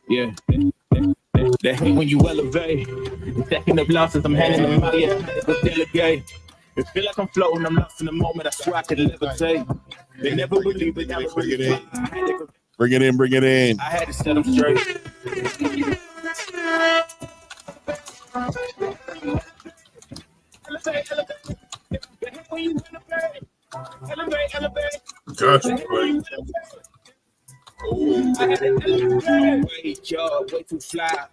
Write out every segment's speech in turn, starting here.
Yeah. They hate when you elevate. Stacking up losses, I'm handing them out. Yeah, let's delegate. It feel like I'm floating, I'm lost in the moment. I swear I could levitate. They never believe it. Bring it in. Bring it in. Bring it in. I had to set them straight. Way too fly.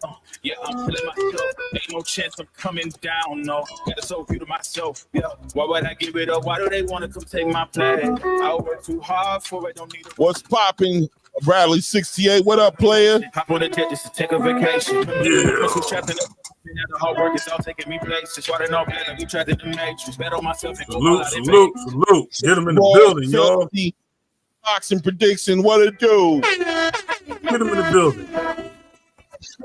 Yeah, I'm feeling myself. Ain't no chance I'm coming down. No, got a soul view to myself. Yeah, why would I give it up? Why do they want to come take my place? I work too hard for it. Don't need. What's popping? Bradley 68. What up, player? Hop on the jet just to take a vacation. The hard work is all taking me places. Why they know better? We tried to the matrix. Bet on myself. Salute. Get them in the building, y'all. Boxing prediction. What it do? Get them in the building.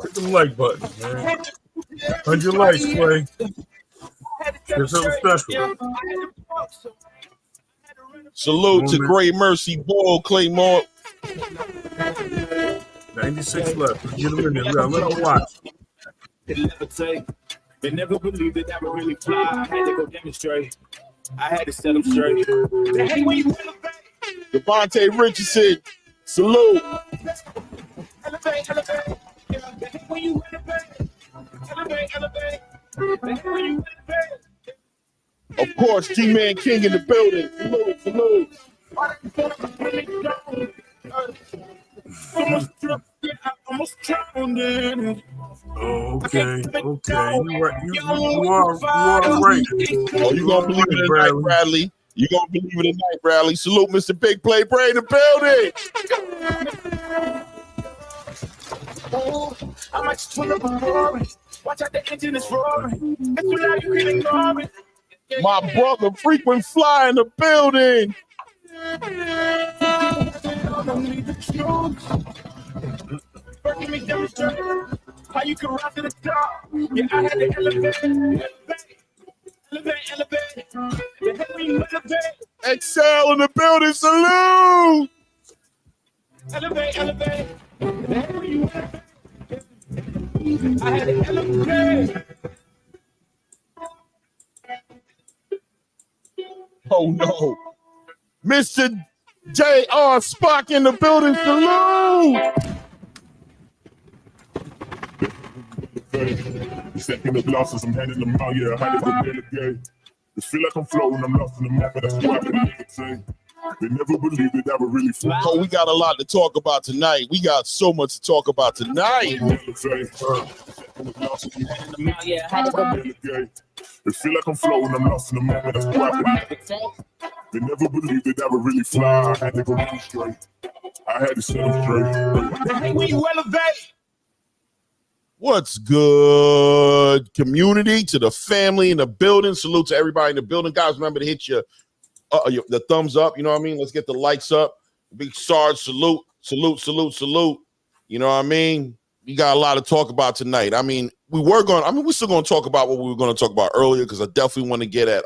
Hit them like buttons, man. 100 likes, Clay. There's something special. Salute to Great Mercy Ball, Claymore. 96 left. Get them in there. Let them watch. They never believed that I would really fly. I had to go demonstrate. I had to set them straight. They hate when you elevate. Devontae Richardson, salute. Elevate. They hate when you elevate. Elevate. They hate when you elevate. Of course, G-Man King in the building. Salute. Almost drowned in it. Okay. You are right. Oh, you gonna believe it tonight, Bradley? You gonna believe it tonight, Bradley? Salute, Mr. Big Play Bray in the building. I might just pull up a roaring. Watch out, the engine is roaring. It's too loud, you can ignore it. My brother, Frequent Fly in the building. Working me demonstrate how you can rise to the top. Yeah, I had to elevate. Excel in the building, salute. Elevate. I had to elevate. Oh no. Mr. J.R. Spock in the building, salute. Second of losses, I'm handing them out. Yeah, I had to go delegate. It feel like I'm floating, I'm lost in the moment. That's why I couldn't say. They never believed that I would really fly. Oh, we got a lot to talk about tonight. We got so much to talk about tonight. It feel like I'm floating, I'm lost in the moment. That's why I couldn't say. They never believed that I would really fly. I had to go really straight. I had to set them straight. They hate when you elevate. What's good, community? To the family in the building. Salute to everybody in the building. Guys, remember to hit your the thumbs up. You know what I mean? Let's get the likes up. Big Sarge, salute. You know what I mean? We got a lot to talk about tonight. We're still going to talk about what we were going to talk about earlier, because I definitely want to get at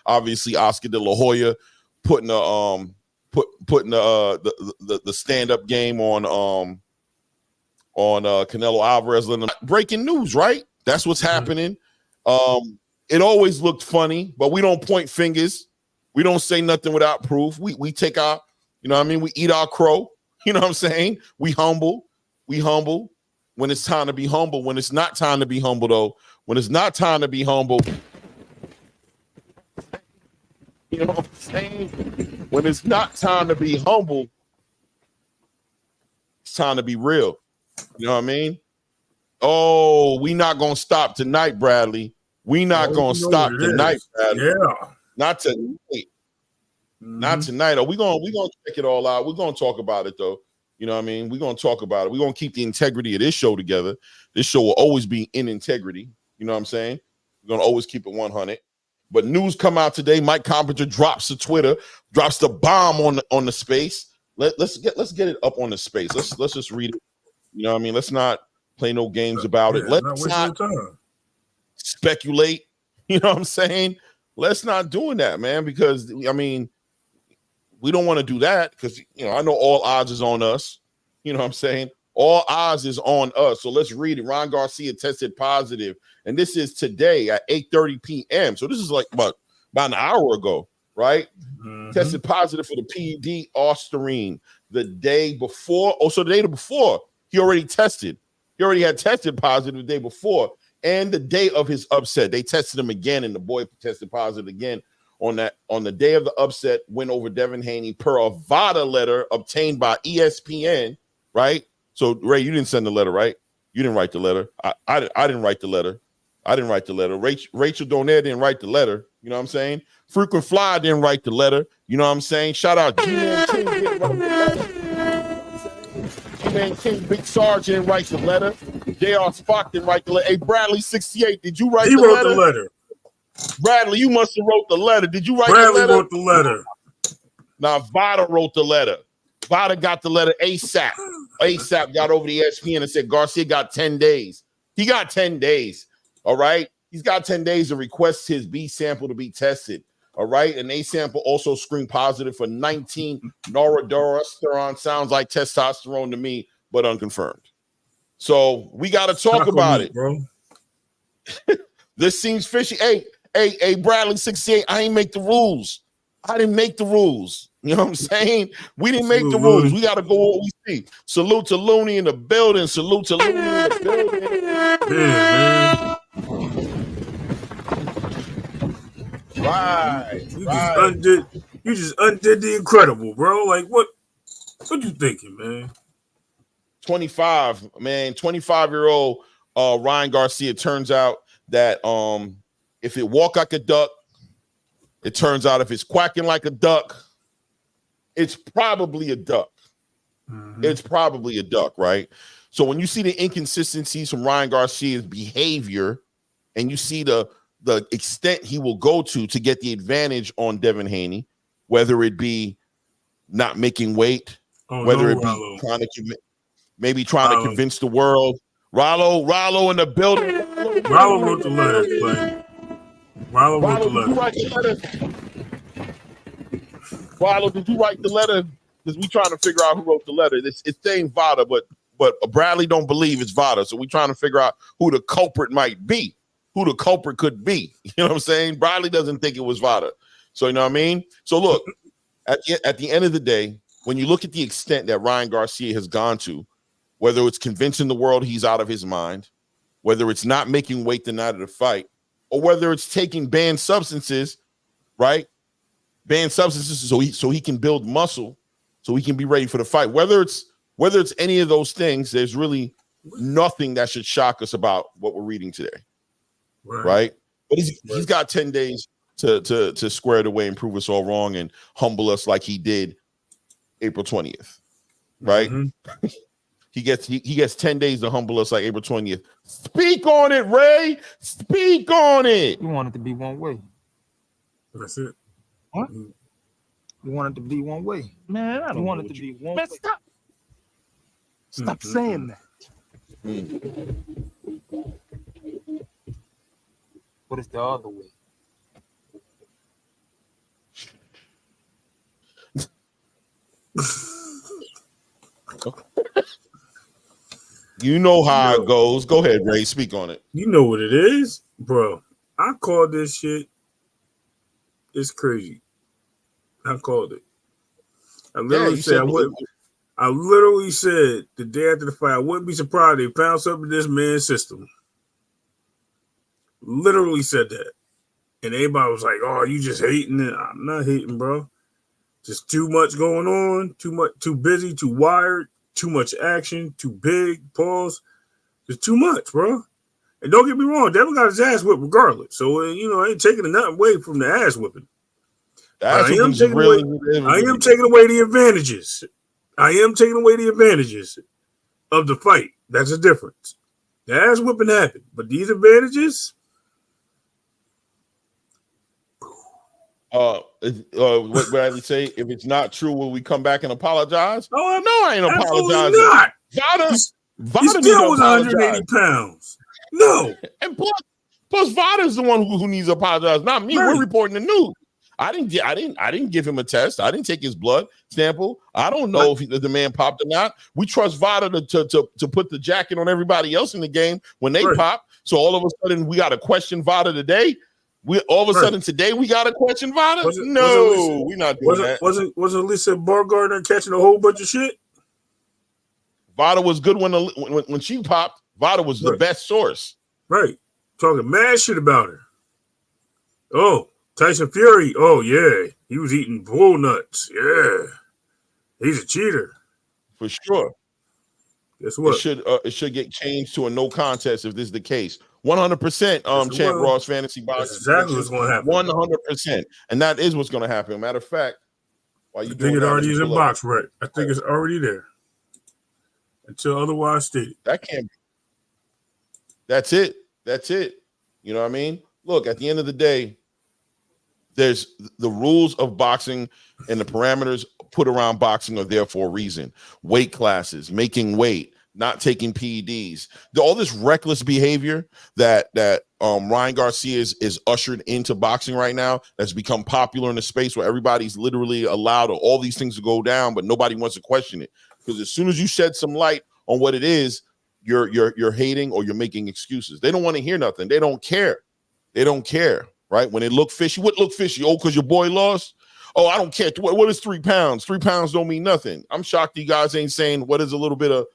obviously Oscar De La Hoya putting the stand-up game on Canelo Alvarez. Breaking news, right? That's what's happening. It always looked funny, but we don't point fingers. We don't say nothing without proof. We take our, you know what I mean? We eat our crow. You know what I'm saying? We humble when it's time to be humble. When it's not time to be humble, though, when it's not time to be humble, you know what I'm saying? When it's not time to be humble, it's time to be real. You know what I mean? Oh, we not gonna stop tonight, Bradley. We not gonna stop tonight, Bradley. Yeah, not tonight. Not tonight. We're gonna check it all out. We're gonna talk about it though. You know what I mean? We're gonna talk about it. We're gonna keep the integrity of this show together. This show will always be in integrity. You know what I'm saying? We're gonna always keep it 100. But news come out today. Mike Carpenter drops the Twitter, drops the bomb on the space. Let's get it up on the space. Let's just read it. You know what I mean? Let's not play no games about it. Let's not speculate. You know what I'm saying? Let's not doing that, man, because I mean, we don't want to do that because, you know, I know all odds is on us. You know what I'm saying? All eyes is on us. So let's read it. Ryan Garcia tested positive, and this is today at 8:30 p.m. So this is like about an hour ago, right? Tested positive for the PED Ostarine the day before. Oh, so the day before, he already tested. He already had tested positive the day before, and the day of his upset, they tested him again, and the boy tested positive again on the day of the upset. Win over Devin Haney per a VADA letter obtained by ESPN, right? So Ray, you didn't send the letter, right? You didn't write the letter. I didn't write the letter. I didn't write the letter. Rachel Donaire didn't write the letter. You know what I'm saying? Frequent Fly didn't write the letter. You know what I'm saying? Shout out G-Man King didn't write the letter. G-Man King, Big Sarge didn't write the letter. J.R. Spock didn't write the letter. Hey, Bradley 68, did you write the letter? He wrote the letter. Bradley, you must have wrote the letter. Did you write the letter? Bradley wrote the letter. Now, Vada wrote the letter. Vada got the letter ASAP. ASAP got over the ESPN and said Garcia got 10 days. He got 10 days. All right. He's got 10 days to request his B sample to be tested. All right. And A sample also screened positive for 19 noradolteron. Sounds like testosterone to me, but unconfirmed. So we got to talk about it, bro. This seems fishy. Hey, Bradley 68. I ain't make the rules. I didn't make the rules. You know what I'm saying? We didn't make the rules. We got to go what we see. Salute to Looney in the building. Salute to Looney in the building. Man. Right. You just undid the incredible, bro. Like what you thinking, man? 25, man. 25-year-old Ryan Garcia. Turns out that if it walk like a duck, it turns out if it's quacking like a duck, it's probably a duck. It's probably a duck, right? So when you see the inconsistencies from Ryan Garcia's behavior, and you see the extent he will go to get the advantage on Devin Haney, whether it be not making weight, whether it be trying to convince the world. Rollo in the building. Rollo wrote the letter. Rollo wrote the letter. Rollo, did you write the letter? Because we trying to figure out who wrote the letter. It's saying Vada, but Bradley don't believe it's Vada. So we trying to figure out who the culprit might be, who the culprit could be. You know what I'm saying? Bradley doesn't think it was Vada. So you know what I mean? So look, at the end of the day, when you look at the extent that Ryan Garcia has gone to, whether it's convincing the world he's out of his mind, whether it's not making weight the night of the fight, or whether it's taking banned substances, right? Banned substances so he can build muscle, so he can be ready for the fight. Whether it's any of those things, there's really nothing that should shock us about what we're reading today, right? But he's got 10 days to square it away and prove us all wrong and humble us like he did April 20th, right? He gets 10 days to humble us like April 20th. Speak on it, Ray. Speak on it. You want it to be one way. That's it. What? You want it to be one way. Man, I don't want it to be one way. Stop saying that. What is the other way? You know how it goes. Go ahead, Ray. Speak on it. You know what it is, bro. I called this shit. It's crazy. I called it. I literally said the day after the fight, I wouldn't be surprised they found something in this man's system. Literally said that. And everybody was like, oh, you just hating it. I'm not hating, bro. Just too much going on, too busy, too wired, too much action, too big, pause. There's too much, bro. And don't get me wrong, Devin got his ass whipped regardless. So, I ain't taking nothing away from the ass whipping. I am taking away the advantages. I am taking away the advantages of the fight. That's the difference. The ass whipping happened, but these advantages. What Bradley say? If it's not true, will we come back and apologize? Oh no, I ain't apologizing. Not. Vada he still was 180 pounds. No, and plus Vada's the one who needs to apologize, not me. Right. We're reporting the news. I didn't give him a test. I didn't take his blood sample. I don't know if the man popped or not. We trust Vada to put the jacket on everybody else in the game when they pop. So all of a sudden we got to question Vada today. We all of a sudden today we got to question Vada. No, we're not doing that. Wasn't Lisa Bargardner catching a whole bunch of shit? Vada was good when she popped. Vada was the best source. Right, talking mad shit about her. Oh. Tyson Fury, oh yeah, he was eating bull nuts. Yeah, he's a cheater for sure. Guess what? It should get changed to a no contest if this is the case. 100%. Champ Ross fantasy boxing. That's exactly what's going to happen. 100%, and that is what's going to happen. Matter of fact, while you think it already is in box, right? I think it's already there until otherwise stated. That can't. That's it. You know what I mean? Look, at the end of the day. There's the rules of boxing and the parameters put around boxing are there for a reason. Weight classes, making weight, not taking PEDs. All this reckless behavior that Ryan Garcia is ushered into boxing right now that's become popular in a space where everybody's literally allowed all these things to go down, but nobody wants to question it. Because as soon as you shed some light on what it is, you're hating or you're making excuses. They don't want to hear nothing. They don't care. Right? When it look fishy, what look fishy? Oh, because your boy lost? Oh, I don't care. What is 3 pounds? 3 pounds don't mean nothing. I'm shocked you guys ain't saying what is a little bit of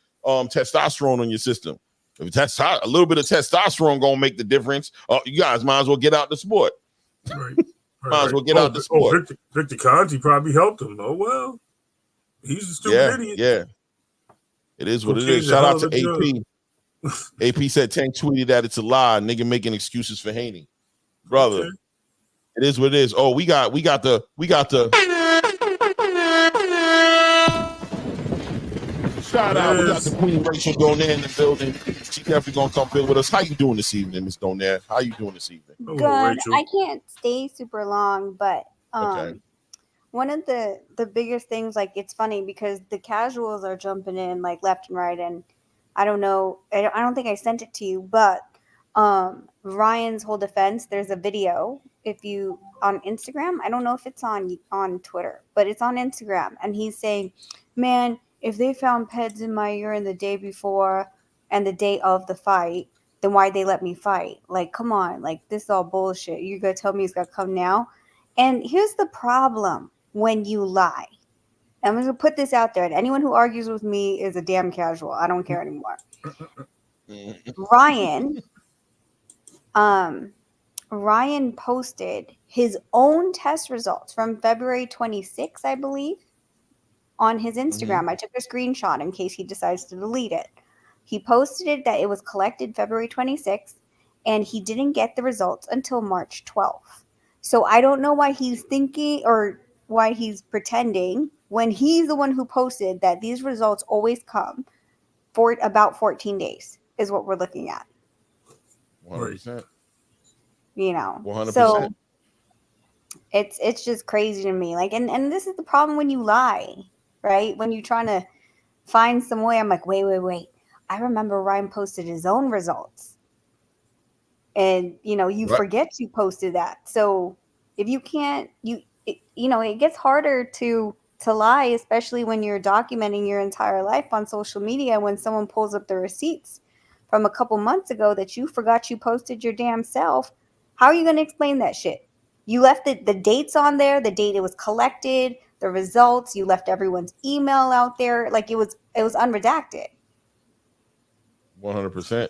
testosterone on your system. If a little bit of testosterone gonna make the difference, you guys might as well get out the sport. Right. Might as well get out the sport. Victor Conti probably helped him. Oh, well. He's a stupid idiot. Yeah. It is what it is. Shout out to AP. AP said Tank tweeted that it's a lie. Nigga making excuses for Haney. Brother, it is what it is. Oh, we got the shout out. We got the Queen Rachel Donaire in the building. She definitely gonna come build with us. How you doing this evening, Miss Donaire? How you doing this evening? Good. I can't stay super long, but one of the biggest things, like, it's funny because the casuals are jumping in like left and right, and I don't know. I don't think I sent it to you, but Ryan's whole defense, there's a video if you on Instagram. I don't know if it's on Twitter, but it's on Instagram, and he's saying, man, if they found peds in my urine the day before and the day of the fight, then why'd they let me fight? Like, come on, like, this is all bullshit. You're gonna tell me it's gonna come now? And here's the problem when you lie. I'm gonna put this out there, and anyone who argues with me is a damn casual. I don't care anymore. Ryan posted his own test results from February 26th, I believe, on his Instagram. I took a screenshot in case he decides to delete it. He posted it that it was collected February 26th, and he didn't get the results until March 12th. So I don't know why he's thinking or why he's pretending when he's the one who posted that these results always come for about 14 days is what we're looking at. 100%. You know, 100%. So it's just crazy to me. Like, and this is the problem when you lie, right? When you're trying to find some way, I'm like, wait. I remember Ryan posted his own results, and you forget you posted that. So if you can't, it gets harder to lie, especially when you're documenting your entire life on social media. When someone pulls up the receipts from a couple months ago that you forgot you posted your damn self, how are you going to explain that shit? You left the dates on there, the date it was collected, the results. You left everyone's email out there, like it was unredacted. 100%.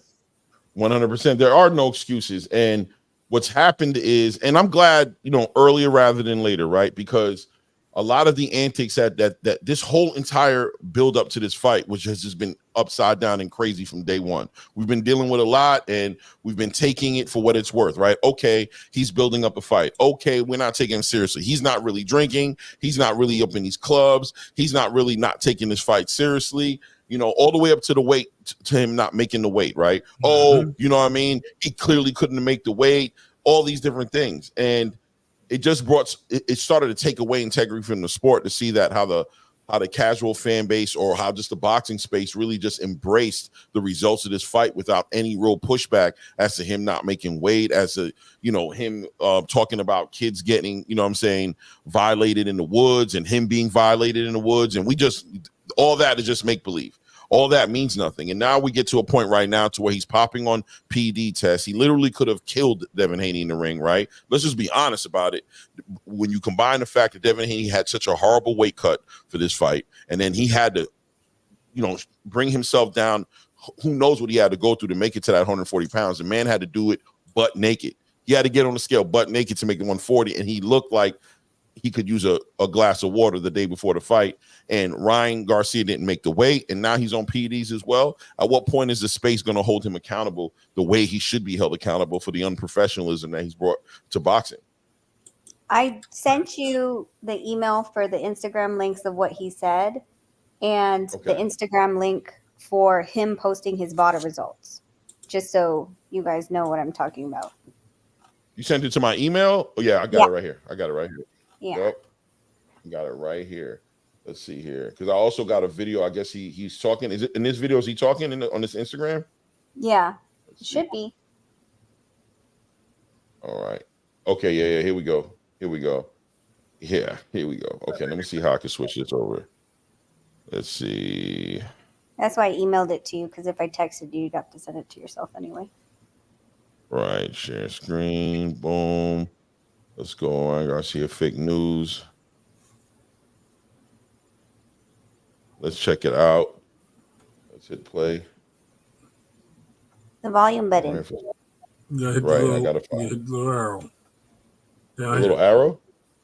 100%. There are no excuses, and what's happened is, and I'm glad earlier rather than later, right? Because a lot of the antics that this whole entire build up to this fight, which has just been upside down and crazy from day one. We've been dealing with a lot, and we've been taking it for what it's worth, right? Okay, he's building up a fight. Okay, we're not taking him seriously. He's not really drinking. He's not really up in these clubs. He's not really not taking this fight seriously. All the way up to the weight, to him not making the weight, right? Oh, you know what I mean? He clearly couldn't make the weight. All these different things, and it just started to take away integrity from the sport to see that how the casual fan base or how just the boxing space really just embraced the results of this fight without any real pushback as to him not making weight, as to, you know, him talking about kids getting, you know what I'm saying, violated in the woods and him being violated in the woods. And we just, all that is just make believe. All that means nothing. And now we get to a point right now to where he's popping on PD tests. He literally could have killed Devin Haney in the ring, right? Let's just be honest about it. When you combine the fact that Devin Haney had such a horrible weight cut for this fight, and then he had to, you know, bring himself down, who knows what he had to go through to make it to that 140 pounds. The man had to do it butt naked. He had to get on the scale butt naked to make the 140, and he looked like he could use a glass of water the day before the fight. And Ryan Garcia didn't make the weight, and now he's on PDs as well. At what point is the space going to hold him accountable the way he should be held accountable for the unprofessionalism that he's brought to boxing? I sent you the email for the Instagram links of what he said and the Instagram link for him posting his VADA results, just so you guys know what I'm talking about. You sent it to my email? Oh, yeah, I got it right here. I got it right here. Yeah. Yep. Got it right here. Let's see here. Because I also got a video. I guess he's talking. Is it in this video? Is he talking on this Instagram? Yeah, it should be. All right. Okay. Yeah. Here we go. Here we go. Yeah. Here we go. Okay. Let me see how I can switch this over. Let's see. That's why I emailed it to you, because if I texted you, you'd have to send it to yourself anyway. Right. Share screen. Boom. Let's go on. Garcia fake news. Let's check it out. Let's hit play. The volume button. Right, I got to find hit the little arrow. A little arrow?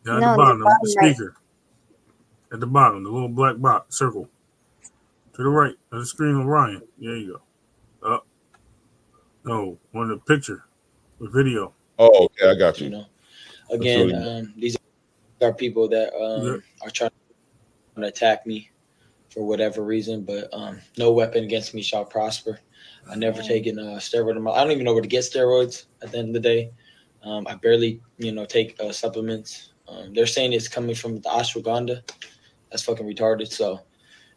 Down at the bottom, the speaker. Right. At the bottom, the little black box circle. To the right of the screen on Ryan. There you go. Up. No, on the picture. The video. Oh, okay, I got you. You know, again, these are people that are trying to attack me for whatever reason, but no weapon against me shall prosper. I never taken steroid. I don't even know where to get steroids at the end of the day. I barely, take supplements. They're saying it's coming from the ashwagandha. That's fucking retarded. So,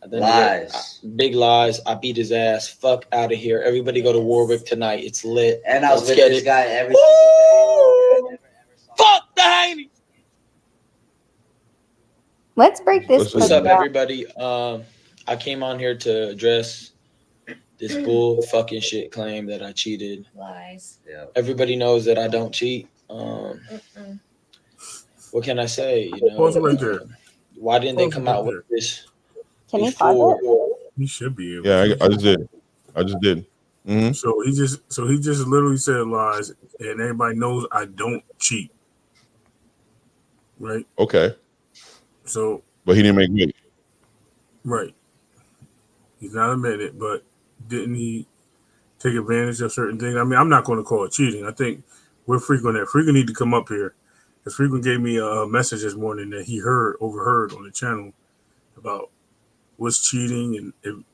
lies, big lies. I beat his ass. Fuck out of here. Everybody go to Warwick tonight. It's lit. And I was with this guy every single day. Fuck the Haney. Let's break this. What's up, everybody? I came on here to address this bull fucking shit claim that I cheated. Lies. Yep. Everybody knows that I don't cheat. What can I say? Why didn't they come out with this? Can you pause it? He should be able. Yeah, I just did. Mm-hmm. So he just literally said lies, and everybody knows I don't cheat. Right. Okay. So. But he didn't make weight. Right. He's not admitted it, but didn't he take advantage of certain things? I mean, I'm not going to call it cheating. I think we're Frequent that Frequent need to come up here, because Frequent gave me a message this morning that he overheard on the channel about what's cheating and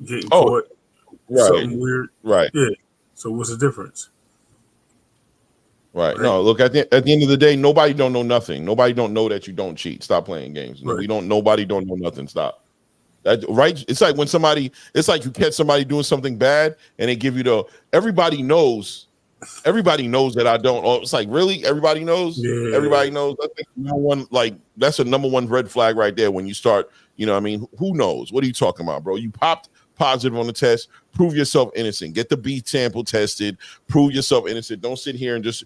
getting caught. Right. Something weird. Right. Yeah. So what's the difference? Right. No, look, at the end of the day, nobody don't know nothing. Nobody don't know that you don't cheat. Stop playing games. Right. Nobody don't know nothing. Stop. That, right? It's like when you catch somebody doing something bad and they give you everybody knows that I don't. Oh, it's like, really? Everybody knows? Yeah. Everybody knows. I think that's a number one red flag right there when you start, who knows? What are you talking about, bro? You popped positive on the test, prove yourself innocent. Get the B sample tested, prove yourself innocent. Don't sit here and just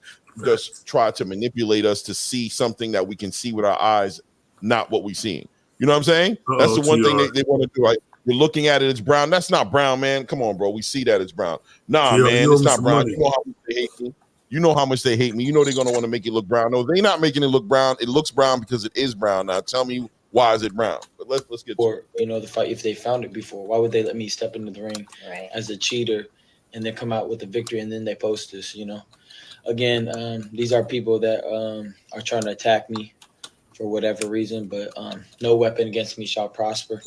try to manipulate us to see something that we can see with our eyes, not what we're seeing. You know what I'm saying? That's the one thing they want to do. Right? You're looking at it, it's brown. That's not brown, man. Come on, bro. We see that it's brown. Nah, man, it's not brown. You know how much they hate me. You know how much they hate me. You know they're going to want to make it look brown. No, they're not making it look brown. It looks brown because it is brown. Now tell me, why is it brown? But let's get to it. The fight, if they found it before, why would they let me step into the ring as a cheater and then come out with a victory and then they post this, Again, these are people that are trying to attack me for whatever reason, but no weapon against me shall prosper.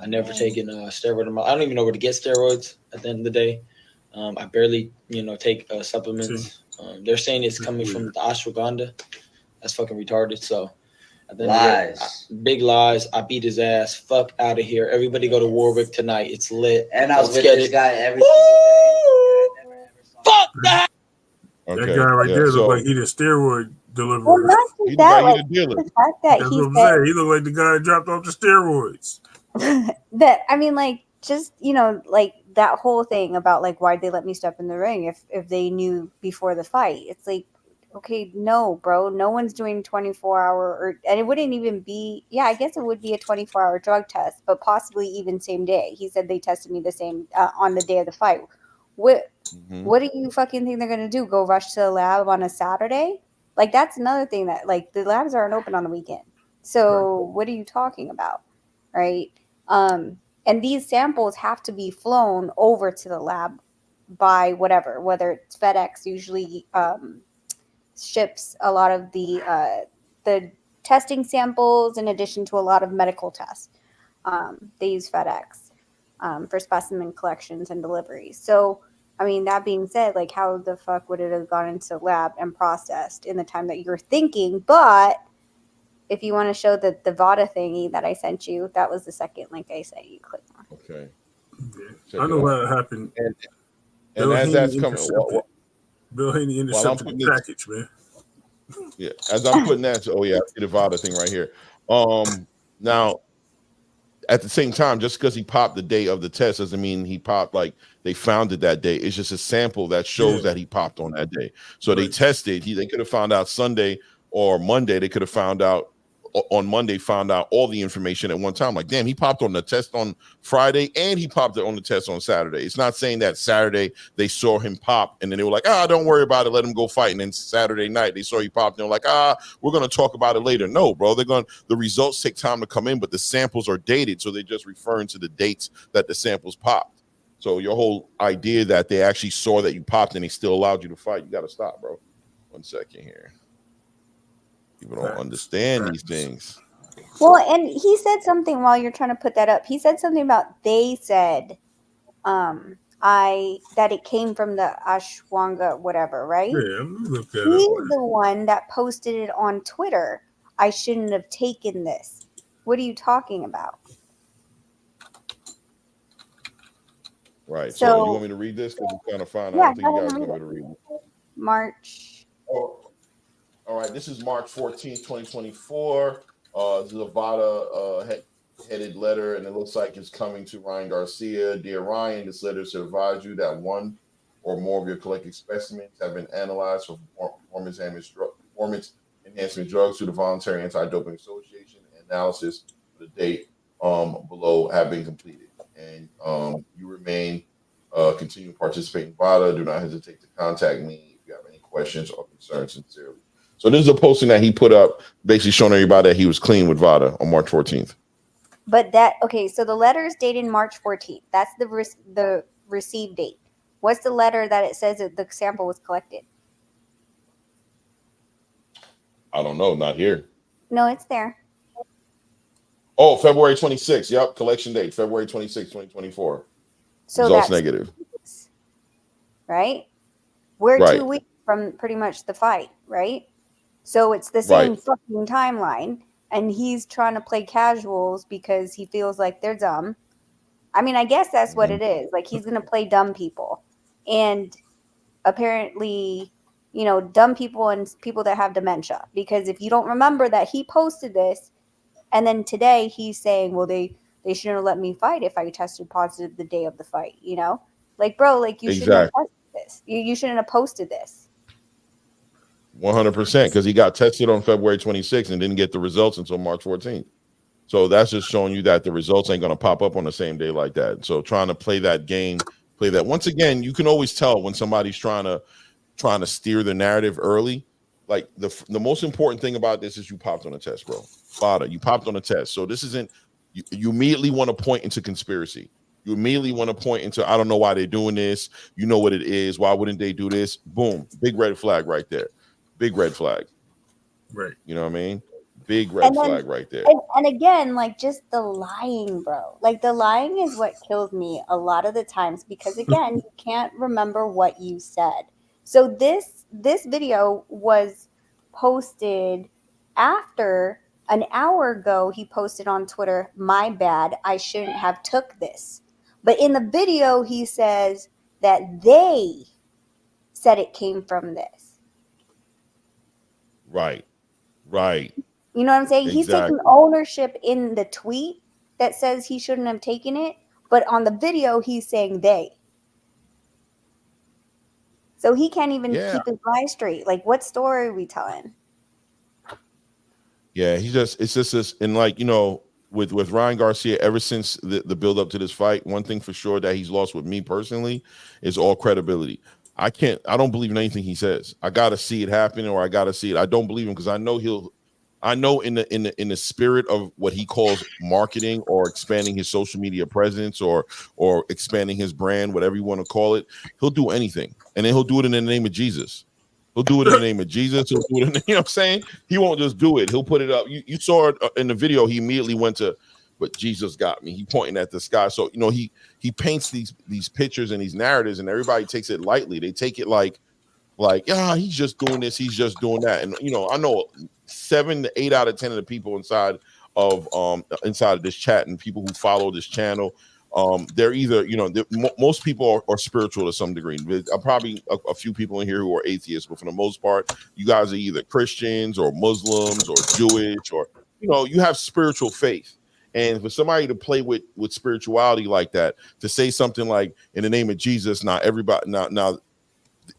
I never taken steroid. I don't even know where to get steroids at the end of the day. I barely, take supplements. They're saying it's coming from the ashwagandha. That's fucking retarded. So Lies. Big lies. I beat his ass. Fuck out of here. Everybody go to Warwick tonight. It's lit. And I was Let's with get this it. guy every single day. Fuck that. That guy right there looked like he the steroid deliverer. Well, not just that, like the fact that That's he what I'm said saying. He looked like the guy that dropped off the steroids. that. I mean, like, just, you know, like that whole thing about like why'd they let me step in the ring if they knew before the fight. It's like, okay, no, bro, no one's doing 24-hour, and it wouldn't even be. Yeah, I guess it would be a 24-hour drug test, but possibly even same day. He said they tested me the same on the day of the fight. What do you fucking think they're gonna do? Go rush to the lab on a Saturday? Like, that's another thing that, like, the labs aren't open on the weekend. So what are you talking about, right? And these samples have to be flown over to the lab by whether it's FedEx usually ships a lot of the testing samples in addition to a lot of medical tests. They use FedEx for specimen collections and deliveries. So, I mean, that being said, like, how the fuck would it have gone into the lab and processed in the time that you're thinking? But if you want to show the VADA thingy that I sent you, that was the second link I sent you. Click on. Okay. I know how it happened. And as that's coming, Bill Haney intercepted the package, man. Yeah, as I'm putting that, I see the VADA thing right here. Now, at the same time, just because he popped the day of the test doesn't mean he popped like they found it that day. It's just a sample that shows that he popped on that day. So they tested. They could have found out Sunday or Monday. They could have found out on Monday, found out all the information at one time. Like, damn, he popped on the test on Friday and he popped it on the test on Saturday. It's not saying that Saturday they saw him pop and then they were like, don't worry about it, let him go fight. And then Saturday night they saw he popped and they're like, we're going to talk about it later. No, bro, the results take time to come in, but the samples are dated. So they're just referring to the dates that the samples popped. So your whole idea that they actually saw that you popped and they still allowed you to fight, you got to stop, bro. 1 second here. People don't understand these things. Well, and he said something while you're trying to put that up. He said something about they said that it came from the Ashwanga, whatever, right? Yeah, look at He's the one that posted it on Twitter. I shouldn't have taken this. What are you talking about? Right. So you want me to read this? Because we're trying to find out. I don't think you guys are going to read it. March. All right, this is March 14th, 2024. This is a VADA headed letter, and it looks like it's coming to Ryan Garcia. Dear Ryan, this letter is to advise you that one or more of your collected specimens have been analyzed for performance enhancement drugs through the Voluntary Anti-Doping Association. Analysis for the date below have been completed. And you remain continue to participate in VADA. Do not hesitate to contact me if you have any questions or concerns sincerely. So this is a posting that he put up, basically showing everybody that he was clean with VADA on March 14th. But so the letter is dated March 14th. That's the receive date. What's the letter that it says that the sample was collected? I don't know, not here. No, it's there. Oh, February 26th. Yep, collection date, February 26th, 2024. So results that's negative. Right? We're 2 weeks from pretty much the fight, right? So it's the same fucking timeline, and he's trying to play casuals because he feels like they're dumb. I mean, I guess that's what it is. Like, he's going to play dumb people. And apparently, you know, dumb people and people that have dementia. Because if you don't remember that he posted this, and then today he's saying, well, they shouldn't have let me fight if I tested positive the day of the fight, you know? Like, bro, like, you shouldn't have posted this. You shouldn't have posted this. 100%, because he got tested on February 26th and didn't get the results until March 14th. So that's just showing you that the results ain't going to pop up on the same day like that. So trying to play that game, once again, you can always tell when somebody's trying to steer the narrative early. Like the most important thing about this is you popped on a test, bro. VADA, you popped on a test. So this isn't, you immediately want to point into conspiracy. You immediately want to point into, I don't know why they're doing this. You know what it is. Why wouldn't they do this? Boom. Big red flag right there. Big red flag. Right. You know what I mean? Big red flag right there. And again, like, just the lying, bro. Like, the lying is what kills me a lot of the times because, again, you can't remember what you said. So this video was posted after An hour ago, he posted on Twitter, "My bad, I shouldn't have took this." But in the video, he says that they said it came from this. Right. You know what I'm saying? He's taking ownership in the tweet that says he shouldn't have taken it, but on the video, he's saying they. So he can't even keep his lies straight. Like, what story are we telling? Yeah, it's just this, and like, you know, with Ryan Garcia, ever since the build up to this fight, one thing for sure that he's lost with me personally is all credibility. I don't believe in anything he says. I gotta see it happen, or I gotta see it. I don't believe him because I know in the spirit of what he calls marketing or expanding his social media presence or expanding his brand, whatever you want to call it, he'll do anything, and then he'll do it in the name of Jesus. He'll do it in the name of Jesus. He'll do it you know what I'm saying? He won't just do it. He'll put it up. You saw it in the video. He immediately went to, but Jesus got me. He pointing at the sky. So, you know, he paints these pictures and these narratives, and everybody takes it lightly. They take it like, he's just doing this. He's just doing that. And, you know, I know 7 to 8 out of 10 of the people inside of this chat and people who follow this channel, they're either, you know, most people are spiritual to some degree. There's probably a few people in here who are atheists, but for the most part, you guys are either Christians or Muslims or Jewish, or, you know, you have spiritual faith. And for somebody to play with spirituality like that, to say something like, in the name of Jesus, now everybody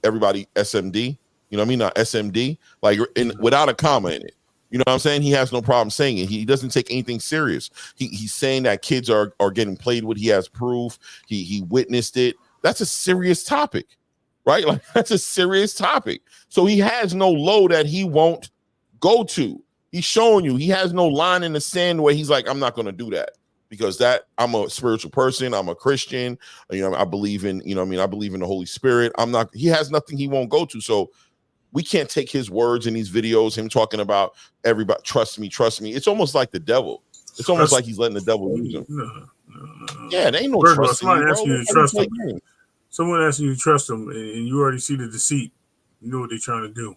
SMD, you know what I mean? Not SMD, like without a comma in it. You know what I'm saying? He has no problem saying it. He doesn't take anything serious. He's saying that kids are getting played with. He has proof. He witnessed it. That's a serious topic, right? Like, that's a serious topic. So he has no low that he won't go to. He's showing you he has no line in the sand where he's like, I'm not going to do that because that I'm a spiritual person. I'm a Christian. You know, I believe in, you know what I mean? I believe in the Holy Spirit. He has nothing he won't go to. So we can't take his words in these videos, him talking about everybody, trust me. It's almost like the devil. It's almost like he's letting the devil use him. No. Yeah, there ain't no trust. Someone asking you to trust them. Someone asking you to trust them, and you already see the deceit. You know what they're trying to do.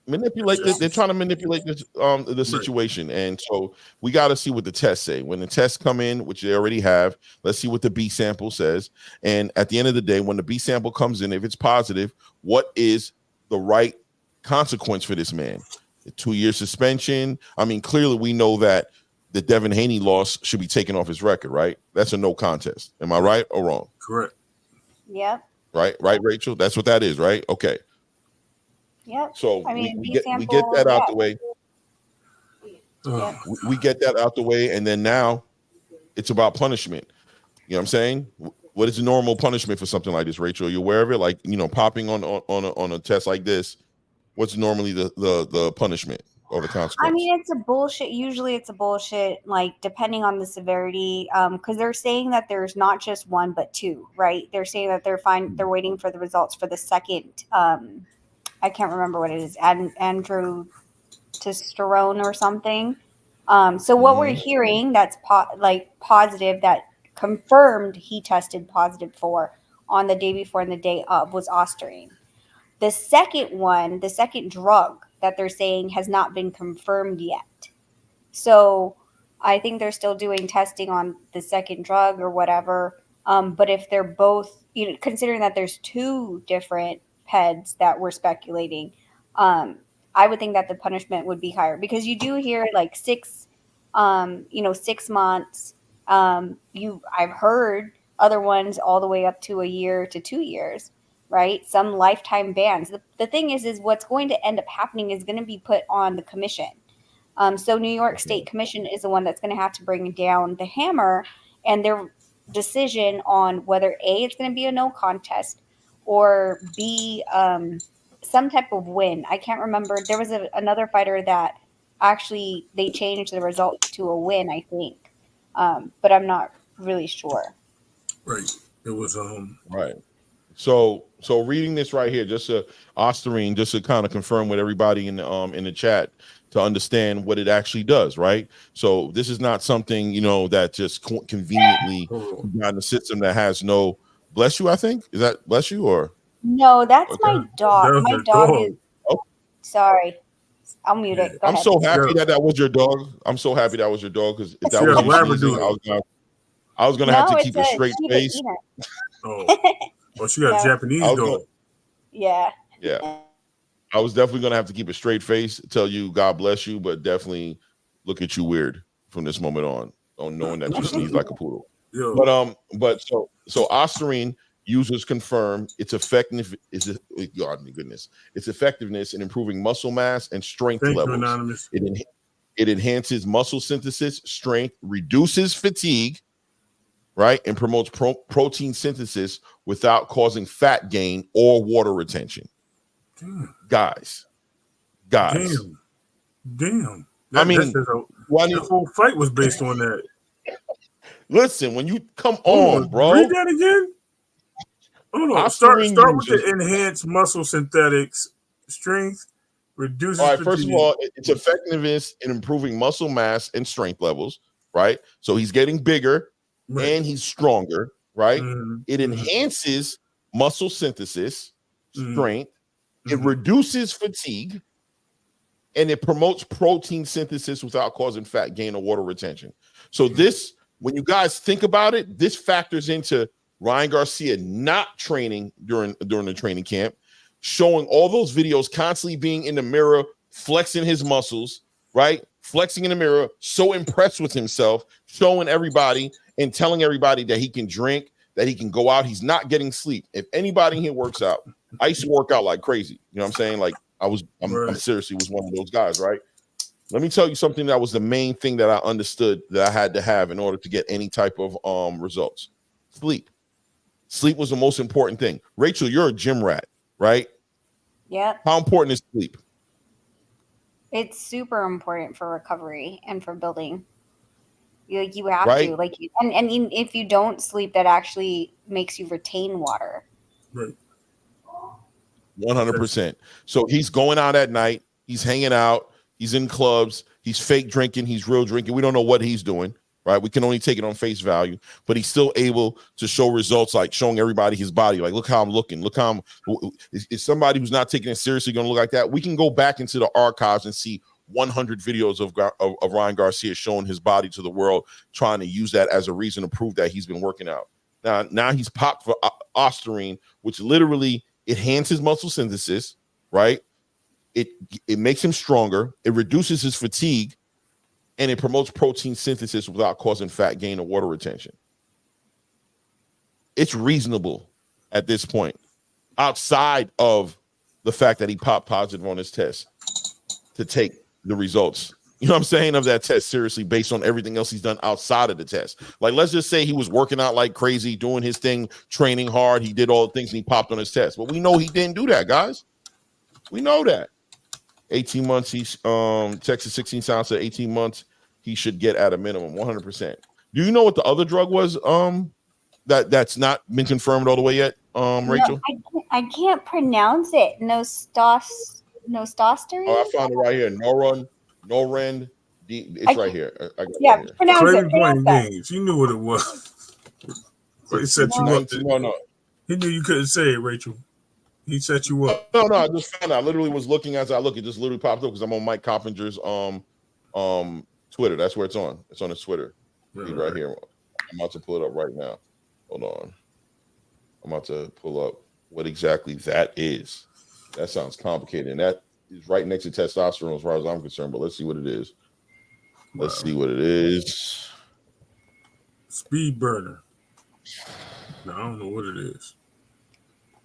Manipulate this. They're trying to manipulate this, the situation. Right. And so we got to see what the tests say. When the tests come in, which they already have, let's see what the B sample says. And at the end of the day, when the B sample comes in, if it's positive, what is the right consequence for this man? A 2-year suspension. I mean, clearly we know that the Devin Haney loss should be taken off his record, right? That's a no contest. Am I right or wrong? Correct. Yep. Right, Rachel? That's what that is, right? Okay. Yep. So I mean, we get that out the way. Yep. We get that out the way, and then now it's about punishment. You know what I'm saying? What is the normal punishment for something like this, Rachel? Are you aware of it? Like, you know, popping on a test like this, what's normally the punishment or the consequence? I mean, it's a bullshit. Usually it's a bullshit, like, depending on the severity, because they're saying that there's not just one, but two, right? They're saying that they're waiting for the results for the second, I can't remember what it is, androtestosterone or something. So what we're hearing that's positive, that confirmed he tested positive for on the day before and the day of, was ostarine. The second drug that they're saying has not been confirmed yet. So I think they're still doing testing on the second drug or whatever. But if they're both, you know, considering that there's 2 different PEDs that we're speculating, I would think that the punishment would be higher, because you do hear like 6 months. I've heard other ones all the way up to 1 year to 2 years, right? Some lifetime bans. The thing is what's going to end up happening is going to be put on the commission. So New York State Commission is the one that's going to have to bring down the hammer, and their decision on whether A, it's going to be a no contest, or B, some type of win. I can't remember. There was another fighter that actually they changed the result to a win, I think. But I'm not really sure. Right. It was right. So reading this right here, just ostarine, just to kind of confirm with everybody in the chat to understand what it actually does, right? So this is not something, you know, that just conveniently got in the system that has no. Bless you, I think. Is that bless you or? No, that's my dog. My dog is. Oh. Sorry. I'll mute it. Go I'm ahead. so happy that was your dog. I'm so happy that was your dog because if that was you sneezing, I was gonna have to keep a straight face. Oh, she got a Japanese dog. Yeah. I was definitely gonna have to keep a straight face, tell you God bless you, but definitely look at you weird from this moment on knowing that you sneeze like a poodle. Yo. But so Ostarine users confirm its effectiveness its effectiveness in improving muscle mass and strength levels. It enhances muscle synthesis, strength, reduces fatigue, right, and promotes protein synthesis without causing fat gain or water retention. Guys. Damn. I mean, the whole fight was based on that. Listen, when you come on, bro. Read that again. Hold on. Start with the enhanced muscle synthetics, strength, reduces. All right, first of all, its effectiveness in improving muscle mass and strength levels, right? So he's getting bigger and he's stronger, right? It enhances muscle synthesis, strength, it reduces fatigue, and it promotes protein synthesis without causing fat gain or water retention. So this, when you guys think about it, this factors into Ryan Garcia not training during the training camp, showing all those videos, constantly being in the mirror, flexing his muscles, right? Flexing in the mirror, so impressed with himself, showing everybody and telling everybody that he can drink, that he can go out. He's not getting sleep. If anybody here works out, I used to work out like crazy. You know what I'm saying? Like I'm seriously was one of those guys, right? Let me tell you something that was the main thing that I understood that I had to have in order to get any type of results. Sleep. Sleep was the most important thing. Rachel, you're a gym rat, right? Yeah. How important is sleep? It's super important for recovery and for building. You have to and if you don't sleep, that actually makes you retain water. Right. 100%. So he's going out at night. He's hanging out. He's in clubs. He's fake drinking. He's real drinking. We don't know what he's doing, right? We can only take it on face value, but he's still able to show results, like showing everybody his body. Like, look how I'm looking. Look how is somebody who's not taking it seriously going to look like that? We can go back into the archives and see 100 videos of Ryan Garcia showing his body to the world, trying to use that as a reason to prove that he's been working out. Now he's popped for Ostarine, which literally enhances muscle synthesis, right? It makes him stronger. It reduces his fatigue, and it promotes protein synthesis without causing fat gain or water retention. It's reasonable at this point, outside of the fact that he popped positive on his test, to take the results, you know what I'm saying, of that test seriously based on everything else he's done outside of the test. Like, let's just say he was working out like crazy, doing his thing, training hard. He did all the things and he popped on his test. But we know he didn't do that, guys. We know that. 18 months, he's Texas 16 sounds said 18 months he should get at a minimum, 100%. Do you know what the other drug was that's not been confirmed all the way yet, Rachel? No, I can't pronounce it. Nostosterone? Oh, I found it right here. Noren. It's right here. I got yeah, it here. pronounce it. Playing games. You knew what it was. But he set you up. No. He knew you couldn't say it, Rachel. He set you up. No, I just found out. I literally was looking as I look. It just literally popped up because I'm on Mike Coppinger's Twitter. That's where it's on. It's on his Twitter. Right here. I'm about to pull it up right now. Hold on. I'm about to pull up what exactly that is. That sounds complicated. And that is right next to testosterone as far as I'm concerned. But let's see what it is. Let's see what it is. Speed burner. No, I don't know what it is.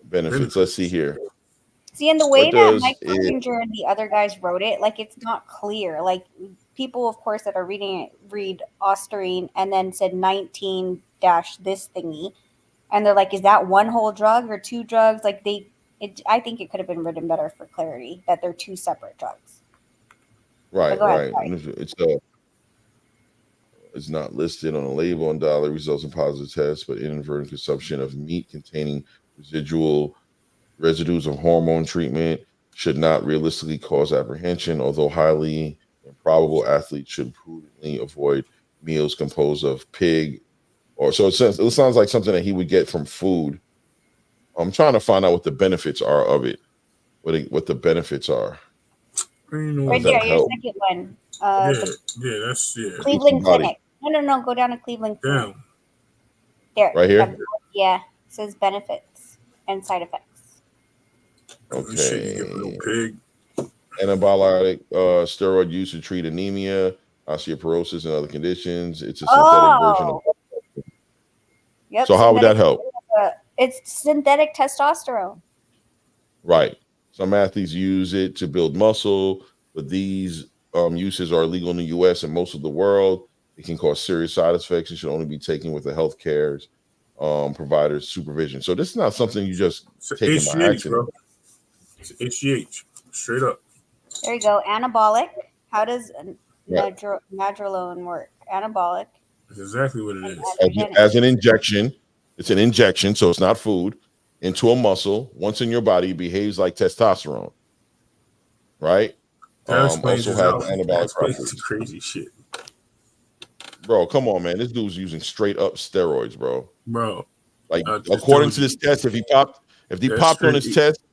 Benefits. Let's see here. See, and the way that Mike Coppinger and the other guys wrote it, like, it's not clear. Like, people, of course, that are reading it read Ostarine and then said 19- this thingy, and they're like, is that one whole drug or two drugs? Like, I think it could have been written better for clarity that they're two separate drugs. Right. It's not listed on a label on dollar results in positive tests, but inadvertent consumption of meat containing residues of hormone treatment should not realistically cause apprehension, although highly improbable. Athletes should prudently avoid meals composed of pig, or so it sounds like something that he would get from food. I'm trying to find out what the benefits are of it, what the benefits are. Right there, your second one. That's Cleveland Clinic. No, go down to Cleveland Clinic. There. Right here? Yeah. It says benefits and side effects. Okay. Antibiotic steroid used to treat anemia, osteoporosis, and other conditions. It's a synthetic version of. Yep. So how would that help? It's synthetic testosterone. Right. Some athletes use it to build muscle, but these uses are illegal in the U.S. and most of the world. It can cause serious side effects. It should only be taken with the health care's provider's supervision. So this is not something you just take in by accident. It's HGH, straight up. There you go. Anabolic. How does Nandrolone work? Anabolic. That's exactly what it is. As an injection. It's an injection, so it's not food, into a muscle. Once in your body, it behaves like testosterone. Right? Also has anabolic properties. Crazy shit. Bro, come on, man. This dude's using straight up steroids, bro. Bro. Like according to this test, if he popped on his test,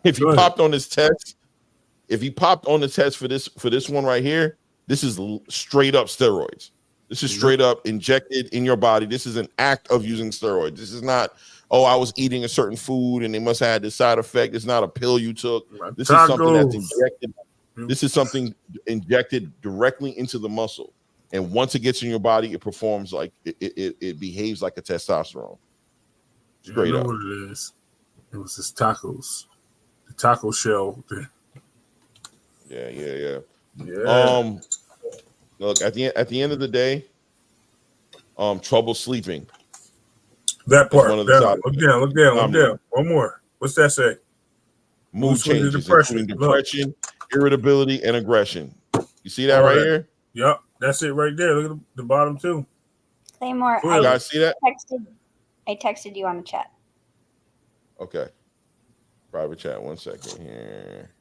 if he popped on the test for this one right here, this is straight up steroids. This is straight up injected in your body. This is an act of using steroids. This is not, I was eating a certain food and they must have had this side effect. It's not a pill you took. This is something that's injected. This is something injected directly into the muscle. And once it gets in your body, it performs like it behaves like a testosterone. Straight up. What it is. It was his tacos. The taco shell thing. Yeah. Look, at the end of the day, trouble sleeping. That part. Look down. One more. What's that say? Mood changes, including depression, irritability, and aggression. You see that right here? Yep, that's it right there. Look at the bottom too. Claymore, you guys see that? I texted you on the chat. Okay. Private chat. 1 second here.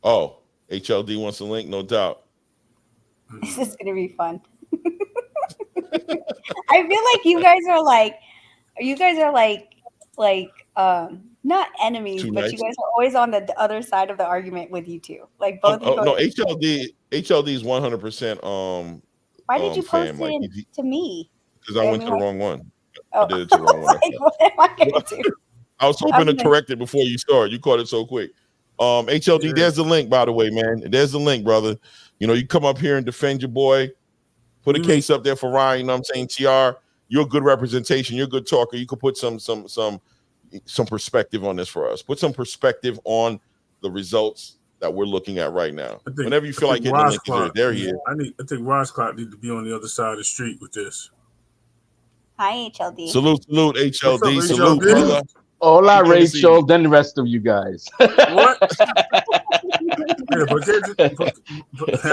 Oh, HLD wants a link, no doubt. This is gonna be fun. I feel like you guys are like not enemies, but you guys are always on the other side of the argument with you two. Like both. No, HLD is 100%. Why did you post it to me? Because I went to the wrong one. I did it to the wrong one. What am I gonna do? I was hoping to correct it before you start. You caught it so quick. HLD, there's the link, by the way, man. There's the link, brother. You come up here and defend your boy. Put a case up there for Ryan. You know what I'm saying? TR, you're a good representation. You're a good talker. You could put some perspective on this for us. Put some perspective on the results that we're looking at right now. Whenever you feel like hitting the link, there he is. I think Ross Clark need to be on the other side of the street with this. Hi, HLD. Salute, HLD. Salute, brother. Hola, Rachel. Then the rest of you guys. What?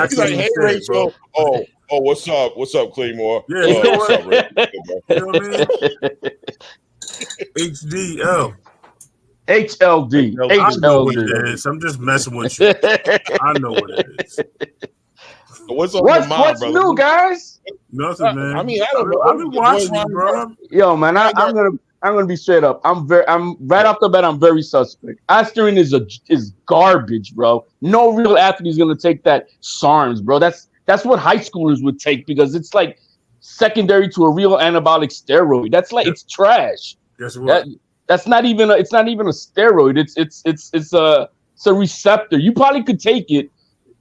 He's like, hey, Rachel. Oh, what's up? What's up, Claymore? Yeah, what's up, Rachel? You know what I mean? HDL. HLD. I know what it is. I'm just messing with you. I know what it is. What's new, guys? Nothing, man. I mean, I don't know. I've been watching you, bro. Yo, man, I'm gonna be straight up. I'm right off the bat. I'm very suspect. Aspirin is garbage, bro. No real athlete is gonna take that SARMs, bro. That's what high schoolers would take because it's like secondary to a real anabolic steroid. That's like it's trash. Guess what? That's not even a steroid. It's a receptor. You probably could take it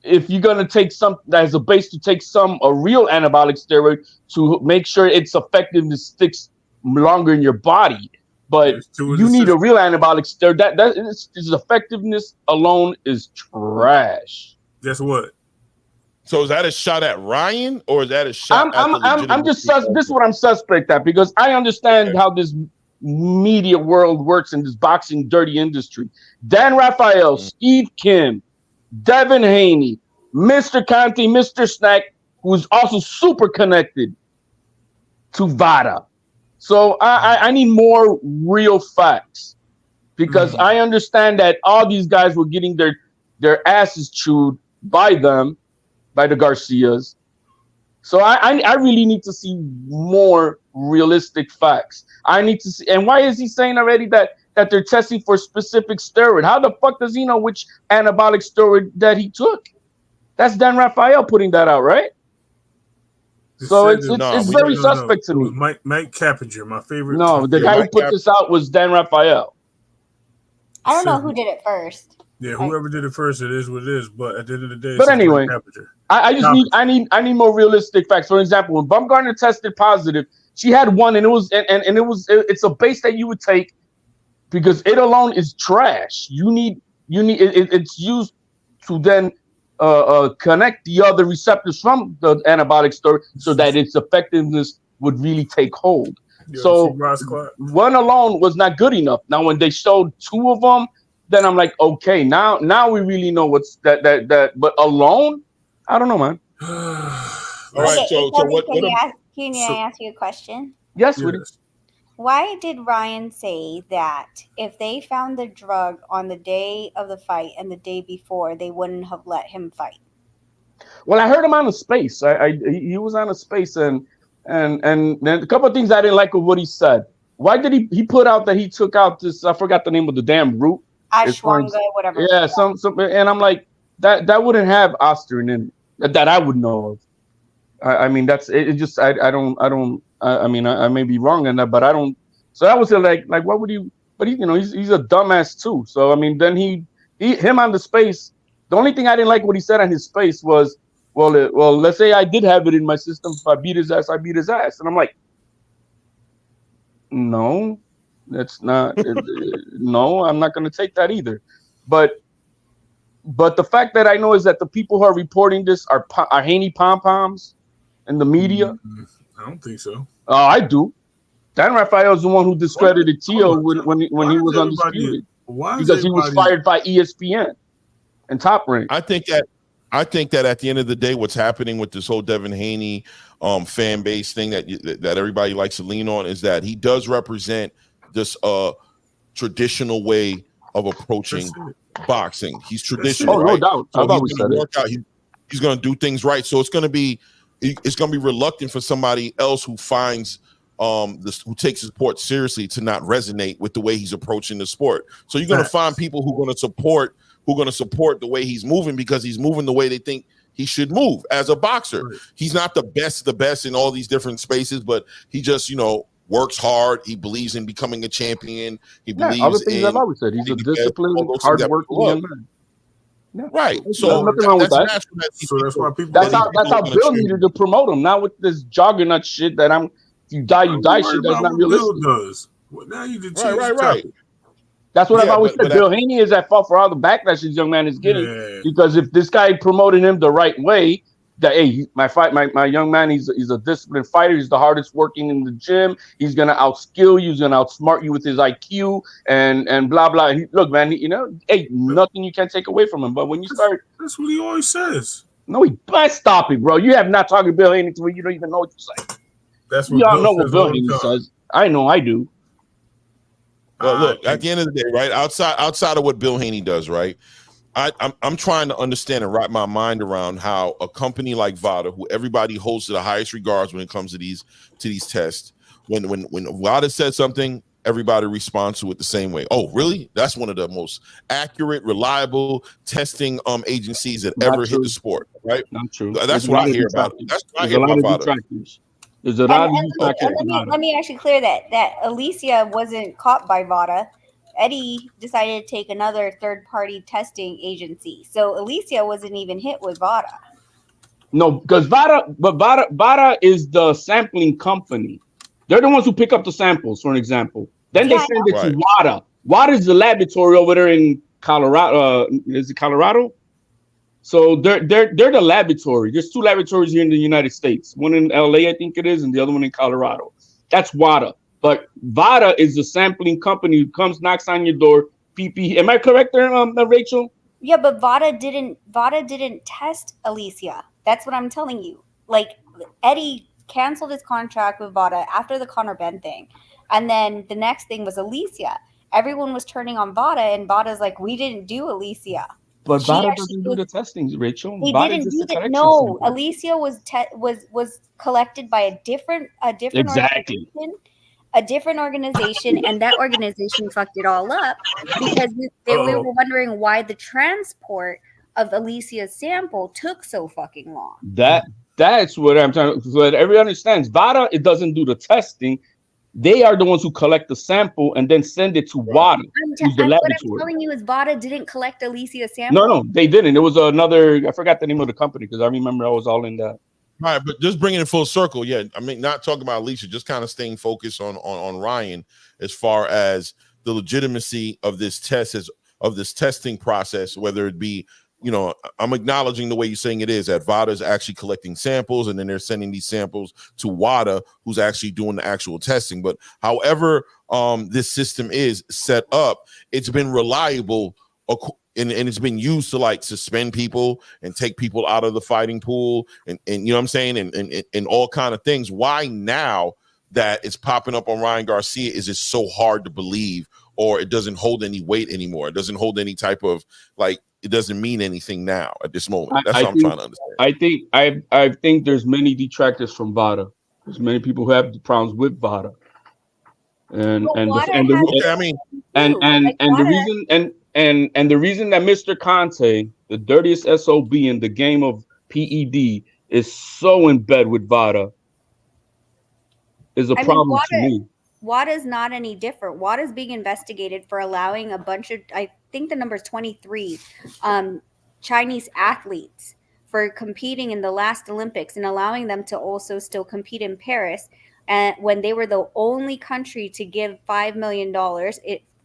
if you're gonna take something that has a base to take a real anabolic steroid to make sure its effectiveness sticks longer in your body. But you need a real anabolic steroid. That its effectiveness alone is trash. Guess what? So is that a shot at Ryan or is that a shot I'm just this is what I'm suspect at because I understand how this media world works in this boxing dirty industry. Dan Raphael, Steve Kim, Devin Haney, Mr. Conti, Mr. Snack, who's also super connected to VADA. So I need more real facts because I understand that all these guys were getting their asses chewed by the Garcias. So I really need to see more realistic facts. I need to see. And why is he saying already that that they're testing for specific steroid. How the fuck does he know which anabolic steroid that he took? That's Dan Raphael putting that out, right? So it's very suspect to me. Mike Cappinger, my favorite. No, the guy who put this out was Dan Raphael. I don't know who did it first. Yeah, whoever did it first, it is what it is. But at the end of the day, but anyway, I need more realistic facts. For example, when Bumgarner tested positive, she had one, and it's a base that you would take because it alone is trash. It's used to then connect the other receptors from the antibiotic story so that its effectiveness would really take hold. Yeah, so one alone was not good enough. Now, when they showed two of them, then I'm like, okay, now we really know what's that. But alone, I don't know, man. All right, so what? Can I ask you a question? Yes, sweetie. Why did Ryan say that if they found the drug on the day of the fight and the day before, they wouldn't have let him fight? Well, I heard him on a space. He was on a space, and a couple of things I didn't like of what he said. Why did he put out that he took out this? I forgot the name of the damn root. Ashwagandha, whatever. Yeah, some, and I'm like that wouldn't have aspirin in it, that I would know of. I mean, that's it. Just I don't. I mean, I may be wrong in that, but I don't. So that was like what would he? But he's a dumbass too. So I mean, then him on the space. The only thing I didn't like what he said on his space was, well, let's say I did have it in my system. If I beat his ass, I beat his ass, and I'm like, no, that's not. No, I'm not going to take that either. But the fact that I know is that the people who are reporting this are Haney pom-poms in the media. I don't think so. Oh, I do. Dan Raphael is the one who discredited Teo when he was undisputed. Because he was fired by ESPN and Top Rank. I think that at the end of the day, what's happening with this whole Devin Haney fan base thing that everybody likes to lean on is that he does represent this traditional way of approaching boxing. He's traditional, right? No doubt. So he's going to do things right. So it's going to be reluctant for somebody else who finds who takes his sport seriously to not resonate with the way he's approaching the sport. So you're going to find people who are going to support the way he's moving because he's moving the way they think he should move as a boxer. Right. He's not the best in all these different spaces, but he just, works hard. He believes in becoming a champion. He believes other things I've always said. He's a disciplined, hardworking young man. Yeah. Right. So nothing wrong with that. So that's why people. That's how Bill needed to promote him. Not with this juggernaut shit that if you die shit. That's not realistic. Bill does. Well, now you did right. That's what I've always said. Bill Haney is at fault for all the backlash this young man is getting because if this guy promoted him the right way, that my young man, he's a disciplined fighter. He's the hardest working in the gym. He's gonna outskill you. He's gonna outsmart you with his IQ and blah blah. Look, man, nothing you can take away from him. But when you start, that's what he always says. No, stop it, bro. You have not talked to Bill Haney to where you don't even know what you're saying. That's what y'all know what Bill Haney says. I know, I do. Well, look, at the end of the day, right? Outside of what Bill Haney does, right? I'm trying to understand and wrap my mind around how a company like VADA, who everybody holds to the highest regards when it comes to these tests, when VADA says something, everybody responds to it the same way. Oh, really? That's one of the most accurate, reliable testing agencies that ever hit the sport, right? Not true. That's what I hear about it. That's what I hear about VADA. Let me actually clear that Alicia wasn't caught by VADA. Eddie decided to take another third-party testing agency. So Alicia wasn't even hit with VADA. No, because VADA is the sampling company. They're the ones who pick up the samples, for an example. Then they send it to WADA. WADA is the laboratory over there in Colorado. Is it Colorado? So they're the laboratory. There's two laboratories here in the United States. One in LA, I think it is, and the other one in Colorado. That's WADA. But VADA is the sampling company who comes, knocks on your door. PP. Am I correct there, Rachel? Yeah, but VADA didn't test Alicia. That's what I'm telling you. Like, Eddie canceled his contract with VADA after the Conor Benn thing. And then the next thing was Alicia. Everyone was turning on VADA, and VADA's like, we didn't do Alicia. But VADA doesn't do the testing, Rachel. They didn't do that. No, Alicia was collected by a different exactly. organization. a different organization, and that organization fucked it all up because we were wondering why the transport of Alicia's sample took so fucking long. That's what I'm trying to, so that everyone understands. VADA, it doesn't do the testing. They are the ones who collect the sample and then send it to WADA. What I'm telling you is VADA didn't collect Alicia's sample. No, they didn't. It was another, I forgot the name of the company because I remember I was all in that. All right, but just bringing it full circle, yeah. I mean, not talking about Alicia, just kind of staying focused on Ryan as far as the legitimacy of this testing process, whether it be, you know, I'm acknowledging the way you're saying it is that VADA is actually collecting samples and then they're sending these samples to WADA, who's actually doing the actual testing. But however this system is set up, it's been reliable and it's been used to like suspend people and take people out of the fighting pool and you know what I'm saying, and all kind of things. Why now that it's popping up on Ryan Garcia is it so hard to believe, or it doesn't hold any weight anymore? It doesn't hold any type of like, it doesn't mean anything now at this moment. That's what I'm trying to understand. I think there's many detractors from VADA. There's many people who have problems with VADA. And the reason that Mr. Conte, the dirtiest SOB in the game of PED, is so in bed with VADA is a problem to me. WADA is not any different. WADA is being investigated for allowing a bunch of, I think the number is 23, Chinese athletes for competing in the last Olympics and allowing them to also still compete in Paris. And when they were the only country to give $5 million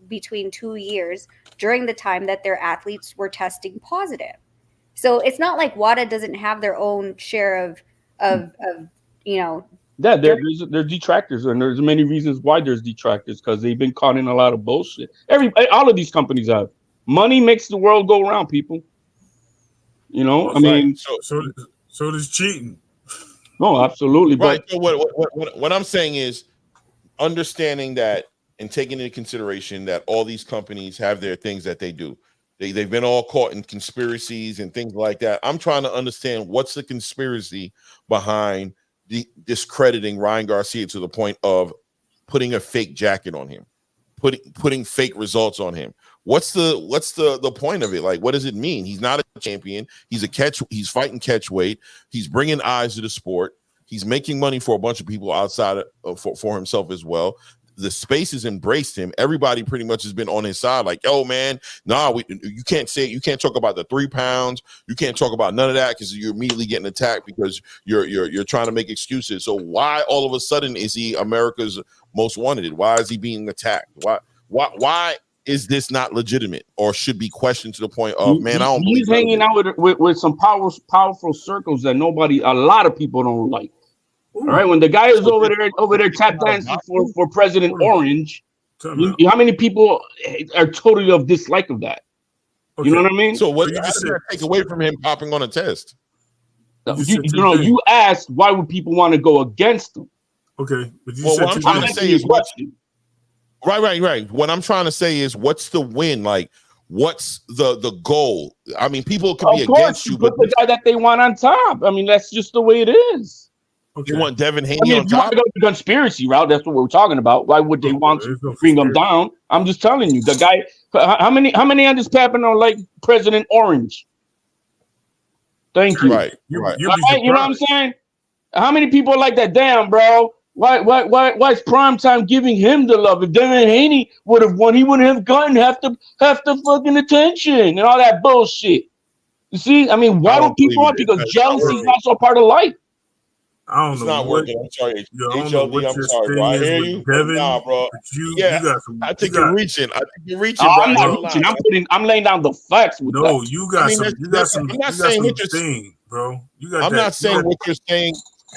between 2 years during the time that their athletes were testing positive. So it's not like WADA doesn't have their own share of you know. Yeah, there's detractors, and there's many reasons why there's detractors because they've been caught in a lot of bullshit. All of these companies have. Money makes the world go around, people. You know, I mean, so does cheating. No, absolutely. Right. But so what I'm saying is understanding that and taking into consideration that all these companies have their things that they do. They've been all caught in conspiracies and things like that. I'm trying to understand what's the conspiracy behind discrediting Ryan Garcia to the point of putting a fake jacket on him, putting fake results on him. What's the point of it? Like, what does it mean? He's not a champion. He's fighting catch weight. He's bringing eyes to the sport. He's making money for a bunch of people outside for himself as well. The space has embraced him. Everybody pretty much has been on his side. Like, yo, man, you can't talk about the 3 pounds. You can't talk about none of that because you're immediately getting attacked because you're trying to make excuses. So why all of a sudden is he America's most wanted? Why is he being attacked? Why is this not legitimate or should be questioned to the point of, man, I don't believe he's hanging out with some powerful circles that a lot of people don't like. All right, when the guy is over there tap dancing for President Orange, how many people are totally of dislike of that? Okay. You know what I mean? So what does that take away from him popping on a test? You asked why would people want to go against him? Okay, but what I'm trying to say is right. What I'm trying to say is what's the win? Like, what's the goal? I mean, people can be against you, but the guy that they want on top. I mean, that's just the way it is. Okay. You want Devin Haney on if top? You want to go the conspiracy route, that's what we're talking about. Why would they want to bring him down? I'm just telling you, the guy. How many on this panel like President Orange? Thank you. Right. You know what I'm saying? How many people like that? Damn, bro. Why is Primetime giving him the love? If Devin Haney would have won, he wouldn't have gotten half the fucking attention and all that bullshit. You see, I mean, why would people want? Because jealousy is also a part of life. I don't it's know. Not working. I'm sorry. HLD, I'm sorry, bro. I hear you. Devin, nah, bro. I think you're reaching. I'm not reaching. I'm laying down the facts with that. You got some. I'm not saying what you're saying, bro. I'm not saying what you're saying.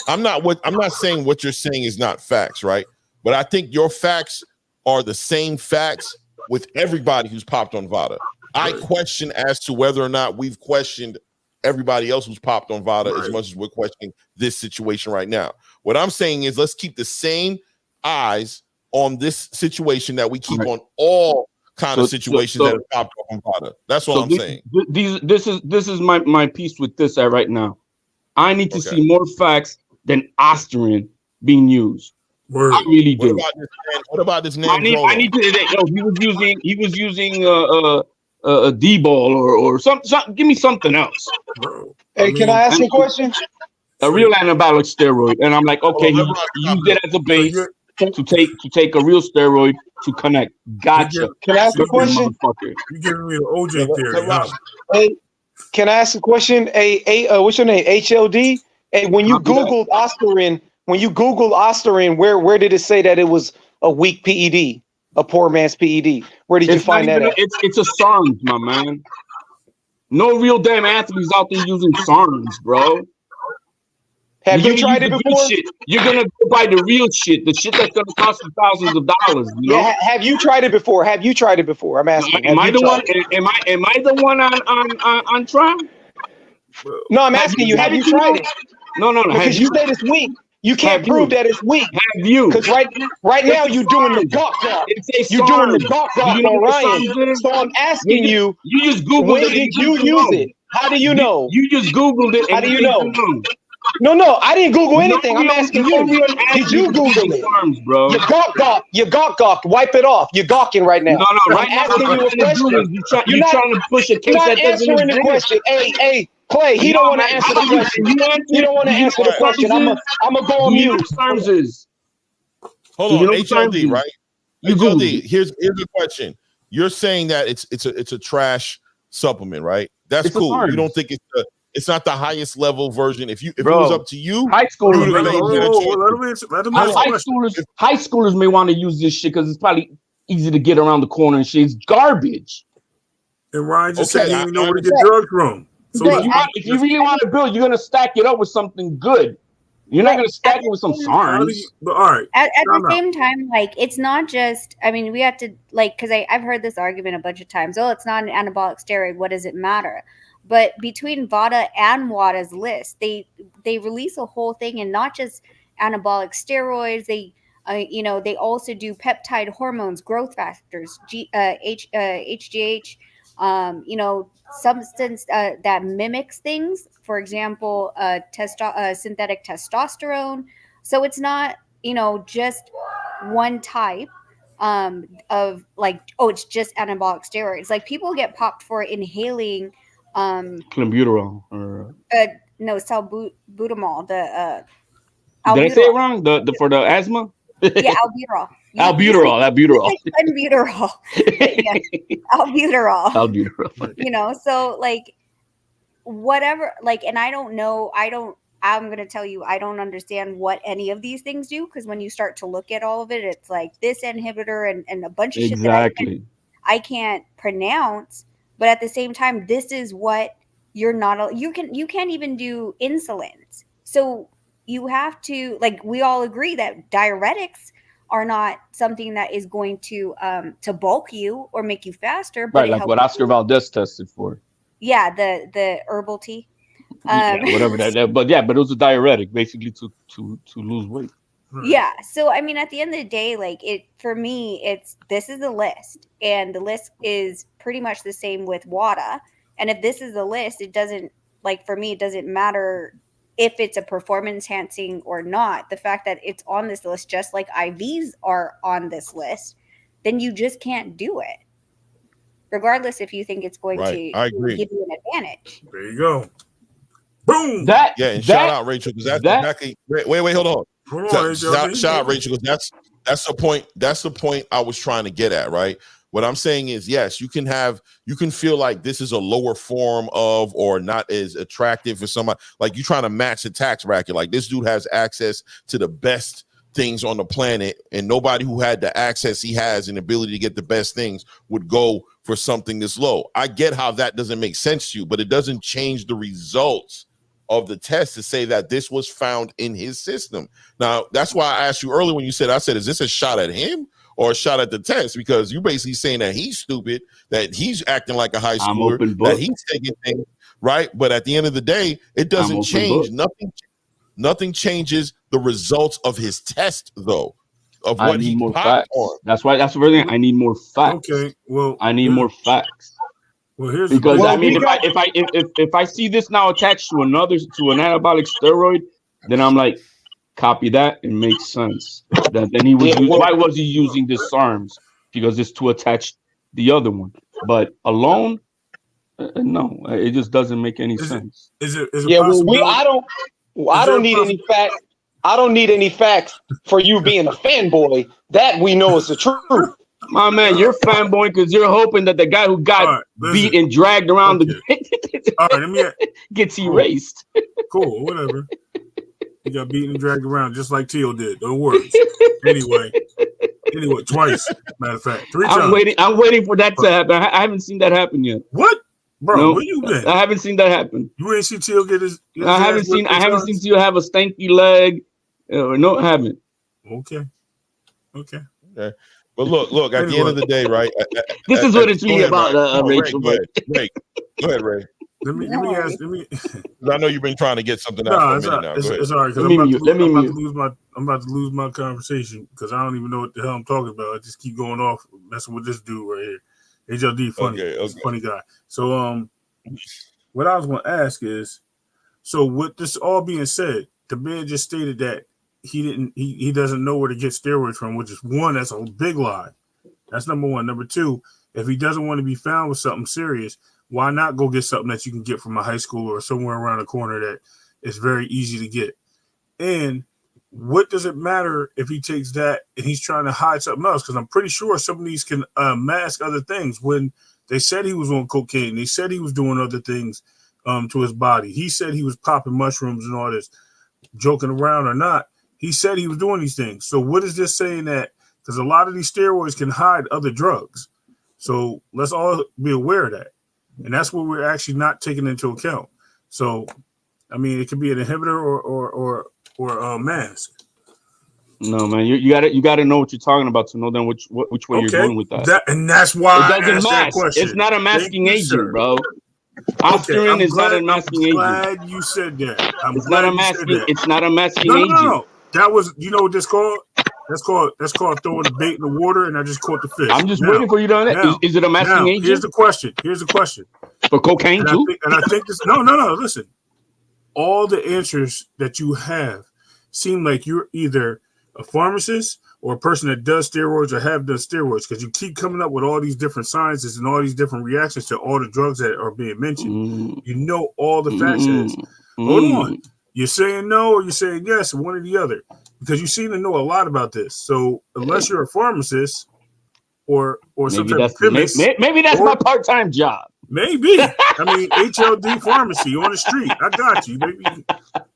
I'm not saying what you're saying is not facts, right? But I think your facts are the same facts with everybody who's popped on VADA. I question as to whether or not we've questioned everybody else who's popped on VADA as much as we're questioning this situation right now. What I'm saying is let's keep the same eyes on this situation that we keep on all kind of situations that have popped up on VADA. That's what I'm saying. This is my piece with this right now. I need to see more facts than Austrian being used. Word. I really do. What about this I need to. Yo, he was using a D-ball or something. Give me something else. Bro. Hey, can I ask you a question? A real anabolic steroid, and I'm like, okay, he used it as a base to take a real steroid to connect. Gotcha. Can I ask a question? You giving me the OJ theory, huh? Hey, can I ask a question? What's your name? HLD. Hey, when you Googled Osterin, where did it say that it was a weak PED, a poor man's PED? Where did you find that at? It's a SARMs, my man. No real damn athletes out there using SARMs, bro. Have you tried it before? You're gonna go buy the real shit, the shit that's gonna cost you thousands of dollars. You know? Yeah. Have you tried it before? I'm asking. Am I the one? Am I the one on trial? No, I'm asking you. Have you tried it? No. Because you said it's weak. You can't prove that it's weak. Have you? Because right now you're doing the gawk. You're doing the gawk on Ryan. So I'm asking you. You just Googled when it. did you use it? How do you know? You just Googled it. How do you know? No, I didn't Google anything. I'm asking you. Did you Google it? Arms, bro. You gawk. Wipe it off. You're gawking right now. No. I'm asking you a question. You're trying to push a case that doesn't answering the question. Hey, Clay, he don't want to answer the question. He don't want to answer the question. I'm gonna go on mute. Hold on, HLD, right? HLD. Here's the question. You're saying that it's a trash supplement, right? That's cool. You don't think it's not the highest level version. If it was up to you, high schoolers may want to use this shit because it's probably easy to get around the corner and shit. It's garbage. And Ryan just said he didn't know where to get drugs from. So if you really want to build, you're gonna stack it up with something good. You're not gonna stack it with some SARMs. But all right. At the same time, like it's not just. I mean, we have to because I've heard this argument a bunch of times. Oh, it's not an anabolic steroid. What does it matter? But between VADA and WADA's list, they release a whole thing, and not just anabolic steroids. They they also do peptide hormones, growth factors, HGH. Substance that mimics things, for example, synthetic testosterone. So it's not, just one type of it's just anabolic steroids. Like people get popped for inhaling clenbuterol or salbutamol. Did I say it wrong? The for the asthma? Yeah, albuterol. Albuterol. Albuterol. Albuterol. So whatever, and I don't know. I'm going to tell you, I don't understand what any of these things do. Because when you start to look at all of it, it's like this inhibitor and a bunch of shit that I can't pronounce. But at the same time, this is what you're not, you can't even do insulins. So you have to, we all agree that diuretics are not something that is going to bulk you or make you faster. But right, like what Oscar Valdez tested for. Yeah, the herbal tea. Whatever that. But it was a diuretic, basically to lose weight. Yeah. So I mean, at the end of the day, for me, this is the list, and the list is pretty much the same with WADA. And if this is the list, it doesn't for me, it doesn't matter if it's a performance enhancing or not. The fact that it's on this list, just like IVs are on this list, then you just can't do it, regardless if you think it's going to give you an advantage. There you go. Boom. Shout out Rachel, because that's exactly. Wait, hold on. Shout out Rachel, because that's the point. That's the point I was trying to get at, right? What I'm saying is, yes, you can feel like this is a lower form of, or not as attractive for somebody. Like you're trying to match the tax bracket. Like this dude has access to the best things on the planet, and nobody who had the access he has and ability to get the best things would go for something this low. I get how that doesn't make sense to you, but it doesn't change the results of the test to say that this was found in his system. Now, that's why I asked you earlier when you said, is this a shot at him or a shot at the test? Because you're basically saying that he's stupid, that he's acting like a high schooler, that he's taking things, right? But at the end of the day, it doesn't change. Nothing changes the results of his test, though, of what he popped on. That's why. That's the first thing. I need more facts. Okay, well, I need more facts. Well, here's because if I see this now attached to an anabolic steroid, then I'm like, copy that, it makes sense. That then he was why was he using disarms? Because it's to attach the other one. But alone, no, it just doesn't make any sense. Is it yeah, well, I don't need any facts. I don't need any facts for you being a fanboy. That we know is the truth. My man, you're fanboy because you're hoping that the guy who got beat and dragged around the all right, let me gets erased. Cool, whatever. He got beaten and dragged around just like Teal did. Don't worry. Anyway, twice. Matter of fact, 3 times. I'm waiting for that to happen. I haven't seen that happen yet. What, bro? No, where you been? I haven't seen that happen. You ain't see Teal get his. I haven't seen Teal have a stanky leg. No, I haven't. Okay. But look. At the end of the day, right? This is what it's really about, Rachel. Ray, go ahead, Ray. Let me ask. I know you've been trying to get something out for a minute now. It's all right because I'm about to lose my conversation because I don't even know what the hell I'm talking about. I just keep going off messing with this dude right here. HLD funny. He's a funny guy. So what I was going to ask is, so with this all being said, the man just stated that he doesn't know where to get steroids from, which is one, that's a big lie. That's number one. Number two, if he doesn't want to be found with something serious, why not go get something that you can get from a high school or somewhere around the corner that is very easy to get? And what does it matter if he takes that and he's trying to hide something else? Because I'm pretty sure some of these can mask other things. When they said he was on cocaine, they said he was doing other things to his body. He said he was popping mushrooms and all this, joking around or not. He said he was doing these things. So what is this saying that? Because a lot of these steroids can hide other drugs. So let's all be aware of that. And that's what we're actually not taking into account. So, I mean, it could be an inhibitor or a mask. No, man, you got to know what you're talking about to know then which way you're going with that. And that's why it doesn't mask. It's not a masking agent, bro. Aspirin is not a masking agent. I'm glad you said that. It's not a masking. It's not a masking agent. No. That was, you know what this called? That's called throwing the bait in the water, and I just caught the fish. I'm just waiting for you to know. Is it a masking agent? Here's the question. For cocaine too? I think this. No. Listen, all the answers that you have seem like you're either a pharmacist or a person that does steroids or have done steroids, because you keep coming up with all these different sciences and all these different reactions to all the drugs that are being mentioned. You know all the facts. Hold on. You're saying no or you're saying yes, one or the other, because you seem to know a lot about this. So unless you're a pharmacist or some type of chemist, maybe that's my part-time job. Maybe. I mean, HLD pharmacy on the street. I got you. Maybe.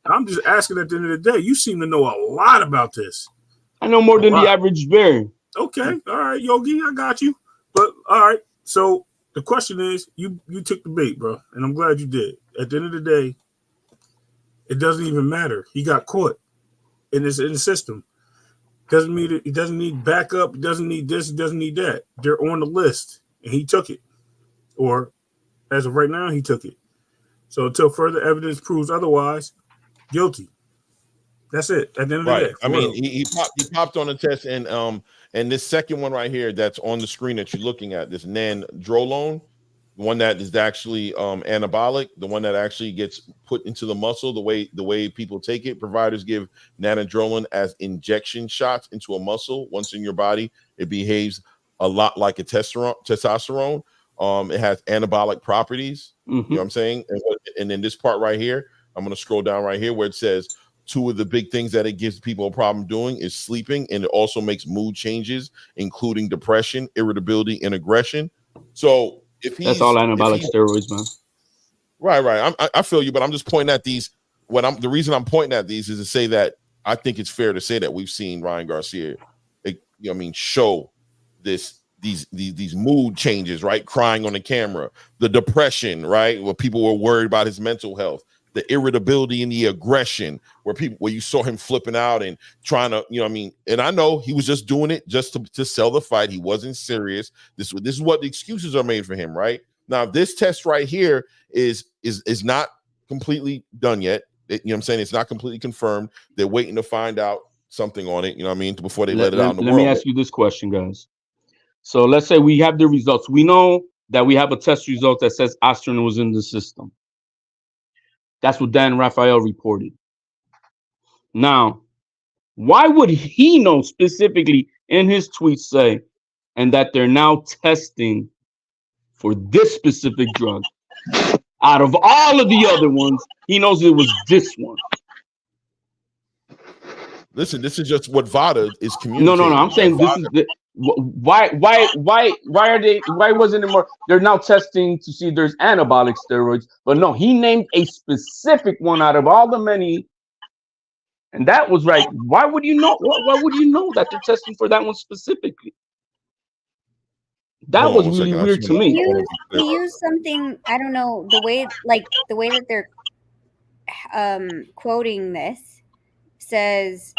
I'm just asking at the end of the day, you seem to know a lot about this. I know more than the average bear. Okay. All right, Yogi, I got you. But all right. So the question is, you took the bait, bro, and I'm glad you did. At the end of the day, it doesn't even matter. He got caught in the system. Doesn't mean it doesn't need backup. It doesn't need this. It doesn't need that. They're on the list, and he took it. Or as of right now, he took it. So until further evidence proves otherwise, guilty. That's it. At the end of the day. I mean, he popped on the test, and this second one right here that's on the screen that you're looking at, this nandrolone, the one that is actually anabolic, the one that actually gets put into the muscle, the way people take it. Providers give nandrolone as injection shots into a muscle. Once in your body, it behaves a lot like a testosterone. It has anabolic properties. You know what I'm saying? And then this part right here, I'm going to scroll down right here where it says 2 of the big things that it gives people a problem doing is sleeping, and it also makes mood changes, including depression, irritability, and aggression. So that's all anabolic steroids, man. Right. I feel you, but I'm just pointing at these. The reason I'm pointing at these is to say that I think it's fair to say that we've seen Ryan Garcia, show these mood changes, right? Crying on the camera, the depression, right? Where people were worried about his mental health, the irritability and the aggression, where you saw him flipping out and trying to, and I know he was just doing it just to sell the fight. He wasn't serious. This is what the excuses are made for him, right? Now, this test right here is not completely done yet. It's not completely confirmed. They're waiting to find out something on it, before they let it out in the world. Let me ask you this question, guys. So let's say we have the results. We know that we have a test result that says aspirin was in the system. That's what Dan Raphael reported. Now, Why would he know specifically in his tweet say, and that they're now testing for this specific drug? Out of all of the other ones, he knows it was this one. Listen, this is just what VADA is communicating. No. I'm saying this is the, why are they? Why wasn't it more? They're now testing to see if there's anabolic steroids, but no, he named a specific one out of all the many, and that was right. Why would you know? Why would you know that they're testing for that one specifically? That was really weird to me. He used something, I don't know, the way that they're quoting this says,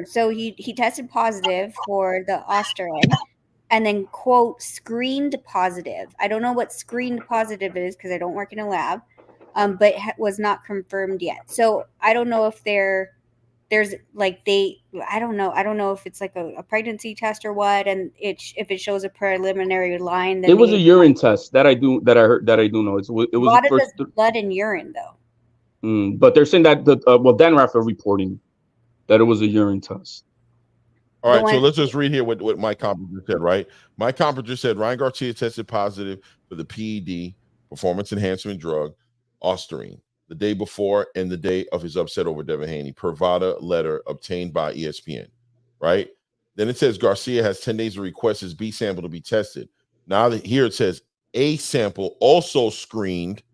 so he tested positive for the Osterin, and then quote screened positive. I don't know what screened positive is because I don't work in a lab, but was not confirmed yet. So I don't know if there's like I don't know if it's like a pregnancy test or what, and if it shows a preliminary line. It was a urine test that I do know. It was a lot of blood and urine though. But they're saying that Dan Rafa reporting that it was a urine test. All right, so let's just read here what Mike Compinger said, right? Mike Compinger said Ryan Garcia tested positive for the PED, performance enhancement drug, Osterin, the day before and the day of his upset over Devin Haney, per VADA letter obtained by ESPN, right? Then it says Garcia has 10 days to request his B sample to be tested. Now here it says A sample also screened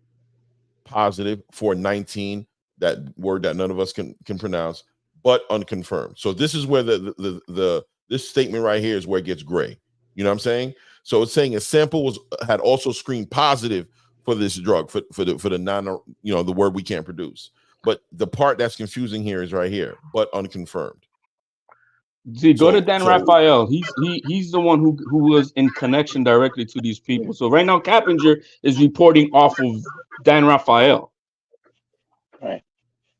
positive for 19, that word that none of us can pronounce, but unconfirmed. So this is where this statement right here is where it gets gray. You know what I'm saying? So it's saying a sample had also screened positive for this drug, for the non, the word we can't produce. But the part that's confusing here is right here, but unconfirmed. See, go to Dan Raphael. He's the one who was in connection directly to these people. So right now, Cappinger is reporting off of Dan Raphael. Right.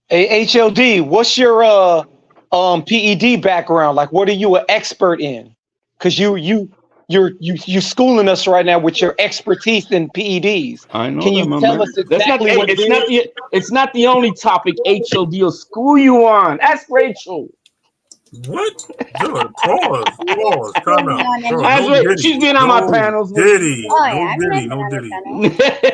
Hey, HLD, what's your PED background? Like, what are you an expert in? Because you're schooling us right now with your expertise in PEDs. I know. Can you tell us exactly what it is? It's not the only topic HLD will school you on. Ask Rachel. What? Dude, pause. Time out. She's been on my panels. No Diddy.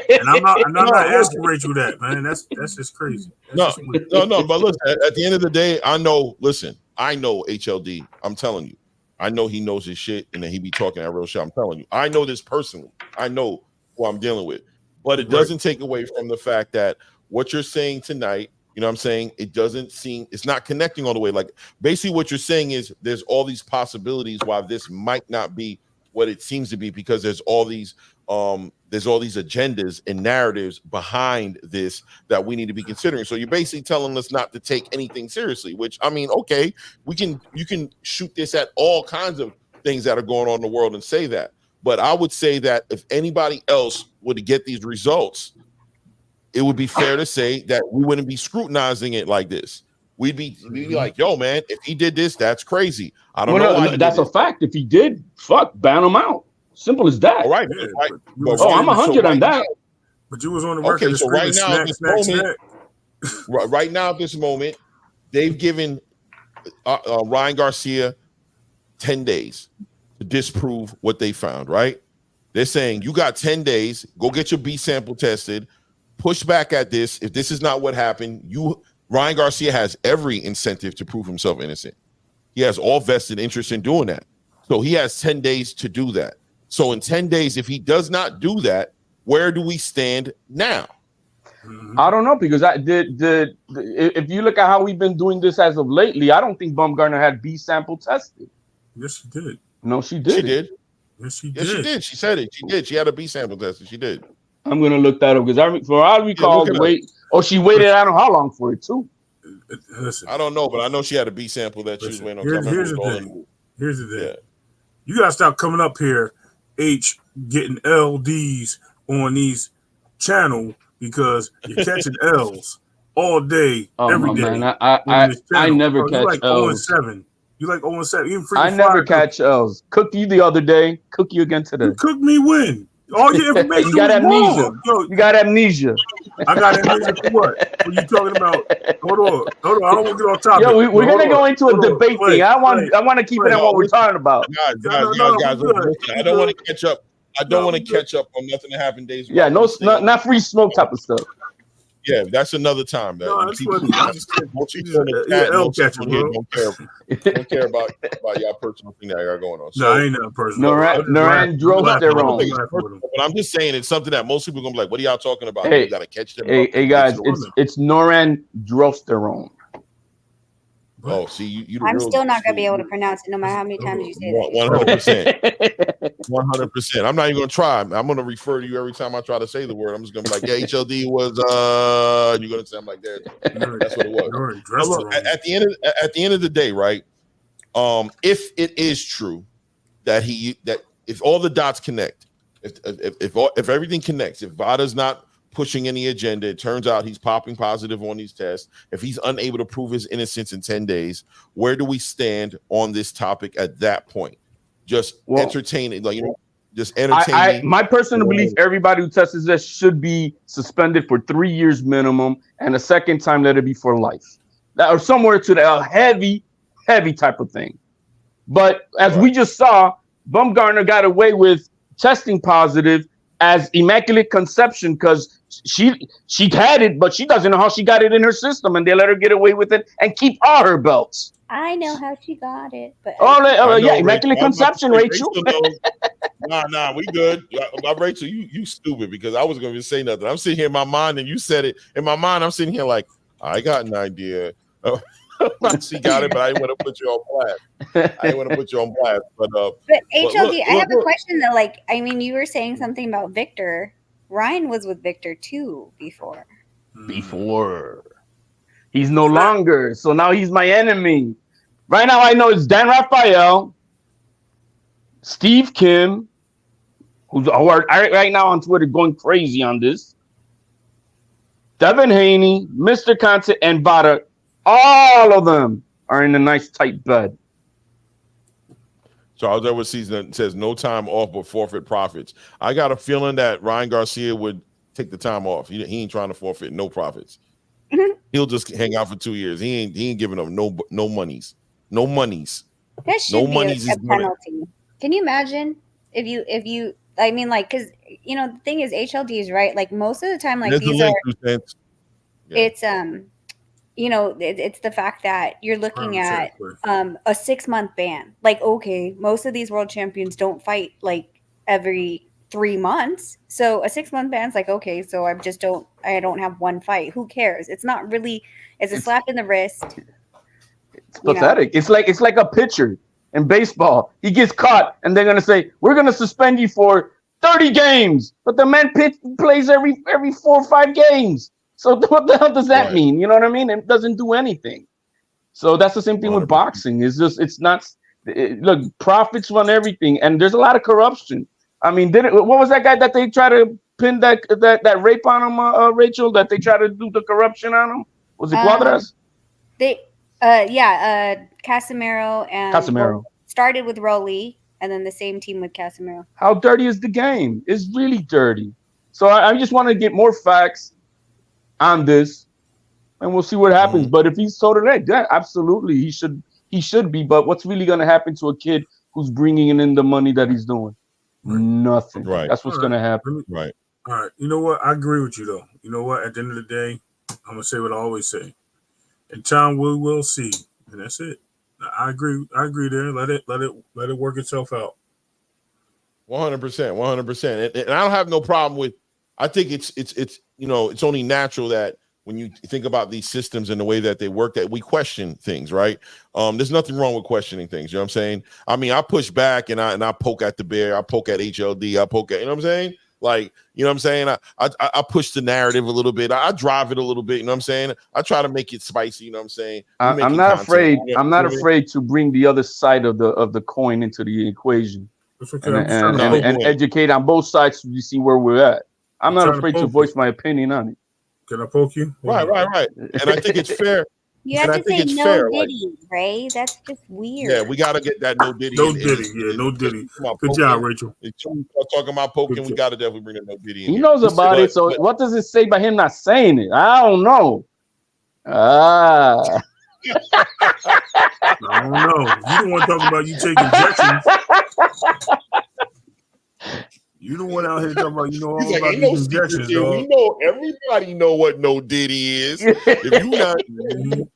And I'm not asking Rachel that, man. That's just crazy. No. But listen, at the end of the day, I know HLD. I'm telling you. I know he knows his shit, and then he be talking that real shit. I'm telling you. I know this personally. I know who I'm dealing with. But it doesn't take away from the fact that what you're saying tonight, you know what I'm saying? It's not connecting all the way. Like, basically what you're saying is there's all these possibilities why this might not be what it seems to be, because there's all these agendas and narratives behind this that we need to be considering. So you're basically telling us not to take anything seriously, which, I mean, okay, you can shoot this at all kinds of things that are going on in the world and say that. But I would say that if anybody else would get these results, it would be fair to say that we wouldn't be scrutinizing it like this. We'd be like, yo, man, if he did this, that's crazy. I don't know. No, that's a fact. If he did, ban him out. Simple as that. All right. I'm 100 on that. But you was on the record. Okay, so right now, at this moment, they've given Ryan Garcia 10 days to disprove what they found, right? They're saying you got 10 days, go get your B sample tested, push back at this. If this is not what happened, Ryan Garcia has every incentive to prove himself innocent. He has all vested interest in doing that. So he has 10 days to do that. So in 10 days, if he does not do that, where do we stand now? I don't know, because if you look at how we've been doing this as of lately, I don't think Baumgartner had B sample tested. Yes, she did. No, she did. She did. Yes, she did. Yes, she did. She said it. She did. She had a B sample tested. She did. I'm gonna look that up because I recall she waited I don't know how long for it too. Listen, I don't know, but I know she had a B sample that she was waiting on. Here's the thing. Yeah. You gotta stop coming up here, getting LDs on these channel because you're catching L's all day, every day. Man, I never catch L's. 0-7. You like 0-7. Even I never catch L's. Cooked you the other day. Cook you again today. You cooked me when? All your information You got was amnesia. wrong. Yo, You got amnesia. I got amnesia for what? What you talking about? Hold on. I don't want to get off topic. Yo, we're gonna go into a debate thing. I want to keep it on what we're talking about. Guys, listen, I don't want to catch up. I don't want to catch up on nothing that happened days ago. Yeah, not free smoke type of stuff. Yeah, that's another time. That that's people, funny. most people in the chat, most people here don't care about y'all personal thing that y'all going on. So, no, I ain't nothing personal. Norandrosterone. But I'm just saying it's something that most people are gonna be like, what are y'all talking about? Hey, you gotta catch them. Hey guys, it's norandrosterone. Oh, see, you I'm still not gonna be able to pronounce it, no matter how many times you say that. 100%. I'm not even gonna try. I'm gonna refer to you every time I try to say the word. I'm just gonna be like, yeah, HLD was you're gonna say I'm like that's what it was. Look, at the end of the day, right? If it is true that if all the dots connect, if everything connects, if Vada's not pushing any agenda, it turns out he's popping positive on these tests. If he's unable to prove his innocence in 10 days, where do we stand on this topic at that point? Just entertaining, just entertaining. My personal belief, everybody who tests this should be suspended for 3 years minimum, and a second time let it be for life. That or somewhere to the heavy type of thing. But as we just saw, Bumgarner got away with testing positive as immaculate conception because she had it, but she doesn't know how she got it in her system, and they let her get away with it and keep all her belts. I know how she got it, but immaculate conception, Rachel. Nah, we good. Rachel, you stupid because I wasn't gonna say nothing. I'm sitting here in my mind, and you said it in my mind. I'm sitting here like I got an idea. She got it, but I didn't want to put you on blast. But HLD, I have a question though. Like, I mean, you were saying something about Victor. Ryan was with Victor too before. He's no longer. So now he's my enemy. Right now, I know it's Dan Raphael, Steve Kim, who's right now on Twitter going crazy on this, Devin Haney, Mr. Conte, and Vada. All of them are in a nice tight bed. Charles Edward season says no time off but forfeit profits. I got a feeling that Ryan Garcia would take the time off. He ain't trying to forfeit no profits. He'll just hang out for 2 years. He ain't giving them no monies. No monies. That should be a penalty. Can you imagine if you I mean, like, because the thing is HLD is right. Like most of the time, like these are it's it's the fact that you're looking at a 6-month ban. Like, okay, most of these world champions don't fight like every 3 months. So a 6-month ban is like, okay, so I don't have one fight. Who cares? It's not really, it's a slap in the wrist. It's pathetic. It's like a pitcher in baseball. He gets caught and they're gonna say, we're gonna suspend you for 30 games. But the man plays every 4 or 5 games. So what the hell does that mean? You know what I mean? It doesn't do anything. So that's the same thing with boxing. Look, profits run everything, and there's a lot of corruption. I mean, what was that guy that they try to pin that rape on him, Rachel? That they try to do the corruption on him? Was it Cuadras? Casemiro and started with Rolly, and then the same team with Casemiro. How dirty is the game? It's really dirty. So I just want to get more facts on this, and we'll see what happens. But if he's told it, yeah, absolutely, he should be. But what's really going to happen to a kid who's bringing in the money that he's doing? Nothing. Right. That's what's going to happen. Right. All right. You know what? I agree with you, though. You know what? At the end of the day, I'm going to say what I always say. In time, we will see. And that's it. I agree. I agree there. Let it work itself out. 100%. And I don't have no problem with, I think it's it's only natural that when you think about these systems and the way that they work, that we question things, right? There's nothing wrong with questioning things. You know what I'm saying? I mean, I push back and I poke at the bear. I poke at HLD. I poke at, you know what I'm saying? Like, you know what I'm saying? I push the narrative a little bit. I drive it a little bit. You know what I'm saying? I try to make it spicy. You know what I'm saying? I'm not afraid. I'm not afraid to bring the other side of the coin into the equation and educate on both sides so you see where we're at. I'm not afraid to voice my opinion on it. Can I poke you? Right. And I think it's fair. You have And I to think say it's no fair. Like, Diddy, Ray. That's just weird. yeah, we got to get that no Diddy. No in Diddy, this. yeah, no Diddy. About Good poking. job, Rachel. Until we start talking about poking, Good we job. got to definitely bring the no Diddy in. He here. knows about it. So what does it say by him not saying it? I don't know. I don't know. You don't want to talk about you taking injections. You don't want out here talking about all He's like, about ain't these no secrets injections, here. dog. We know, everybody know what no Diddy is. If you not,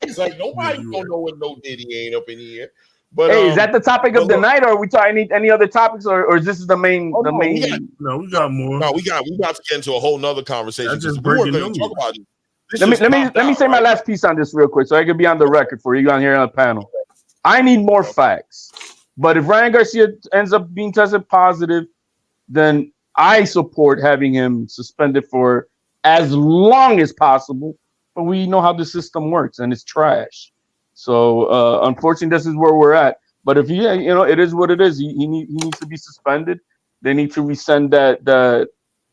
it's like nobody don't know what no Diddy ain't up in here. But hey, is that the topic of the night, or are we talking any other topics, or is this the main? We got more. No, we got to get into a whole nother conversation. That's just We weren't breaking going to news. talk about it. Let me say my last piece on this real quick, so I can be on the record for you on here on the panel. I need more facts, but if Ryan Garcia ends up being tested positive, then I support having him suspended for as long as possible. But we know how the system works, and it's trash. So unfortunately, this is where we're at. But if it is what it is. He needs to be suspended. They need to rescind that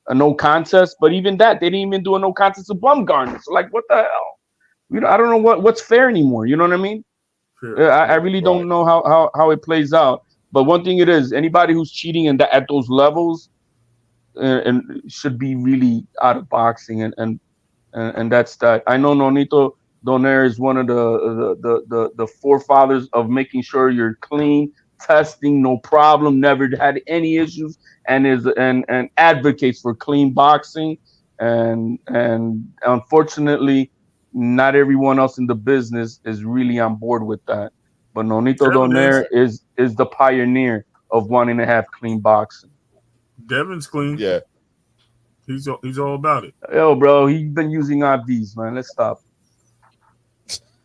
a no contest. But even that, they didn't even do a no contest to Bumgarner. So like, what the hell? I don't know what's fair anymore. You know what I mean? Sure. I really don't know how it plays out. But one thing it is, anybody who's cheating at those levels and should be really out of boxing, and that's that. I know Nonito Donaire is one of the forefathers of making sure you're clean, testing, no problem, never had any issues, and advocates for clean boxing. And unfortunately, not everyone else in the business is really on board with that. But Nonito Donaire is the pioneer of wanting to have clean boxing. Devin's clean. Yeah. He's all about it. Yo, bro, he's been using IVs, man. Let's stop.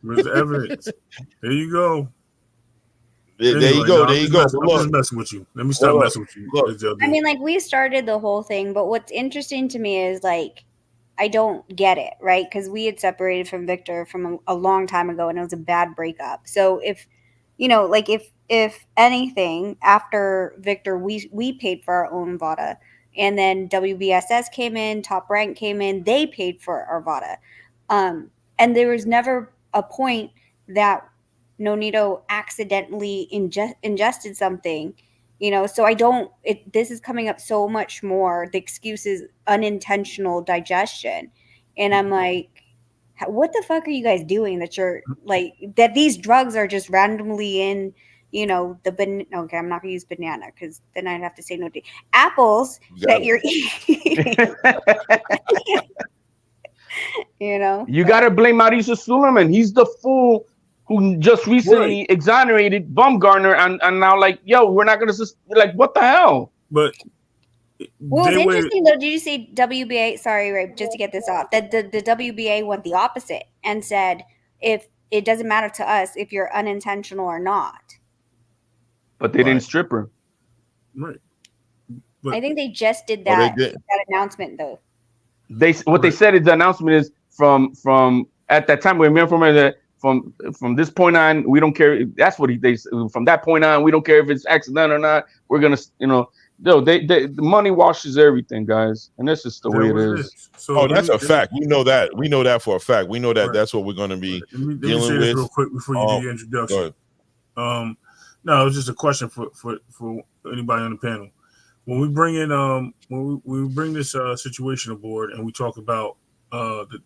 Where's the evidence? There you go. There you go. I'm just messing with you. Let me stop messing with you. I mean, like, we started the whole thing, but what's interesting to me is, like, I don't get it, right? Because we had separated from Victor from a long time ago, and it was a bad breakup. So if anything, after Victor, we paid for our own VADA, and then WBSS came in, Top Rank came in, they paid for our VADA, and there was never a point that Nonito accidentally ingested something, so this is coming up so much more. The excuse is unintentional digestion. And I'm like, what the fuck are you guys doing that you're like, that these drugs are just randomly in, okay, I'm not gonna use banana because then I'd have to say no to apples that you're eating. You gotta blame Mauricio Suleiman. He's the fool who just recently exonerated Bumgarner, and now, like, yo, we're not gonna like, what the hell? But what was interesting though, did you see WBA? Sorry, Ray, just to get this off, that the WBA went the opposite and said, if it doesn't matter to us if you're unintentional or not. But they didn't strip her. Right. I think they just did that announcement though. They said is the announcement is from at that time. Remember that from this point on, we don't care. That's what they from that point on, we don't care if it's accident or not. We're gonna, the money washes everything, guys, and that's just the way it is. So that's a fact. We know that. We know that for a fact. We know that that's what we're gonna be let me dealing say with. This real quick before you do your introduction. No, it was just a question for anybody on the panel. When we bring in when we bring this situation aboard and we talk about the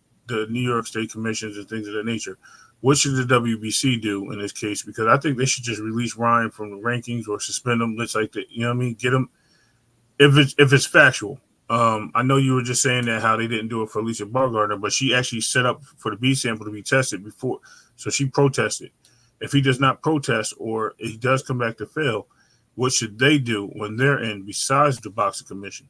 New York State commissions and things of that nature, what should the WBC do in this case? Because I think they should just release Ryan from the rankings or suspend him. Let's like that, you know what I mean? Get him if it's factual. I know you were just saying that how they didn't do it for Alicia Bumgarner, but she actually set up for the B sample to be tested before, so she protested. If he does not protest or he does come back to fail, what should they do when they're in besides the boxing commission?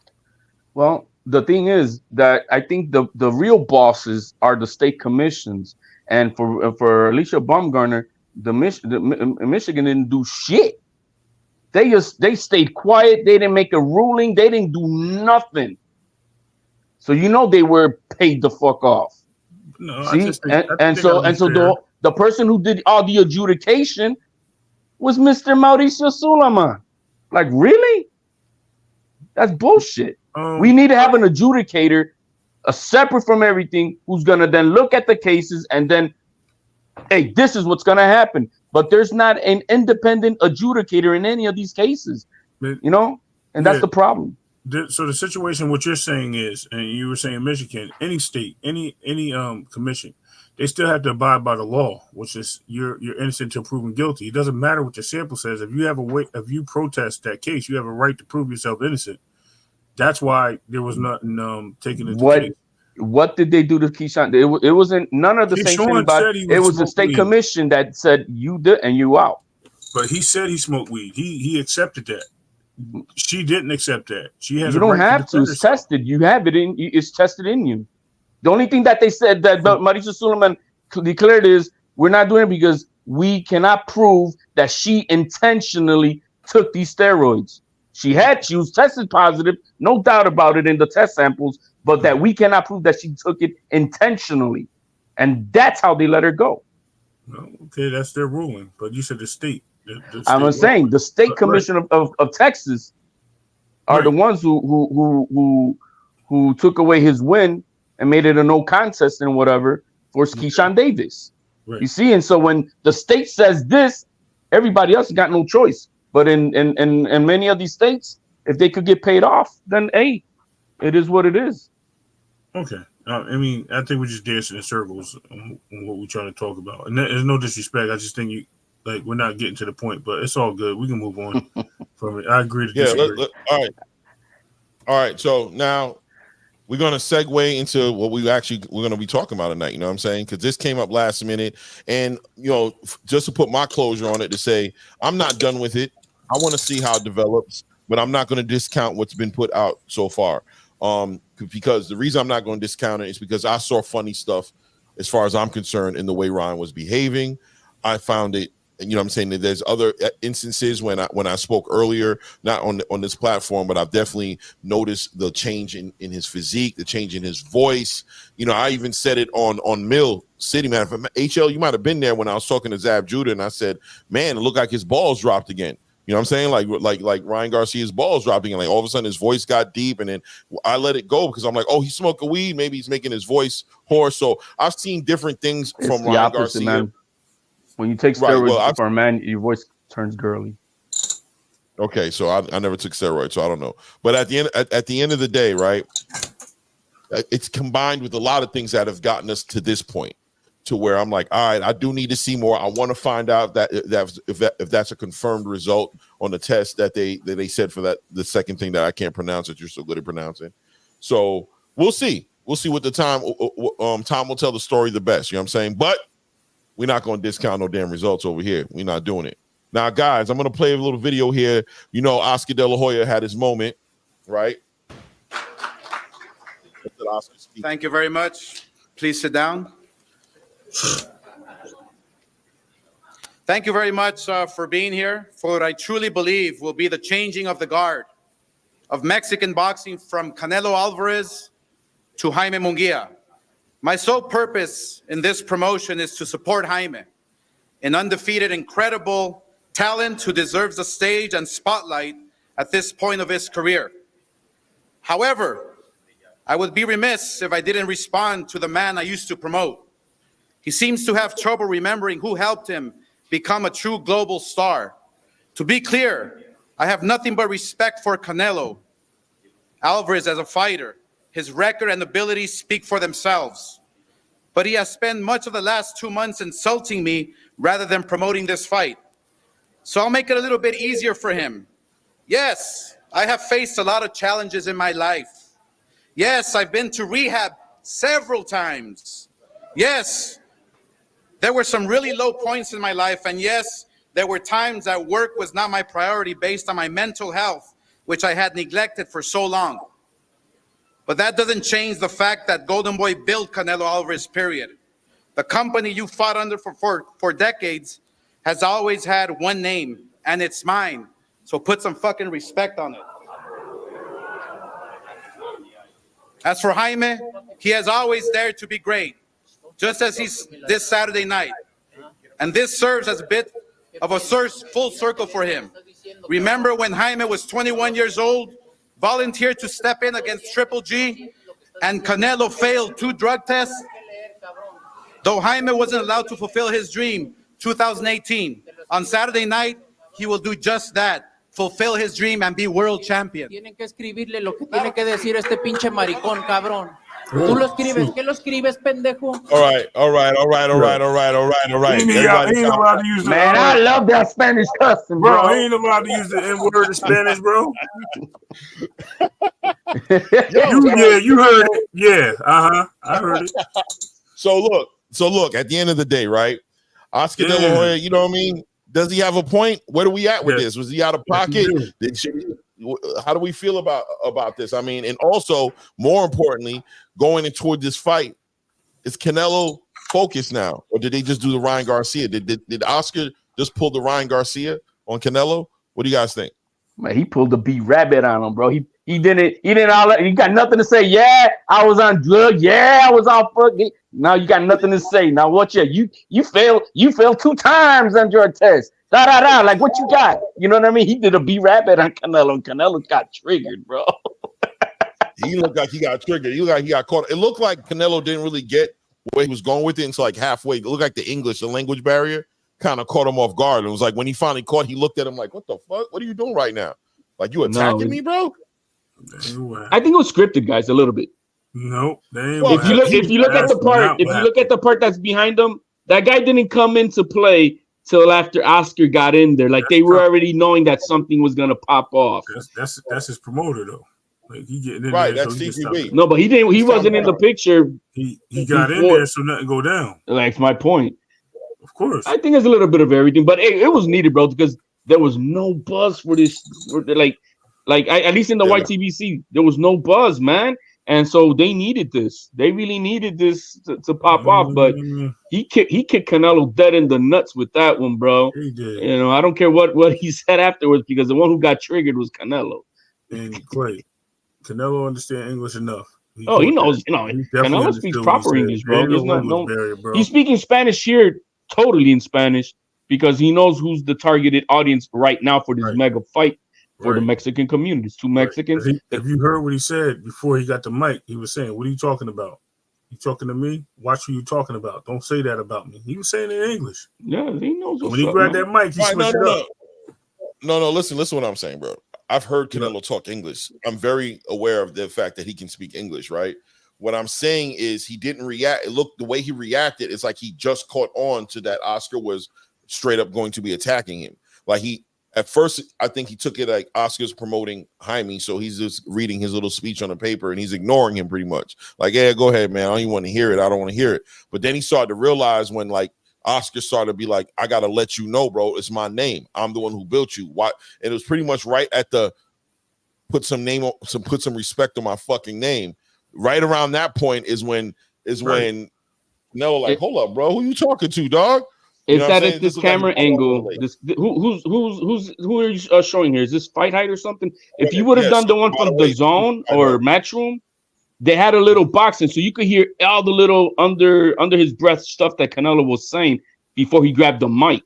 Well, the thing is that I think the real bosses are the state commissions, and for Alicia Bumgarner, Michigan didn't do shit. They stayed quiet. They didn't make a ruling. They didn't do nothing. So they were paid the fuck off. No, see, the person who did all the adjudication was Mr. Mauricio Suleiman. Like, really? That's bullshit. We need to have an adjudicator, separate from everything, who's gonna then look at the cases and then hey, this is what's gonna happen. But there's not an independent adjudicator in any of these cases, you know, and that's the problem. So the situation, what you're saying is, and you were saying Michigan, any state, any commission, they still have to abide by the law, which is you're innocent until proven guilty. It doesn't matter what your sample says. If you have if you protest that case, you have a right to prove yourself innocent. That's why there was nothing taken into case. What did they do to Keyshawn? It wasn't none of the same thing about it. It was the state commission that said you did and you out. But he said he smoked weed. He accepted that. She didn't accept that. She has. You don't have to. It's tested. You have it in. It's tested in you. The only thing that they said that Marisa Suleiman declared is we're not doing it because we cannot prove that she intentionally took these steroids. She was tested positive, no doubt about it in the test samples, but that we cannot prove that she took it intentionally. And that's how they let her go. Well, okay, that's their ruling. But you said the state. I'm saying the state commission of Texas are the ones who took away his win and made it a no contest and whatever for Keyshawn Davis. Right. You see, and so when the state says this, everybody else got no choice. But in many of these states, if they could get paid off, then hey, it is what it is. Okay. I mean, I think we're just dancing in circles on what we're trying to talk about. And there's no disrespect. I just think we're not getting to the point, but it's all good. We can move on from it. I agree to disagree. All right. So now we're going to segue into what we're going to be talking about tonight. You know what I'm saying? Because this came up last minute. And, you know, just to put my closure on it to say, I'm not done with it. I want to see how it develops, but I'm not going to discount what's been put out so far. Because the reason I'm not going to discount it is because I saw funny stuff as far as I'm concerned in the way Ryan was behaving. I found it, you know what I'm saying, that there's other instances when I spoke earlier, not on this platform, but I've definitely noticed the change in his physique, the change in his voice. You know, I even said it on Mill City, man. HL, you might have been there when I was talking to Zab Judah, and I said, man, it looked like his balls dropped again. You know what I'm saying? Like Ryan Garcia's balls dropping, and like all of a sudden his voice got deep, and then I let it go because I'm like, oh, he's smoking weed. Maybe he's making his voice hoarse. So I've seen different things from Ryan Garcia. Man. When you take steroids for a man, your voice turns girly. Okay, so I never took steroids, so I don't know. But at the end of the day, right? It's combined with a lot of things that have gotten us to this point, to where I'm like, all right, I do need to see more. I want to find out if that's a confirmed result on the test that they said for the second thing that I can't pronounce that you're so good at pronouncing. So we'll see. We'll see what the time will tell the story the best. You know what I'm saying? But we're not going to discount no damn results over here. We're not doing it. Now, guys, I'm going to play a little video here. You know, Oscar De La Hoya had his moment, right? Thank you very much. Please sit down. Thank you very much for being here for what I truly believe will be the changing of the guard of Mexican boxing from Canelo Alvarez to Jaime Munguia. My sole purpose in this promotion is to support Jaime, an undefeated, incredible talent who deserves the stage and spotlight at this point of his career. However, I would be remiss if I didn't respond to the man I used to promote. He seems to have trouble remembering who helped him become a true global star. To be clear, I have nothing but respect for Canelo Alvarez as a fighter. His record and abilities speak for themselves. But he has spent much of the last 2 months insulting me rather than promoting this fight. So I'll make it a little bit easier for him. Yes, I have faced a lot of challenges in my life. Yes, I've been to rehab several times. Yes, there were some really low points in my life. And yes, there were times that work was not my priority based on my mental health, which I had neglected for so long. But that doesn't change the fact that Golden Boy built Canelo Alvarez, period. The company you fought under for decades has always had one name, and it's mine. So put some fucking respect on it. As for Jaime, he has always dared to be great, just as he's this Saturday night. And this serves as a bit of a full circle for him. Remember when Jaime was 21 years old, volunteered to step in against Triple G, and Canelo failed 2 drug tests? Though Jaime wasn't allowed to fulfill his dream 2018, on Saturday night, he will do just that. Fulfill his dream and be world champion. Tienen que escribirle lo que tiene que decir este pinche maricón, cabrón. Tú lo escribes, ¿qué lo escribes, pendejo? All right. Ain't allowed to use the Man, I love that Spanish cussing, bro. bro. He ain't allowed to use the N-word in Spanish, bro. You heard it. Yeah, I heard it. So look. At the end of the day, right? Oscar De La Hoya, you know what I mean? Does he have a point? Where do we at with this? Was he out of pocket? How do we feel about this? I mean, and also more importantly, going toward this fight, is Canelo focused now, or did they just do the Ryan Garcia? Did Oscar just pull the Ryan Garcia on Canelo? What do you guys think? Man, he pulled the B rabbit on him, bro. He didn't he got nothing to say. Yeah, I was on drugs. Yeah, I was on fucking. Now you got nothing to say. Now what you failed 2 times on your test. Like what you got? You know what I mean? He did a B rabbit on Canelo, and Canelo got triggered, bro. He looked like he got triggered. He looked like he got caught. It looked like Canelo didn't really get where he was going with it until like halfway. It looked like the language barrier kind of caught him off guard. It was like when he finally caught, he looked at him like, "What the fuck? What are you doing right now? Like you attacking me, bro?" I think it was scripted, guys, a little bit. No, if you look at the part that's behind him, that guy didn't come into play till after Oscar got in there. Like they were already knowing that something was gonna pop off. That's his promoter though. Like he getting in right, there. that's TCB. No, but he didn't. He wasn't in the picture. He got in there so nothing go down. Like my point. Of course, I think it's a little bit of everything, but it was needed, bro, because there was no buzz for this. At least in the YTBC, there was no buzz, man. And so they needed this. They really needed this to pop off. But he kicked Canelo dead in the nuts with that one, bro. He did. You know, I don't care what he said afterwards because the one who got triggered was Canelo. And Clay, Canelo understand English enough. He knows. You know, Canelo speaks proper English, bro. He's speaking Spanish here, totally in Spanish, because he knows who's the targeted audience right now for this mega fight. For the Mexican communities, 2 Mexicans. If you heard what he said before he got the mic, he was saying, "What are you talking about? You talking to me? Watch who you talking about. Don't say that about me." He was saying it in English. Yeah, he knows. When he grabbed that mic, he switched it up. No. Listen what I'm saying, bro. I've heard Canelo talk English. I'm very aware of the fact that he can speak English, right? What I'm saying is he didn't react. Look, the way he reacted, it's like he just caught on to that Oscar was straight up going to be attacking him. Like at first, I think he took it like Oscar's promoting Jaime, so he's just reading his little speech on the paper and he's ignoring him pretty much. Like, yeah, go ahead, man. I don't even want to hear it. I don't want to hear it. But then he started to realize when like Oscar started to be like, I gotta let you know, bro, it's my name. I'm the one who built you. Why? And it was pretty much right at the put some respect on my fucking name. Right around that point is when Canelo like, hold up, bro, who you talking to, dog? Is that at this camera angle? Who are you showing here? Is this Fight Height or something? If you would have done the one from the Zone or Matchroom, they had a little boxing, so you could hear all the little under his breath stuff that Canelo was saying before he grabbed the mic,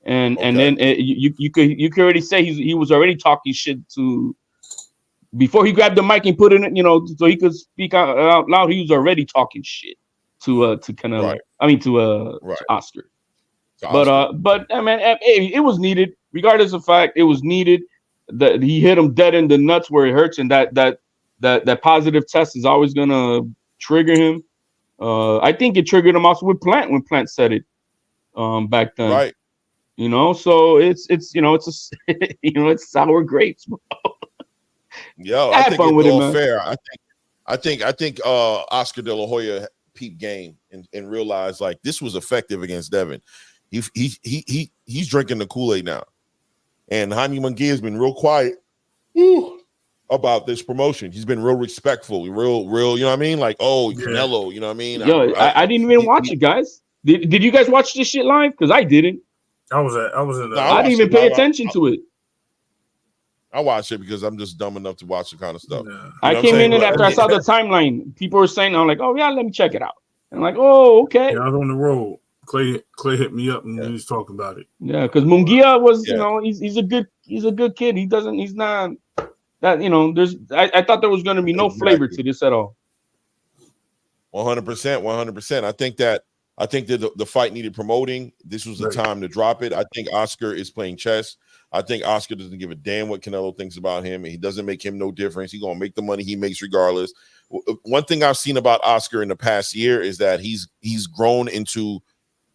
and then you could already say he was already talking shit to before he grabbed the mic and put it in, so he could speak out loud. He was already talking shit to Canelo. Right. I mean to Oscar. But I mean, it was needed. Regardless of fact, it was needed. That he hit him dead in the nuts where it hurts, and that positive test is always gonna trigger him. I think it triggered him also with Plant when Plant said it back then. Right. So it's it's sour grapes, bro. Yo, I think it's all fair. I think Oscar De La Hoya peep game and realized like this was effective against Devin. He's drinking the Kool-Aid now, and Jaime Munguia has been real quiet about this promotion. He's been real respectful, real. You know what I mean? Like, Canelo. You know what I mean? Yo, I didn't even watch it, guys. Did you guys watch this shit live? Because I didn't. I didn't even pay attention to it. I watched it because I'm just dumb enough to watch the kind of stuff. Yeah. I came in after I saw the timeline. People were saying, I'm like, oh yeah, let me check it out. And I'm like, oh, okay. Yeah, I was on the road. Clay hit me up and he was talking about it. Yeah, because Munguia was, he's a good kid. He's not that, I thought there was gonna be no flavor to this at all. 100%. I think that the fight needed promoting. This was the time to drop it. I think Oscar is playing chess. I think Oscar doesn't give a damn what Canelo thinks about him, and he doesn't make him no difference. He's gonna make the money he makes regardless. One thing I've seen about Oscar in the past year is that he's grown into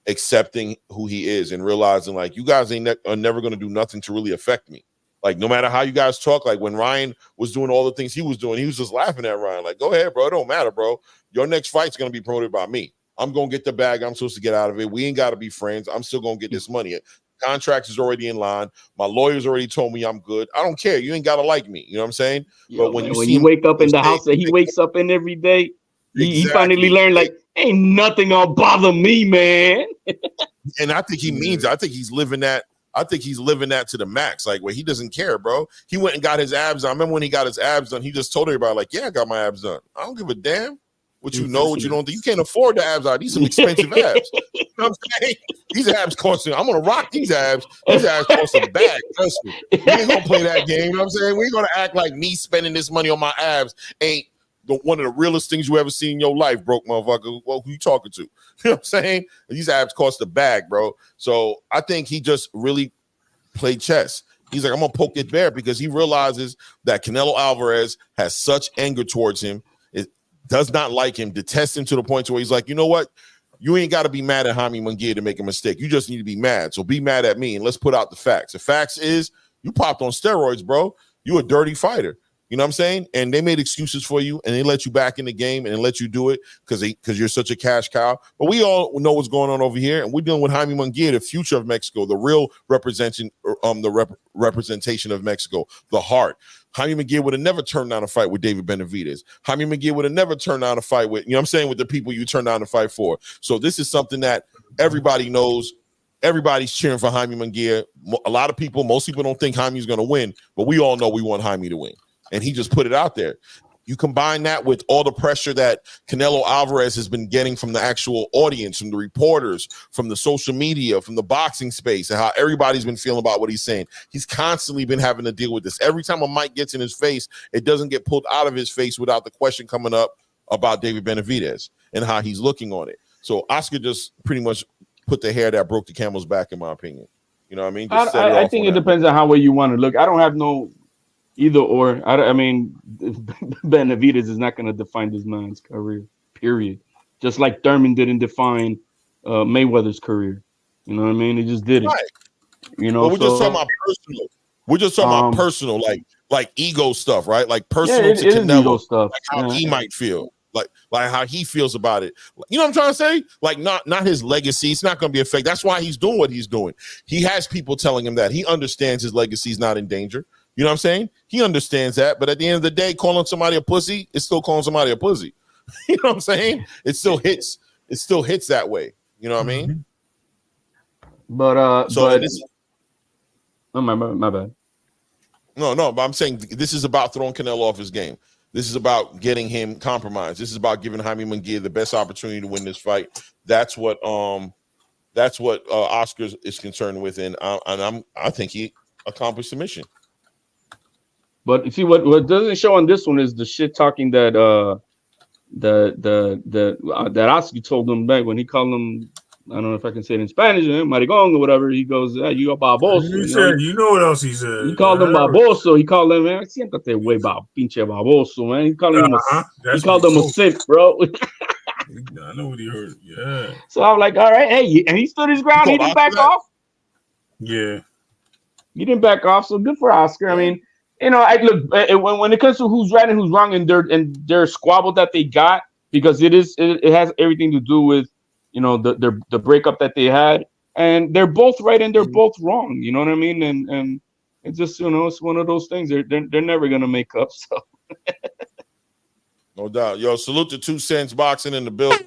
accepting who he is and realizing, like, you guys are never gonna do nothing to really affect me. Like, no matter how you guys talk, like when Ryan was doing all the things he was doing, he was just laughing at Ryan. Like, go ahead, bro. It don't matter, bro. Your next fight's gonna be promoted by me. I'm gonna get the bag I'm supposed to get out of it. We ain't gotta be friends. I'm still gonna get this money. Contracts is already in line. My lawyers already told me I'm good. I don't care. You ain't gotta like me. You know what I'm saying? Yo, but when you wake up in the house that he wakes up in every day, he finally learned, like, ain't nothing gonna bother me, man. And I think he means it. I think he's living that. I think he's living that to the max. Like, where he doesn't care, bro. He went and got his abs done. I remember when he got his abs done, he just told everybody, like, yeah, I got my abs done. I don't give a damn what you know, what you don't think. You can't afford the abs out. These some expensive abs. You know what I'm saying? These abs cost I'm gonna rock these abs. These abs cost a bag. Trust me. We ain't gonna play that game. You know what I'm saying? We ain't gonna act like me spending this money on my abs ain't one of the realest things you ever seen in your life, broke motherfucker. Well, who you talking to? You know what I'm saying? These abs cost a bag, bro. So I think he just really played chess. He's like, I'm gonna poke it bear because he realizes that Canelo Alvarez has such anger towards him. Does not like him, detests him to the point where he's like, you know what? You ain't got to be mad at Jaime Munguia to make a mistake. You just need to be mad. So be mad at me and let's put out the facts. The facts is you popped on steroids, bro. You a dirty fighter. You know what I'm saying? And they made excuses for you and they let you back in the game and they let you do it because you're such a cash cow. But we all know what's going on over here. And we're dealing with Jaime Munguia, the future of Mexico, the real representation of Mexico, the heart. Jaime Munguia would have never turned down a fight with David Benavidez. Jaime Munguia would have never turned down a fight with, you know what I'm saying, with the people you turn down to fight for. So this is something that everybody knows. Everybody's cheering for Jaime Munguia. A lot of people, most people don't think Jaime's going to win, but we all know we want Jaime to win. And he just put it out there. You combine that with all the pressure that Canelo Alvarez has been getting from the actual audience, from the reporters, from the social media, from the boxing space, and how everybody's been feeling about what he's saying. He's constantly been having to deal with this. Every time a mic gets in his face, it doesn't get pulled out of his face without the question coming up about David Benavidez and how he's looking on it. So Oscar just pretty much put the hair that broke the camel's back, in my opinion. You know what I mean? I think it depends on how way you want to look. I don't have no either or. I mean, Benavidez is not going to define this man's career, period. Just like Thurman didn't define Mayweather's career. You know what I mean? He just did it. Right. You know, we're just talking about personal. We're just talking about personal, like ego stuff, right? Like personal to Canelo, stuff. Like how he might feel, like how he feels about it. You know what I'm trying to say? Like not his legacy. It's not going to be affected. That's why he's doing what he's doing. He has people telling him that he understands his legacy is not in danger. You know what I'm saying? He understands that, but at the end of the day, calling somebody a pussy is still calling somebody a pussy. You know what I'm saying? It still hits. It still hits that way. You know what I mean? But my bad. No, but I'm saying this is about throwing Canelo off his game. This is about getting him compromised. This is about giving Jaime Munguia the best opportunity to win this fight. That's what Oscar is concerned with, and I think he accomplished the mission. But you see, what doesn't show on this one is the shit talking that that Oscar told him back when he called him. I don't know if I can say it in Spanish, maricón or whatever. He goes, you a baboso. You know what else he said? He called him baboso. He called him, man, siéntate, güey, pinche baboso, man. He called him a simp, bro. I know what he heard. Yeah. So I'm like, all right, hey, and he stood his ground. He didn't back off. Yeah. He didn't back off. So good for Oscar. I mean, you know, I look when it comes to who's right and who's wrong, and their squabble that they got, because it has everything to do with, you know, the breakup that they had, and they're both right and they're both wrong. You know what I mean? And it's just, you know, it's one of those things. They're never gonna make up. So. No doubt. Yo, salute to 2 Cents Boxing in the building.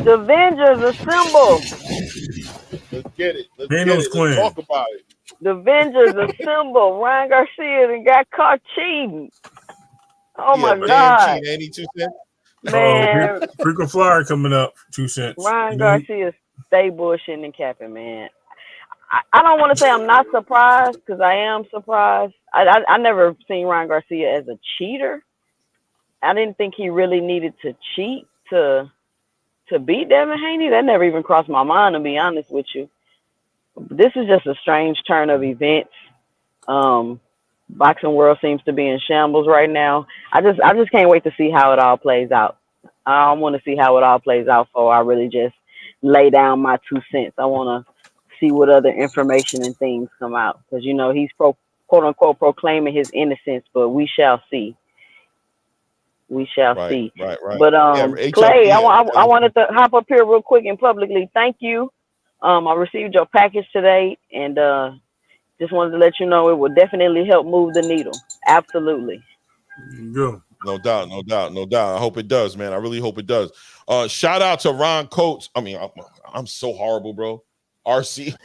The Avengers assemble. Let's get it. Let's talk about it. The Avengers assemble. Ryan Garcia and got caught cheating. Oh my God. Cheating, ain't 2 Cents? Man. Frequent flyer coming up, 2 Cents. Ryan Garcia stay bushing and capping, man. I don't want to say I'm not surprised because I am surprised. I never seen Ryan Garcia as a cheater. I didn't think he really needed to cheat to beat Devin Haney. That never even crossed my mind, to be honest with you. This is just a strange turn of events. Boxing world seems to be in shambles right now. I just can't wait to see how it all plays out. I want to see how it all plays out before I really just lay down my 2 cents. I want to see what other information and things come out because he's quote unquote proclaiming his innocence, but we shall see. We shall see. Right. But Clay, I wanted to hop up here real quick and publicly thank you. I received your package today, and just wanted to let you know it will definitely help move the needle. Absolutely. Go. No doubt. I hope it does, man. I really hope it does. Shout out to Ron Coates. I mean, I'm so horrible, bro. RC.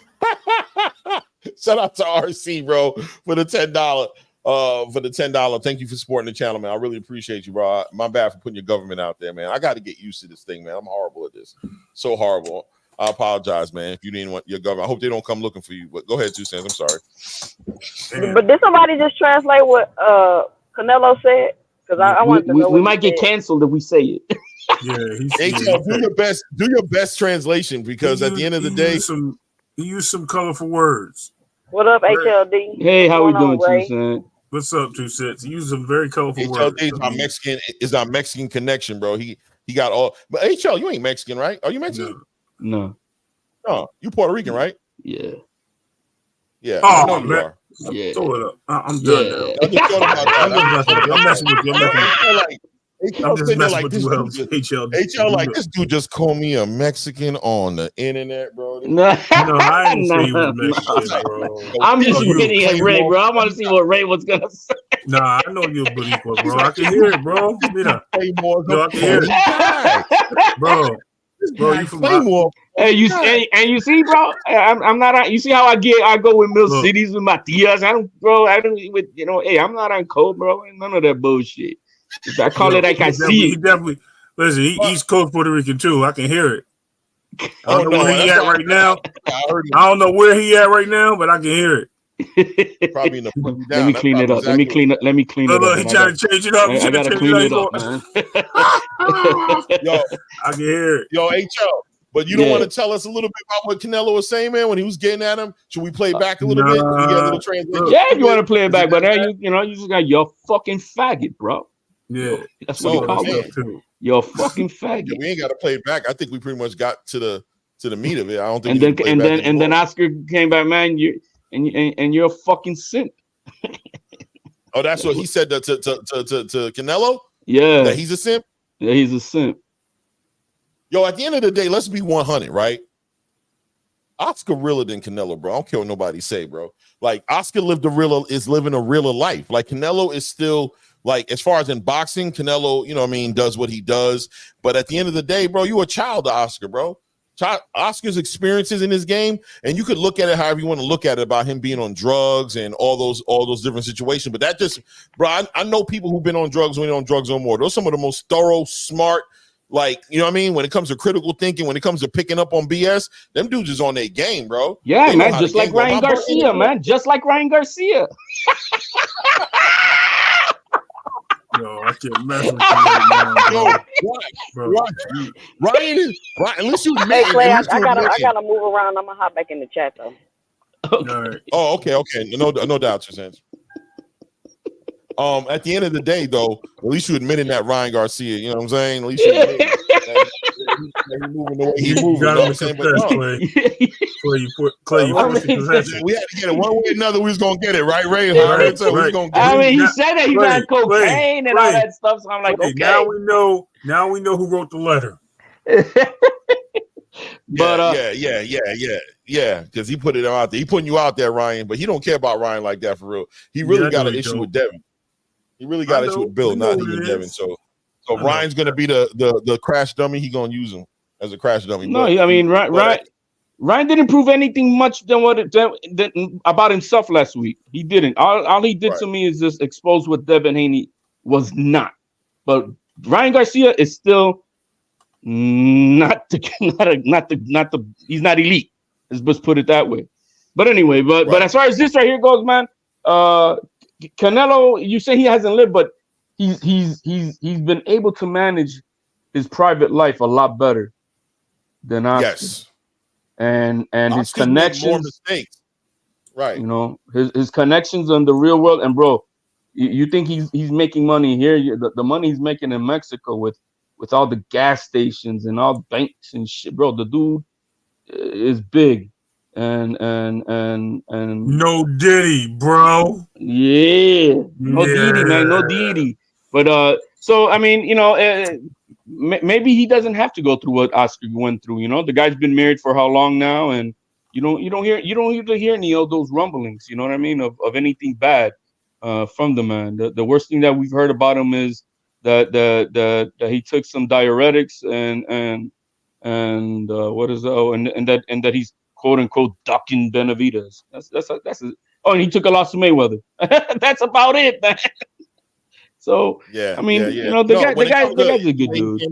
Shout out to RC, bro, for the $10. Thank you for supporting the channel, man. I really appreciate you, bro. My bad for putting your government out there, man. I got to get used to this thing, man. I'm horrible at this. So horrible. I apologize, man. If you didn't want your government, I hope they don't come looking for you. But go ahead, 2 cents. I'm sorry. But did somebody just translate what Canelo said? Because I want to know. We might get canceled if we say it. Yeah, do your best translation because at the end of the day, he used some colorful words. What up, HLD? Hey, how we doing, 2 cents? What's up, 2 cents? He used some very colorful words. HLD is our Mexican connection, bro. He got all. But HL, you ain't Mexican, right? Are you Mexican? No. Oh, you Puerto Rican, right? Yeah. Yeah. Oh, I know you man. are. Yeah. Throw it up. I'm done now. I'm messing with you. I'm just messing with you, HL, like this dude just called me a Mexican on the internet, bro. No, I didn't say you was Mexican, bro. I'm just kidding at Ray, bro. I want to see what Ray was gonna say. Nah, I know you're a Boricua, bro. I can hear it, bro. Yo, I can hear it, bro. Bro, you from Claymore? Hey, you see, bro. I'm not. You see how I go with Mill Cities with my tias. I don't with Hey, I'm not on code, bro. Ain't none of that bullshit. I call it like I see it. He definitely listen. East Coast Puerto Rican too. I can hear it. I don't know where he at right now. I don't know where he at right now, but I can hear it. Probably in the Let me clean it up. Let me clean it up. Look, he trying to change it up. I gotta clean it up, man. Yo, I can hear it. Yo, HL. But you don't want to tell us a little bit about what Canelo was saying, man, when he was getting at him? Should we play back a little bit? Can we get a little translation? Yeah, if you want to play it back, but now you just got your fucking faggot, bro. Yeah, that's what you call it. Your fucking faggot. Yeah, we ain't got to play it back. I think we pretty much got to the meat of it. I don't think. And then Oscar came back, man. You're a fucking simp. Oh, that's what he said to Canelo. Yeah, that he's a simp. Yeah, he's a simp. Yo, at the end of the day, let's be 100, right? Oscar realer than Canelo, bro. I don't care what nobody say, bro. Like Oscar is living a realer life. Like Canelo is still. Like, as far as in boxing, Canelo, does what he does. But at the end of the day, bro, you a child to Oscar, bro. Oscar's experiences in his game, and you could look at it however you want to look at it about him being on drugs and all those different situations. But that just, bro, I know people who've been on drugs when they're on drugs no more. Those are some of the most thorough, smart, like, you know what I mean? When it comes to critical thinking, when it comes to picking up on BS, them dudes is on their game, bro. Yeah, man, just like Ryan Garcia, man. Just like Ryan Garcia. Yo, I can't mess with you right now, Ryan, at least you Hey, Clay, I gotta move around. I'm gonna hop back in the chat though. Okay. Oh, okay. No doubt, 2 cents. At the end of the day, though, at least you admitting that Ryan Garcia, you know what I'm saying? At least you admitting that he's moving the way he's moving. You know what I'm saying? But Clay, we had to get it one way or another. We was gonna get it, right, Ray? Right. He said that he's on cocaine and all that stuff. So I'm like, okay. Now we know who wrote the letter. But yeah, because he put it out there. He putting you out there, Ryan, but he don't care about Ryan like that for real. He really got an issue with Devin. He really got an issue with Bill, not even Devin. So Ryan's gonna be the crash dummy. He gonna use him as a crash dummy. No, I mean Ryan didn't prove anything much about himself last week. He didn't. All he did to me is just expose what Devin Haney was not. But Ryan Garcia is still he's not elite. Let's put it that way. But anyway, but as far as this right here goes, man, Canelo, you say he hasn't lived, but he's been able to manage his private life a lot better than Oscar. Yes. And his connections, more mistakes. Right. You know, his connections in the real world. And bro, you think he's making money here? The money he's making in Mexico with all the gas stations and all the banks and shit, bro. The dude is big. And no Diddy, bro. Yeah, no Diddy, man, no Diddy. But so I mean, you know, maybe he doesn't have to go through what Oscar went through. You know, the guy's been married for how long now, and you don't hear any of those rumblings. You know what I mean, of anything bad from the man. The worst thing that we've heard about him is that he took some diuretics and what is and that he's quote unquote ducking Benavidez. That's oh, and he took a loss to Mayweather. That's about it, man. So I mean, you know, the guy's a good dude.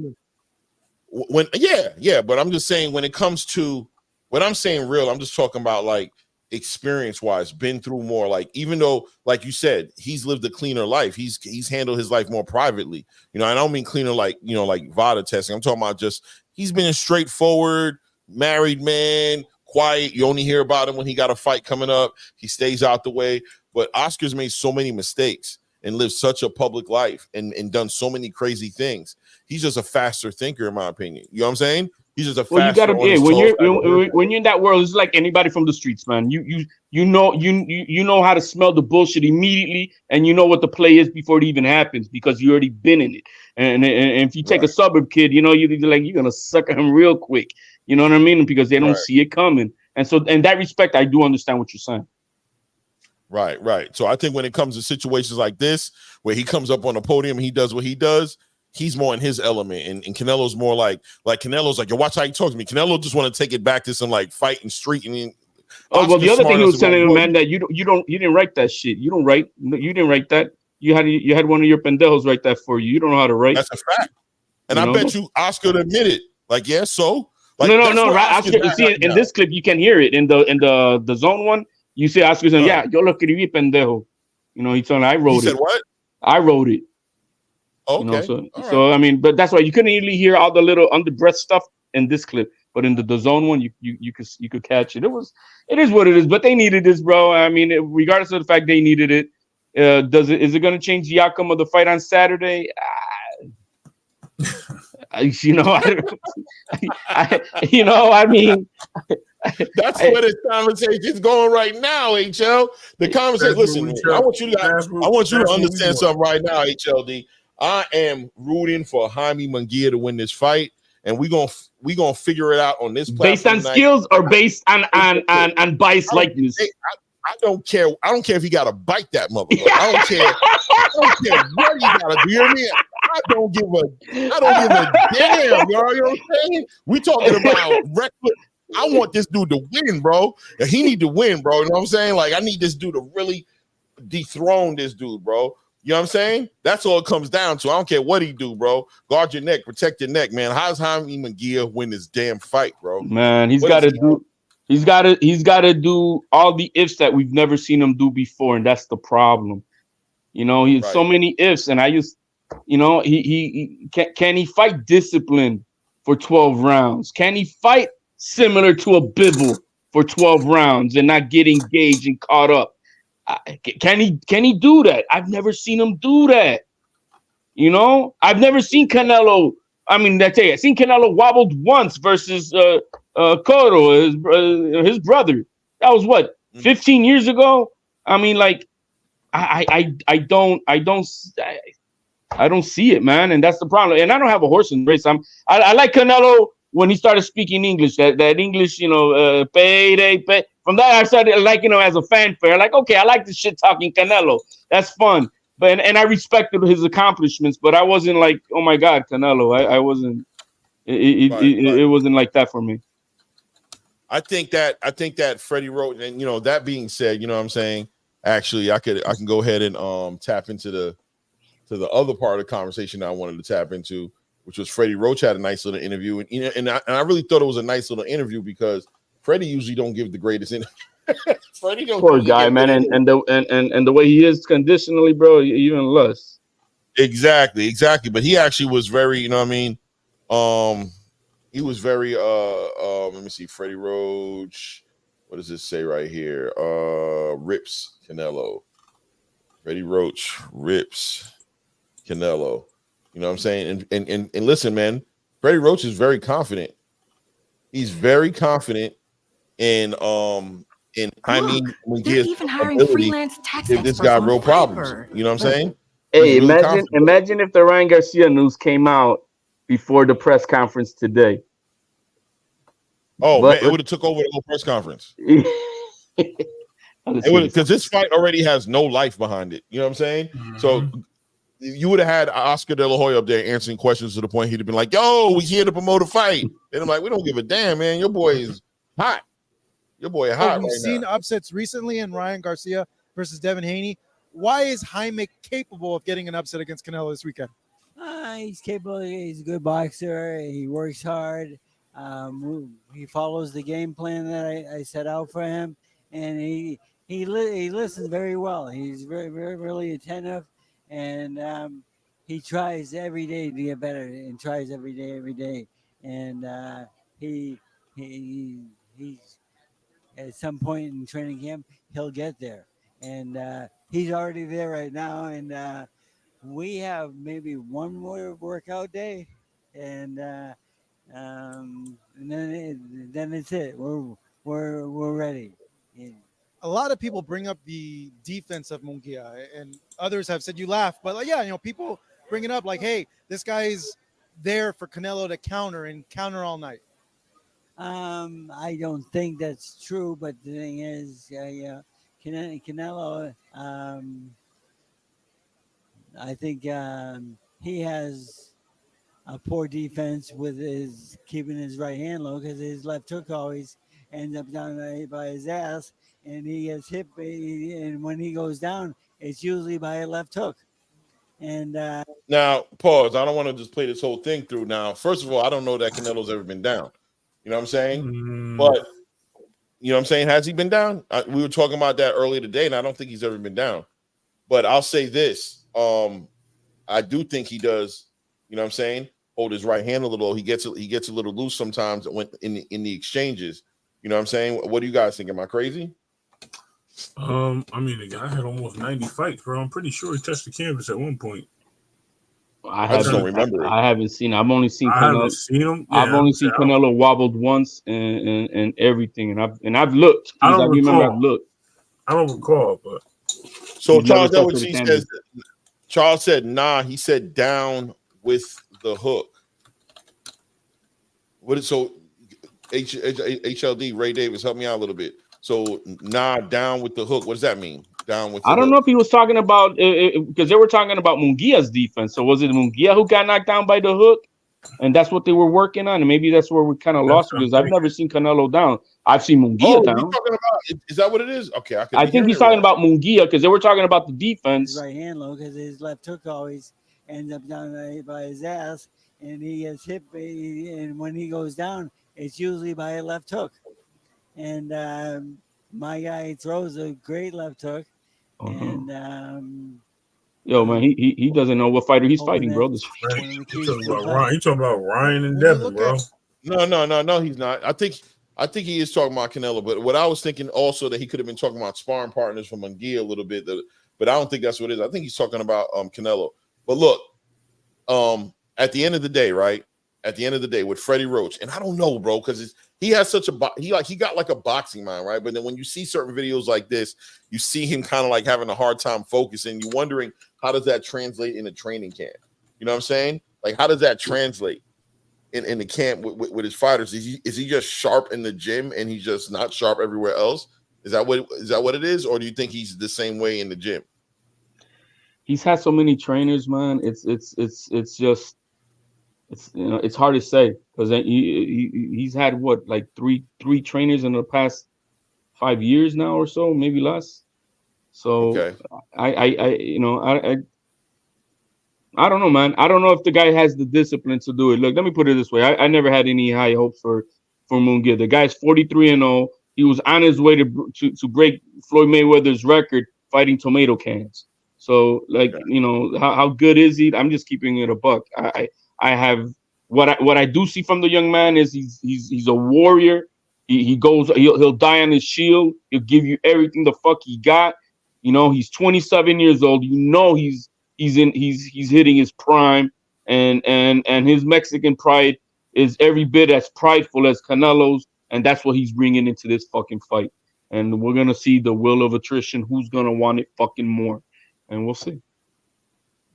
But I'm just saying when it comes to what I'm saying, real, I'm just talking about like experience wise, been through more. Like even though, like you said, he's lived a cleaner life. He's handled his life more privately. You know, I don't mean cleaner like like VADA testing. I'm talking about just he's been a straightforward married man. Quiet. You only hear about him when he got a fight coming up. He stays out the way. But Oscar's made so many mistakes and lived such a public life and done so many crazy things. He's just a faster thinker, in my opinion. You know what I'm saying? He's just a faster. Well, you gotta when you're in that world, it's like anybody from the streets, man. You know how to smell the bullshit immediately, and you know what the play is before it even happens because you already been in it. And if you take a suburb kid, you know you're gonna sucker him real quick. You know what I mean? Because they don't see it coming. And so in that respect, I do understand what you're saying. Right. So I think when it comes to situations like this, where he comes up on the podium and he does what he does, he's more in his element. And Canelo's more like Canelo's like, yo, watch how he talks to me. Canelo just want to take it back to some like fight and street. And well, the other thing he was telling him, man, that you didn't write that shit. You didn't write that. You had one of your pendejos write that for you. You don't know how to write. That's a fact. And I bet you Oscar admitted, like, yeah, so. Like, no. Oscar, you see, in this clip, you can hear it in the zone one. You see Oscar saying, "Yeah, yo lo escribí, pendejo." You know, he told me, "I wrote it." He said what? I wrote it. Okay. You know, so I mean, but that's why you couldn't really hear all the little under breath stuff in this clip. But in the zone one, you could catch it. It is what it is. But they needed this, bro. I mean, regardless of the fact they needed it, is it going to change the outcome of the fight on Saturday? You know, I mean, that's where this conversation is going right now, HL. The conversation. Listen, I want you to understand something right now, HLD. I am rooting for Jaime Munguia to win this fight, and we're gonna figure it out on this platform. Based on skills or based on biased likeness. I don't care. I don't care if he got to bite that motherfucker. I don't care. I don't care what he got to do. You hear me? I don't give a damn. You know what I'm saying? We talking about reckless. I want this dude to win, bro. He need to win, bro. You know what I'm saying? Like, I need this dude to really dethrone this dude, bro. You know what I'm saying? That's all it comes down to. I don't care what he do, bro. Guard your neck, protect your neck, man. How's Jaime Munguia win this damn fight, bro? Man, he's got to do all the ifs that we've never seen him do before, and that's the problem. You know, he's so many ifs, and I just, you know, he can he fight disciplined for 12 rounds? Can he fight similar to a Bivol for 12 rounds and not get engaged and caught up? Can he do that? I've never seen him do that. You know, I've never seen Canelo. I mean, I've seen Canelo wobbled once versus Cotto, his brother. That was what, 15 years ago? I mean, like, I don't see it, man, and that's the problem. And I don't have a horse in the race. I like Canelo when he started speaking English. That English, you know, pay. From that, I started liking him as a fanfare. Like, okay, I like this shit talking Canelo. That's fun. But and I respected his accomplishments, but I wasn't like, oh my God, Canelo. I wasn't. It wasn't like that for me. I think that Freddie wrote, and you know, that being said, you know what I'm saying? Actually, I can go ahead and tap into the other part of the conversation that I wanted to tap into, which was Freddie Roach had a nice little interview, and I really thought it was a nice little interview because Freddie usually don't give the greatest interview. Freddie don't Poor usually guy, get man, rid of and the way he is conditionally, bro, even less. Exactly. But he actually was very, you know what I mean? He was very let me see, Freddie Roach. What does this say right here? Rips Canelo. Freddie Roach rips Canelo. You know what I'm saying? And listen, man, Freddie Roach is very confident. He's very confident in Jaime Munguia's even hiring ability freelance tax to give this experts guy on real problems. Fiverr. You know what I'm saying? Hey, He's really confident. imagine if the Ryan Garcia news came out before the press conference today. Oh But man, it would have took over the whole press conference. it would, Because this fight already has no life behind it. You know what I'm saying? So you would have had Oscar De La Hoya up there answering questions to the point he'd have been like, "Yo, we here to promote a fight." And I'm like, "We don't give a damn, man. Your boy is hot. Your boy is hot We've right seen now." upsets recently in Ryan Garcia versus Devin Haney. Why is Jaime capable of getting an upset against Canelo this weekend? He's capable. He's a good boxer. He works hard. He follows the game plan that I set out for him, and he listens very well. He's really attentive, and he tries every day to get better, and tries every day. And he's at some point in training camp he'll get there, and he's already there right now. And we have maybe one more workout day, and then it's it. We're ready. Yeah. A lot of people bring up the defense of Munguia, and others have said you laugh, but like, yeah, people bring it up like, hey, this guy's there for Canelo to counter all night. I don't think that's true, but the thing is, Canelo, I think he has a poor defense with his keeping his right hand low, because his left hook always ends up down by his ass, and he gets hit. And when he goes down, it's usually by a left hook. And now, pause. I don't want to just play this whole thing through. Now, first of all, I don't know that Canelo's ever been down. You know what I'm saying? But you know what I'm saying? Has he been down? We were talking about that earlier today, and I don't think he's ever been down. But I'll say this: I do think he does. You know what I'm saying? Hold his right hand a little. He gets a little loose sometimes when in the exchanges. You know what I'm saying? What do you guys think? Am I crazy? I mean, the guy had almost 90 fights, bro. I'm pretty sure he touched the canvas at one point. I just don't remember it. I haven't seen. I've only seen. I Canelo, haven't seen him. Yeah, I've only seen Canelo wobbled once and everything, and I've looked. I don't remember recall. I've looked. I don't recall, but So Charles Edwards says. Charles said, "Nah." He said, "Down with the hook." What is so? HLD Ray Davis, help me out a little bit. So, nah, down with the hook. What does that mean? Down with the I don't hook. know if he was talking about because they were talking about Munguia's defense. So was it Munguia who got knocked down by the hook, and that's what they were working on? And maybe that's where we kind of lost because I've never seen Canelo down. I've seen Munguia down. Talking about, is that what it is? Okay, I think he's talking about Munguia because they were talking about the defense. his right hand low, because his left hook always ends up down by his ass, and he gets hit. And when he goes down, it's usually by a left hook. And my guy throws a great left hook. And yo, man, he doesn't know what fighter he's fighting, bro. This you talking about Ryan and Devin, bro. No, he's not. I think he is talking about Canelo, but what I was thinking also that he could have been talking about sparring partners from Munguia a little bit, but I don't think that's what it is. I think he's talking about Canelo. But look, at the end of the day, right? At the end of the day, with Freddie Roach, and I don't know, bro, because he has such a he got like a boxing mind, right? But then when you see certain videos like this, you see him kind of like having a hard time focusing. You're wondering, how does that translate in a training camp? You know what I'm saying? Like, how does that translate in the camp with his fighters? Is he just sharp in the gym and he's just not sharp everywhere else? Is that what it is, or do you think he's the same way in the gym? He's had so many trainers, man. It's just. It's hard to say because he's had what, like three trainers in the past 5 years now or so, maybe less. So okay. I don't know, man. I don't know if the guy has the discipline to do it. Look, let me put it this way: I never had any high hopes for Munguia. The guy's 43-0. he was on his way to break Floyd Mayweather's record fighting tomato cans. So, like, you know, how good is he? I'm just keeping it a buck. I have what I do see from the young man is he's a warrior. He'll die on his shield. He'll give you everything the fuck he got. You know, he's 27 years old. You know, he's hitting his prime, and his Mexican pride is every bit as prideful as Canelo's, and that's what he's bringing into this fucking fight. And we're gonna see the will of attrition. Who's gonna want it fucking more? And we'll see.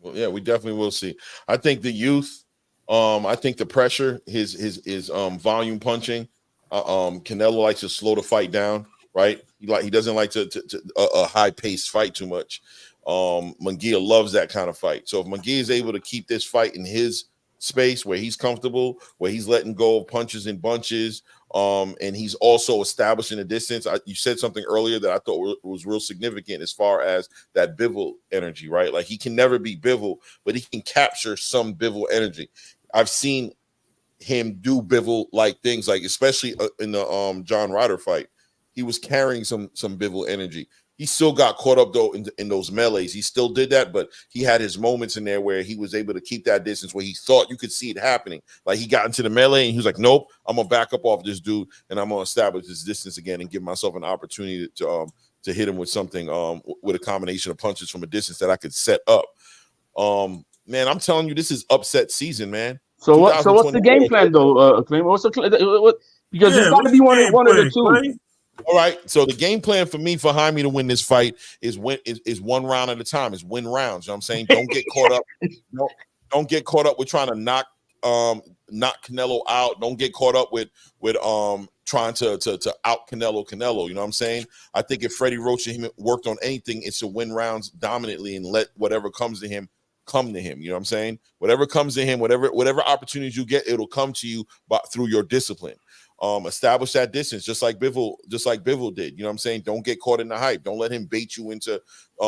Well, yeah, we definitely will see. I think the youth, I think the pressure, his volume punching. Canelo likes to slow the fight down, right? He doesn't like to a high paced fight too much. Munguia loves that kind of fight. So if Munguia is able to keep this fight in his space where he's comfortable, where he's letting go of punches and bunches, and he's also establishing a distance. You said something earlier that I thought was real significant as far as that Bivol energy, right? Like he can never be Bivol, but he can capture some Bivol energy. I've seen him do Bivol like things, like especially in the John Ryder fight. He was carrying some Bivol energy. He still got caught up though in those melees. He still did that, but he had his moments in there where he was able to keep that distance, where he thought you could see it happening. Like he got into the melee and he was like, nope, I'm gonna back up off this dude and I'm gonna establish this distance again and give myself an opportunity to hit him with something with a combination of punches from a distance that I could set up. Man, I'm telling you, this is upset season, man. So what's the game plan though, Clint? Because it's got to be one of the two. Clay? All right, so the game plan for me for Jaime to win this fight is one round at a time. Is win rounds. You know what I'm saying? Don't get caught up. Don't get caught up with trying to knock Canelo out. Don't get caught up with trying to out Canelo. You know what I'm saying? I think if Freddie Roach and him worked on anything, it's to win rounds dominantly and let whatever comes to him come to him. You know what I'm saying? Whatever comes to him, whatever opportunities you get, it'll come to you through your discipline. Establish that distance, just like Bivol did. You know what I'm saying? Don't get caught in the hype. Don't let him bait you into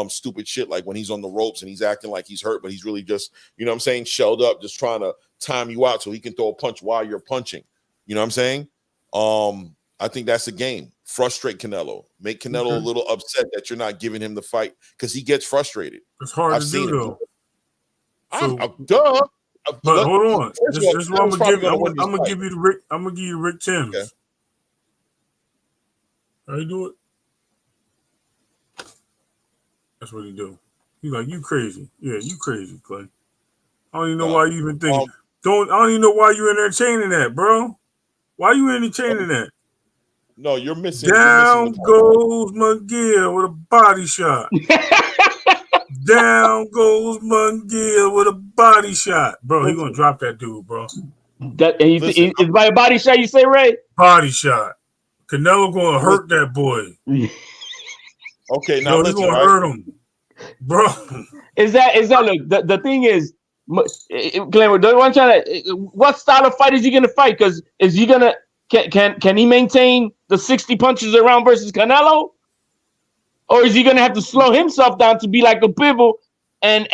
stupid shit like when he's on the ropes and he's acting like he's hurt, but he's really just, you know what I'm saying, shelled up, just trying to time you out so he can throw a punch while you're punching. You know what I'm saying? I think that's the game. Frustrate Canelo. Make Canelo a little upset that you're not giving him the fight because he gets frustrated. It's hard to do, though. Duh. But hold on. This is what I'm gonna give you the Rick Timms. Okay. How you do it? That's what he do. He's like, you crazy. Yeah, you crazy, Clay. I don't even know why you even think. I don't even know why you entertaining that, bro. Why you entertaining that? No, you're missing. Down goes Munguia with a body shot. Down goes Munguia with a body shot. Bro, he gonna drop that dude, bro. It's by a body shot, you say, Ray? Body shot. Canelo gonna hurt that boy. Okay, now he's gonna hurt him. Bro. Is that look, the thing is, Glenn, what style of fight is he gonna fight? Because is he gonna can he maintain the 60 punches around versus Canelo? Or is he gonna have to slow himself down to be like a Bivol and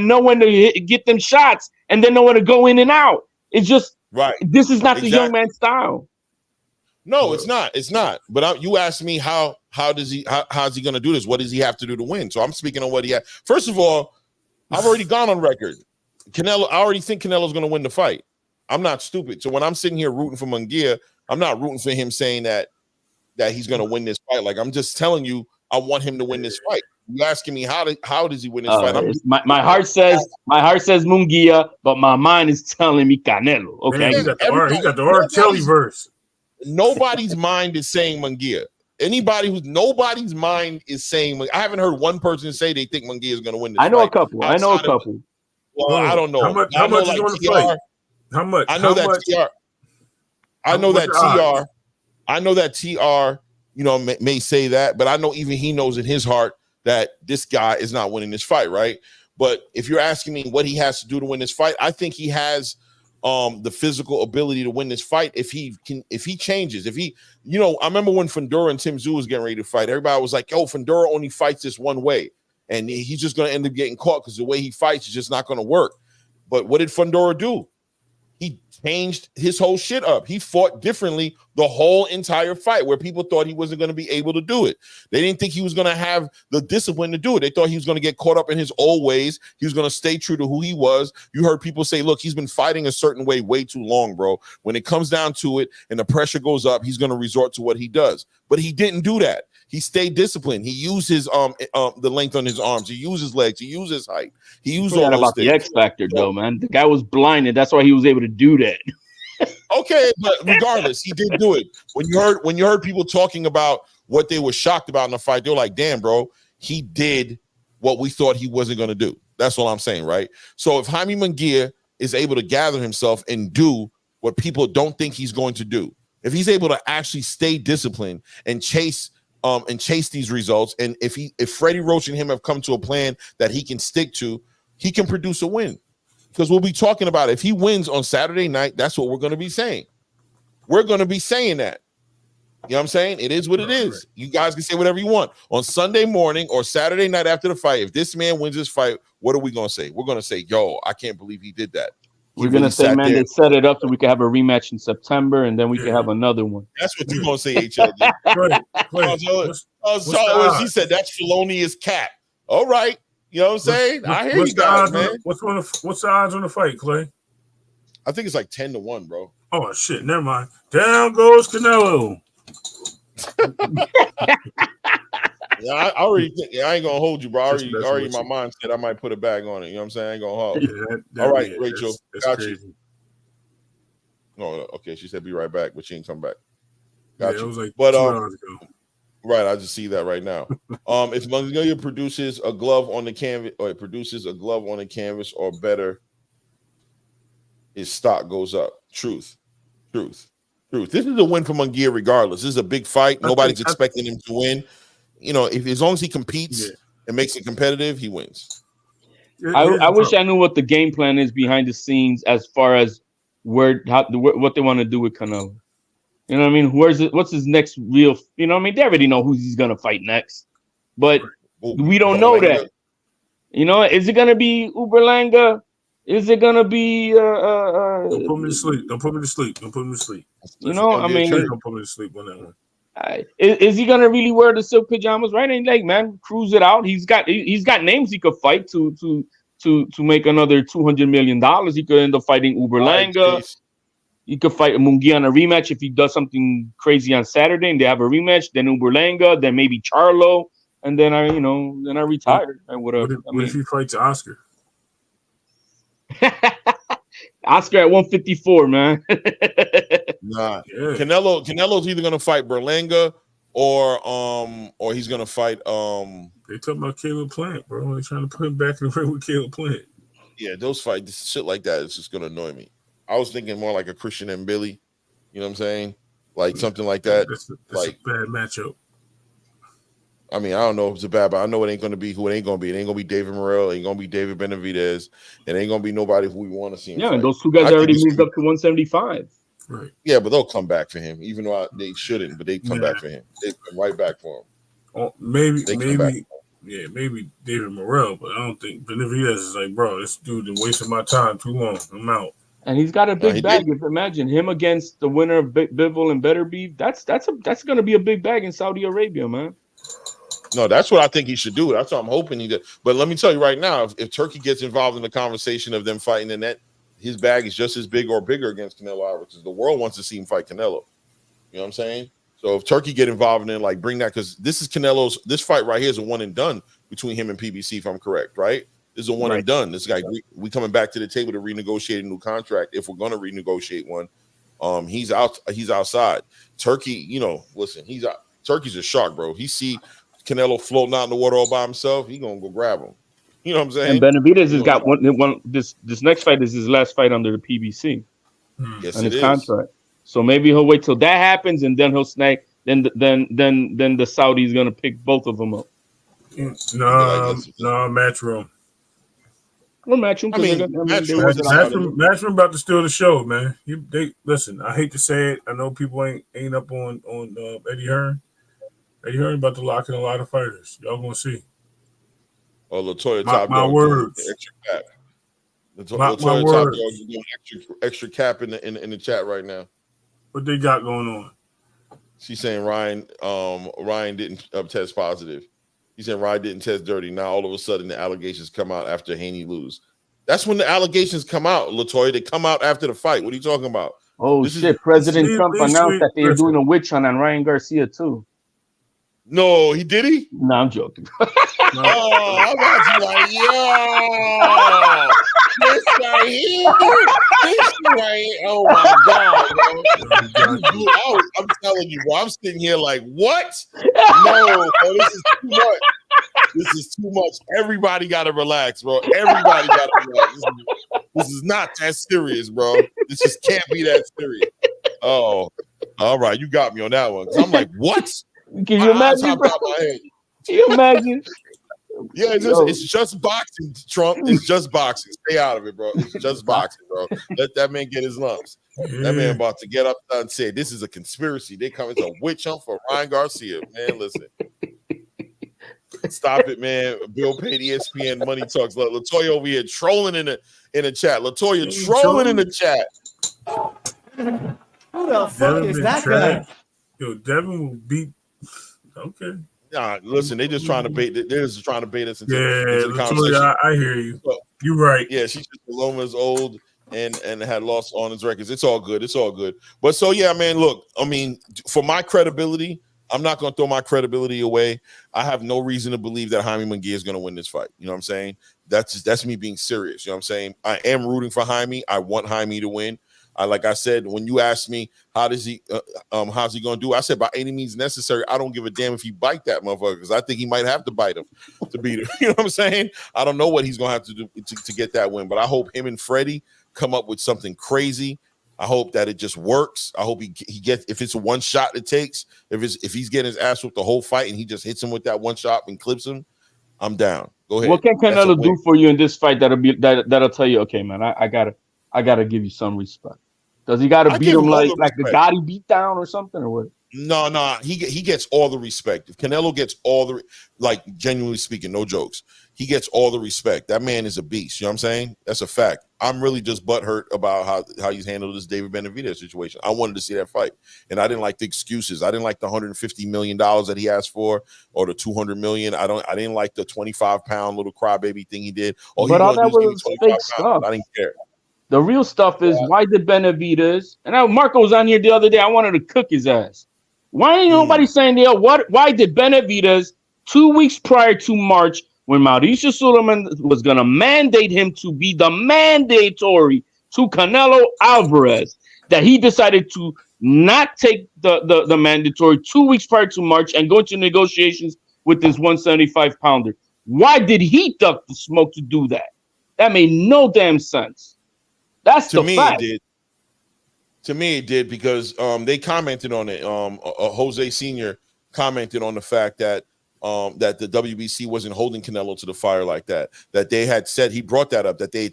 know when to get them shots and then know when to go in and out? It's just right. This is not the young man's style. No, it's not. It's not. But you asked me how's he gonna do this? What does he have to do to win? So I'm speaking on what he had. First of all, I've already gone on record. Canelo, I already think Canelo's gonna win the fight. I'm not stupid. So when I'm sitting here rooting for Munguia, I'm not rooting for him saying that he's going to win this fight. Like, I'm just telling you, I want him to win this fight. You asking me how does he win this fight? My heart says Munguia, but my mind is telling me Canelo. Okay, man, he got the R. Kelly verse. Nobody's mind is saying Munguia. Nobody's mind is saying. I haven't heard one person say they think Munguia is going to win this fight. I know a couple. Well, I don't know. How much is going to fight? How much? I know that TR. I know that TR, you know, may say that, but I know even he knows in his heart that this guy is not winning this fight, right? But if you're asking me what he has to do to win this fight, I think he has the physical ability to win this fight if he changes. I remember when Fundora and Tim Tszyu was getting ready to fight, everybody was like, "Oh, Fundora only fights this one way, and he's just going to end up getting caught because the way he fights is just not going to work." But what did Fundora do? He changed his whole shit up. He fought differently the whole entire fight, where people thought he wasn't going to be able to do it. They didn't think he was going to have the discipline to do it. They thought he was going to get caught up in his old ways. He was going to stay true to who he was. You heard people say, look, he's been fighting a certain way too long, bro. When it comes down to it and the pressure goes up, he's going to resort to what he does. But he didn't do that. He stayed disciplined. He used his the length on his arms. He used his legs. He used his height. He used all those about things. the X factor, though, man. The guy was blinded. That's why he was able to do that. Okay, but regardless, he did do it. When you heard people talking about what they were shocked about in the fight, they were like, "Damn, bro, he did what we thought he wasn't going to do." That's all I'm saying, right? So if Jaime Munguia is able to gather himself and do what people don't think he's going to do, if he's able to actually stay disciplined and chase these results, and if Freddie Roach and him have come to a plan that he can stick to, he can produce a win. Because we'll be talking about if he wins on Saturday night, that's what we're going to be saying. We're going to be saying that. You know what I'm saying? It is what it is. You guys can say whatever you want. On Sunday morning or Saturday night after the fight, if this man wins this fight, what are we going to say? We're going to say, yo, I can't believe he did that. We're going to say, man, they set it up so we can have a rematch in September, and then we can have another one. That's what you're going to say, HLD. He said that's felonious cat. All right. You know what I'm saying? I hear you guys, man. What's the odds on the fight, Clay? I think it's like 10-1, bro. Oh, shit. Never mind. Down goes Canelo. Yeah, I already think, I ain't gonna hold you, bro. Already my mind said I might put a bag on it. You know what I'm saying? I ain't gonna hold. Yeah, all right, Rachel. that's Got crazy. you. No, okay. She said be right back, but she ain't come back. Got you. It was like but 2 hours ago. Right, I just see that right now. If Munguia produces a glove on the canvas, or it produces a glove on the canvas, or better, his stock goes up. Truth. This is a win for Munguia regardless. This is a big fight. Nobody's expecting him to win. You know, if as long as he competes and makes it competitive, he wins. I wish I knew what the game plan is behind the scenes as far as what they want to do with Canelo. You know what I mean? What's his next real? You know what I mean? They already know who he's gonna fight next, but we don't know that. You know, is it gonna be Uberlanga? Is it gonna be? Don't put me to sleep. Don't put me to sleep. Don't put me to sleep. You know, I mean, don't put me to sleep on that one. Is he gonna really wear the silk pajamas? Right? Ain't like, man, cruise it out. He's got names he could fight to make another $200 million. He could end up fighting Uberlanga. He could fight Munguia on a rematch if he does something crazy on Saturday and they have a rematch. Then Uberlanga, then maybe Charlo, and then I retired. What if he fights Oscar? Oscar at 154, man. Nah, Canelo's either gonna fight Berlanga or he's gonna fight They talking about Caleb Plant, bro. They're trying to put him back in the ring with Caleb Plant. Yeah, those fights, shit like that, it's just gonna annoy me. I was thinking more like a Christian and Billy, you know what I'm saying? Like something like that. That's like a bad matchup. I mean, I don't know if it's a bad, but I know it ain't gonna be who it ain't gonna be. It ain't gonna be David Morrell, it ain't gonna be David Benavidez, it ain't gonna be nobody who we want to see him fight. And those two guys already moved up to 175. Right. Yeah, but they'll come back for him, even though they shouldn't, but they come back for him. They come right back for him. Oh, maybe David Morrell, but I don't think Benavidez is like, bro, this dude been wasting my time too long. I'm out. And he's got a big bag. If imagine him against the winner of Bivol and Better Beef, that's going to be a big bag in Saudi Arabia, man. No, that's what I think he should do. That's what I'm hoping he does. But let me tell you right now, if Turkey gets involved in the conversation of them fighting in that, his bag is just as big or bigger against Canelo Alvarez, because the world wants to see him fight Canelo. You know what I'm saying? So if Turkey get involved in it, like bring that, because this fight right here is a one and done between him and PBC, if I'm correct, right? This is a one and done. This guy, we coming back to the table to renegotiate a new contract. If we're going to renegotiate one, he's outside. Turkey, you know, listen, he's out. Turkey's a shark, bro. He see Canelo floating out in the water all by himself, he gonna go grab him. You know what I'm saying? And Benavidez has got one. This next fight is his last fight under the PBC on his contract. So maybe he'll wait till that happens, and then he'll snag. Then the Saudi's gonna pick both of them up. No, Matchroom. Well, Matchroom. Matchroom about to steal the show, man. Listen. I hate to say it. I know people ain't up on Eddie Hearn. Eddie Hearn about to lock in a lot of fighters. Y'all gonna see. Oh, Latoya my top dog. words. Latoya Top Dog is doing extra cap in the chat right now. What they got going on? She's saying Ryan didn't test positive. He said Ryan didn't test dirty. Now all of a sudden the allegations come out after Haney lose. That's when the allegations come out, Latoya. They come out after the fight. What are you talking about? Oh shit! President Trump announced that they're doing a witch hunt on Ryan Garcia too. No, he did he? No, I'm joking. Oh, I'm about to like, yo, this right here, this right here. Oh my god, bro. I'm telling you, bro. I'm sitting here like, what? No, bro, this is too much. This is too much. Everybody got to relax, bro. Everybody got to relax. This is not that serious, bro. This just can't be that serious. Oh, all right. You got me on that one. I'm like, what? Can you imagine? Bro? Can you imagine? Yeah, it's just boxing, Trump. It's just boxing. Stay out of it, bro. It's just boxing, bro. Let that man get his lumps. That man about to get up and say, this is a conspiracy. They coming to a witch hunt for Ryan Garcia. Man, listen. Stop it, man. Bill paid ESPN Money Talks. Latoya over here trolling in the chat. Latoya trolling in the chat. Who the fuck is that guy? Yo, Devin will beat. Okay. Nah, listen, they just trying to bait. They're just trying to bait us into the Latoya, conversation. I hear you. You're right. Yeah, she's just Loma's old and had lost on his records. It's all good. It's all good. But so yeah, man. Look, I mean, for my credibility, I'm not going to throw my credibility away. I have no reason to believe that Jaime Munguia is going to win this fight. You know what I'm saying? That's me being serious. You know what I'm saying? I am rooting for Jaime. I want Jaime to win. Like I said, when you asked me how's he going to do, I said by any means necessary. I don't give a damn if he bite that motherfucker because I think he might have to bite him to beat him. You know what I'm saying? I don't know what he's going to have to do to get that win, but I hope him and Freddie come up with something crazy. I hope that it just works. I hope he gets, if it's a one shot it takes, if he's getting his ass whooped the whole fight and he just hits him with that one shot and clips him, I'm down. Go ahead. What can Canelo do for you in this fight that'll tell you, okay, man, I gotta give you some respect? Does he gotta beat him like the Gotti beat down or something or what? No, he gets all the respect. If Canelo gets all the, like, genuinely speaking, no jokes, he gets all the respect. That man is a beast. You know what I'm saying? That's a fact. I'm really just butthurt about how he's handled this David Benavidez situation. I wanted to see that fight, and I didn't like the excuses. I didn't like the $150 million that he asked for, or the $200 million. I didn't like the 25-pound little crybaby thing he did. Oh, but all that was fake stuff. I didn't care. The real stuff is why did Benavidez, and Marco was on here the other day. I wanted to cook his ass. Why ain't nobody saying why did Benavidez 2 weeks prior to March, when Mauricio Suleiman was gonna mandate him to be the mandatory to Canelo Alvarez, that he decided to not take the mandatory 2 weeks prior to March and go into negotiations with this 175-pounder? Why did he duck the smoke to do that? That made no damn sense. That's to the me fact. It did. To me, it did because they commented on it. Jose Sr. commented on the fact that that the WBC wasn't holding Canelo to the fire like that. That they had said, he brought that up, that they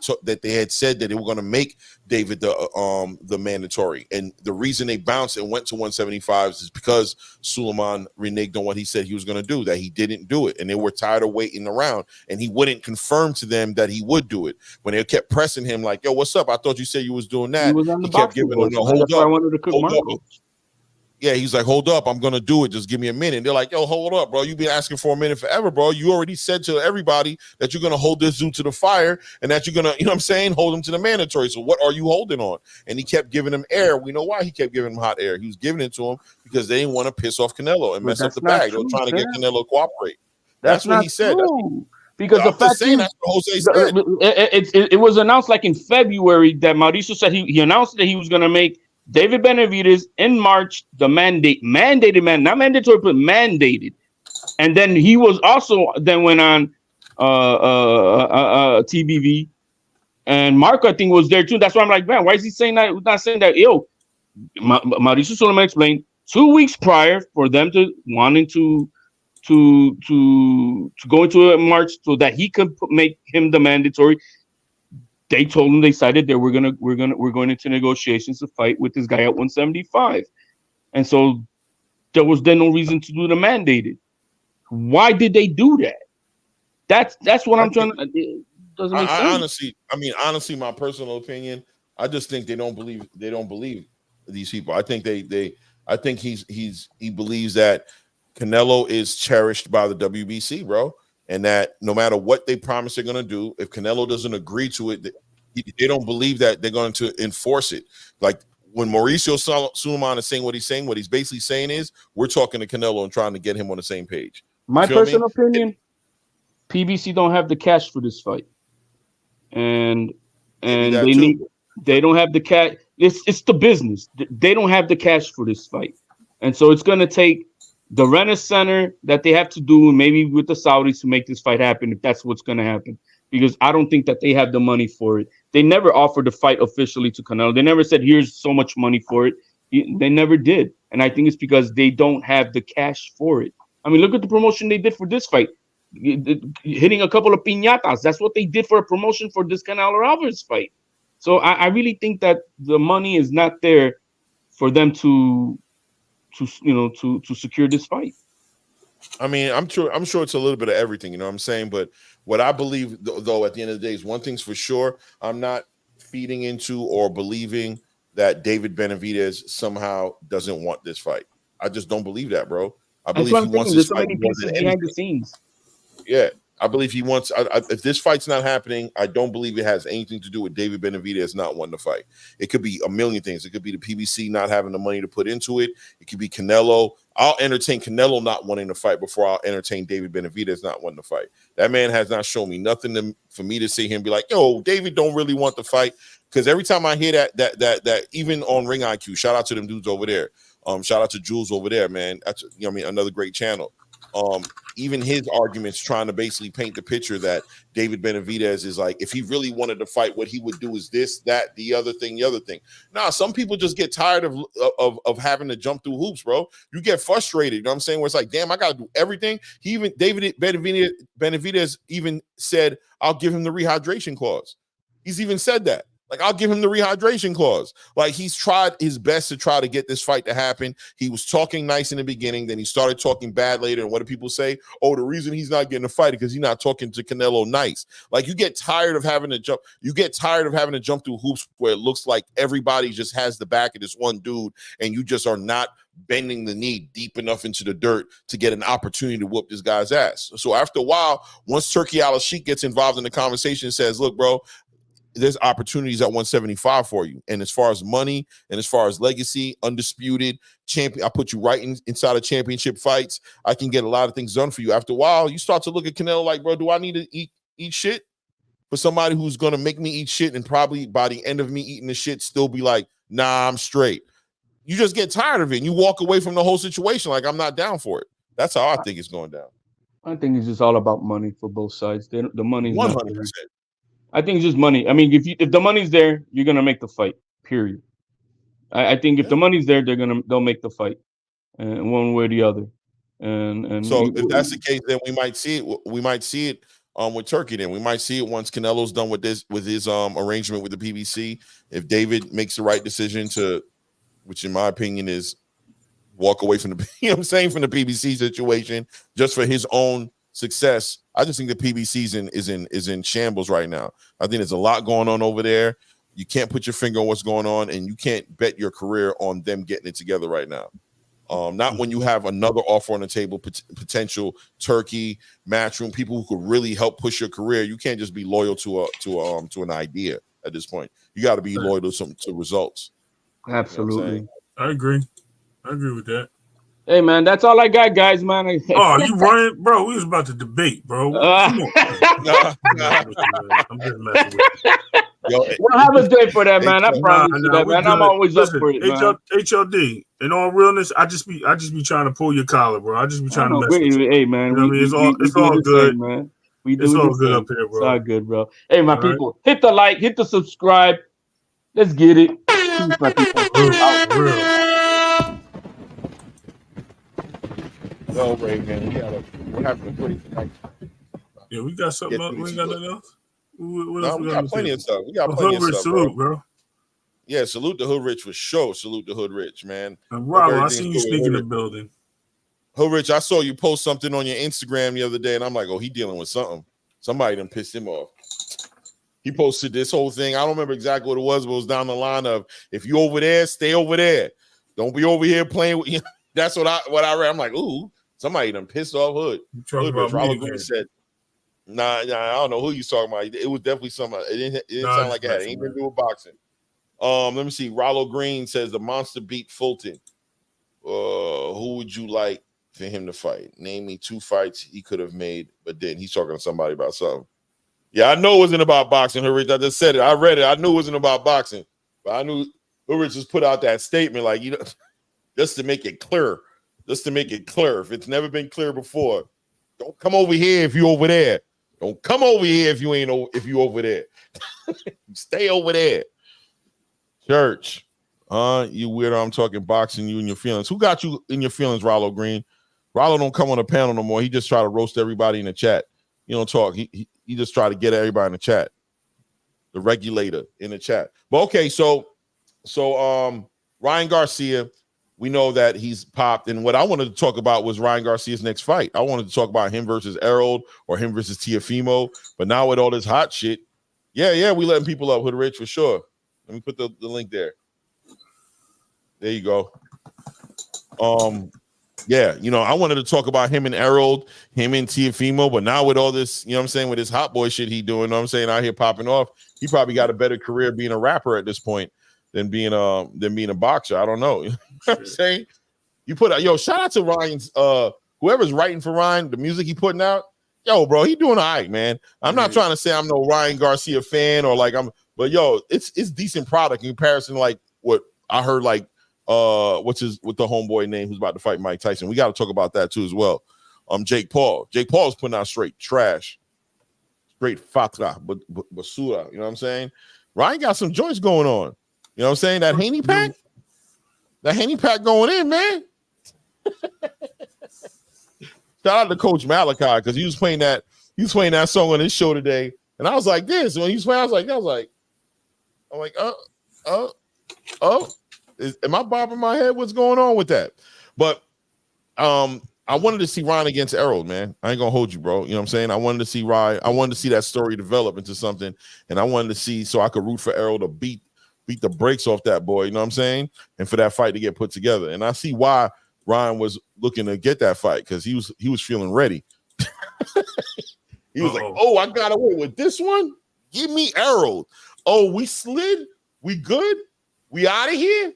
had said that they were going to make David the mandatory, and the reason they bounced and went to 175s is because Suleiman reneged on what he said he was going to do. That he didn't do it, and they were tired of waiting around, and he wouldn't confirm to them that he would do it. When they kept pressing him, like, "Yo, what's up? I thought you said you was doing that." He kept giving them a hold up. I wanted to cook Marco. Yeah, he's like, hold up, I'm gonna do it. Just give me a minute. And they're like, yo, hold up, bro. You've been asking for a minute forever, bro. You already said to everybody that you're gonna hold this dude to the fire and that you're gonna, you know what I'm saying, hold him to the mandatory. So what are you holding on? And he kept giving him air. We know why he kept giving him hot air. He was giving it to him because they didn't want to piss off Canelo and mess up the bag. They were trying to get Canelo to cooperate. That's what he said. Because the fact is, that's what Jose said. It was announced like in February that Mauricio said he announced that he was gonna make David Benavidez in March, the mandated man, not mandatory, but mandated. And then he was also then went on TBV, and Marco, I think, was there too. That's why I'm like, man, why is he saying that? Not saying that. Yo, Mauricio Suleiman explained 2 weeks prior for them to wanting to go into a March so that he could make him the mandatory. They told him, they decided that we're going into negotiations to fight with this guy at 175, and so there was then no reason to do the mandated. Why did they do that? That's what I'm trying to. Doesn't make sense. Honestly, my personal opinion, I just think they don't believe these people. I think I think he believes that Canelo is cherished by the WBC, bro, and that no matter what they promise they're gonna do, if Canelo doesn't agree to it, they don't believe that they're going to enforce it. Like when Mauricio Sulaiman is saying what he's basically saying is we're talking to Canelo and trying to get him on the same page. My personal opinion, PBC don't have the cash for this fight, and they don't have the cash. It's the business. They don't have the cash for this fight, and so it's going to take the Rennes Center that they have to do, maybe with the Saudis, to make this fight happen, if that's what's going to happen. Because I don't think that they have the money for it. They never offered the fight officially to Canelo. They never said, here's so much money for it. They never did. And I think it's because they don't have the cash for it. I mean, look at the promotion they did for this fight. Hitting a couple of piñatas. That's what they did for a promotion for this Canelo Alvarez fight. So I really think that the money is not there for them to secure this fight. I mean, I'm sure it's a little bit of everything, you know what I'm saying? But what I believe, though, at the end of the day, is one thing's for sure. I'm not feeding into or believing that David Benavidez somehow doesn't want this fight. I just don't believe that, bro. I believe he wants this fight more than anything. Behind the scenes. Yeah, I believe he wants. If this fight's not happening, I don't believe it has anything to do with David Benavidez not wanting to fight. It could be a million things. It could be the PBC not having the money to put into it. It could be Canelo. I'll entertain Canelo not wanting to fight before I'll entertain David Benavidez not wanting to fight. That man has not shown me nothing for me to see him be like, yo, David don't really want to fight. Because every time I hear that even on Ring IQ, shout out to them dudes over there. Shout out to Jules over there, man. That's another great channel. Even his arguments trying to basically paint the picture that David Benavidez is like, if he really wanted to fight, what he would do is this, that, the other thing. Nah, some people just get tired of having to jump through hoops, bro. You get frustrated, you know what I'm saying? Where it's like, damn, I got to do everything. David Benavidez even said, I'll give him the rehydration clause. He's even said that. Like, I'll give him the rehydration clause. Like, he's tried his best to try to get this fight to happen. He was talking nice in the beginning, then he started talking bad later. And what do people say? Oh, the reason he's not getting a fight is because he's not talking to Canelo nice. Like, you get tired of having to jump. You get tired of having to jump through hoops where it looks like everybody just has the back of this one dude, and you just are not bending the knee deep enough into the dirt to get an opportunity to whoop this guy's ass. So after a while, once Turkey Al-Sheikh gets involved in the conversation and says, look, bro, there's opportunities at 175 for you. And as far as money and as far as legacy, undisputed champion, I put you right inside of championship fights. I can get a lot of things done for you. After a while, you start to look at Canelo like, bro, do I need to eat shit for somebody who's going to make me eat shit and probably by the end of me eating the shit still be like, nah, I'm straight. You just get tired of it and you walk away from the whole situation like, I'm not down for it. That's how I think it's going down. I think it's just all about money for both sides. The money's 100%. I think it's just money. I mean, if the money's there, you're gonna make the fight. Period. I think if the money's there, they'll make the fight, one way or the other. And so if that's the case, then we might see it. We might see it with Turkey. Then we might see it once Canelo's done with his arrangement with the PBC. If David makes the right decision to, which in my opinion is walk away from the from the PBC situation just for his own success. I just think the PBC is in shambles right now. I think there's a lot going on over there. You can't put your finger on what's going on, and you can't bet your career on them getting it together right now. Not when you have another offer on the table, potential Turkey, Matchroom, people who could really help push your career. You can't just be loyal to an idea at this point. You got to be loyal to results. Absolutely, you know I agree. I agree with that. Hey man, that's all I got, guys. Man, oh, you running, bro? We was about to debate, bro. Come on. I'm just messing with you. We'll have a day for that, man. I promise you that, man. I'm always up for it, man. HLD. In all realness, I just be trying to pull your collar, bro. I just be trying to mess with you. Hey, man. You know what I mean? It's all good, man. It's all good up here, bro. It's all good, bro. Hey, my people, hit the like, hit the subscribe. Let's get it. Peace, my people. No, Ray, man, we're having a great night. Yeah, we got something else. We ain't got nothing else. We got plenty of stuff. We got plenty of stuff, salute, bro. Yeah, salute to Hood Rich for sure. Salute to Hood Rich, man. And Rob, I seen you sneak in the building. Hood Rich, I saw you post something on your Instagram the other day, and I'm like, oh, he dealing with something. Somebody done pissed him off. He posted this whole thing. I don't remember exactly what it was, but it was down the line of if you over there, stay over there. Don't be over here playing with you. That's what I read. I'm like, ooh, somebody done pissed off Hood. Rollo Green said, nah, I don't know who you talking about. It was definitely somebody. It didn't sound like it had anything to do with boxing. Let me see. Rollo Green says the monster beat Fulton. Who would you like for him to fight? Name me 2 fights he could have made, but didn't. He's talking to somebody about something. Yeah, I know it wasn't about boxing, Rich. I just said it. I read it. I knew it wasn't about boxing, but I knew Rich just put out that statement, like, you know, just to make it clear. Just to make it clear. If it's never been clear before, don't come over here if you over there. Don't come over here if you over there. Stay over there. Church. You weirdo. I'm talking boxing, you and your feelings. Who got you in your feelings, Rollo Green? Rollo don't come on the panel no more. He just try to roast everybody in the chat. You don't talk. He just try to get everybody in the chat. The regulator in the chat. But okay, so Ryan Garcia, we know that he's popped. And what I wanted to talk about was Ryan Garcia's next fight. I wanted to talk about him versus Errol or him versus Teofimo. But now with all this hot shit, yeah, we letting people up. Hood Rich for sure. Let me put the link there. There you go. Yeah, you know, I wanted to talk about him and Errol, him and Teofimo, but now with all this, you know what I'm saying, with this hot boy shit he doing, you know what I'm saying, out here popping off, he probably got a better career being a rapper at this point than being a boxer. I don't know. You know what I'm saying? You put out, shout out to Ryan's whoever's writing for Ryan, the music he putting out. Yo, bro, he doing all right, man. I'm not trying to say I'm no Ryan Garcia fan or like but it's decent product in comparison to like what I heard like with the homeboy name who's about to fight Mike Tyson. We got to talk about that too as well. Jake Paul's putting out straight trash, straight fatra, but basura. You know what I'm saying? Ryan got some joints going on. You know what I'm saying? That Haney pack going in, man. Shout out to Coach Malachi because he was playing that song on his show today, and I was like this when he was playing. I'm like, am I bobbing my head? What's going on with that? But I wanted to see Ryan against Errol, man. I ain't gonna hold you, bro. You know what I'm saying? I wanted to see Ryan. I wanted to see that story develop into something, and I wanted to see so I could root for Errol to beat the brakes off that boy. You know what I'm saying? And for that fight to get put together. And I see why Ryan was looking to get that fight because he was feeling ready. He was like, "Oh, I got away with this one. Give me Errol. Oh, we slid. We good. We out of here.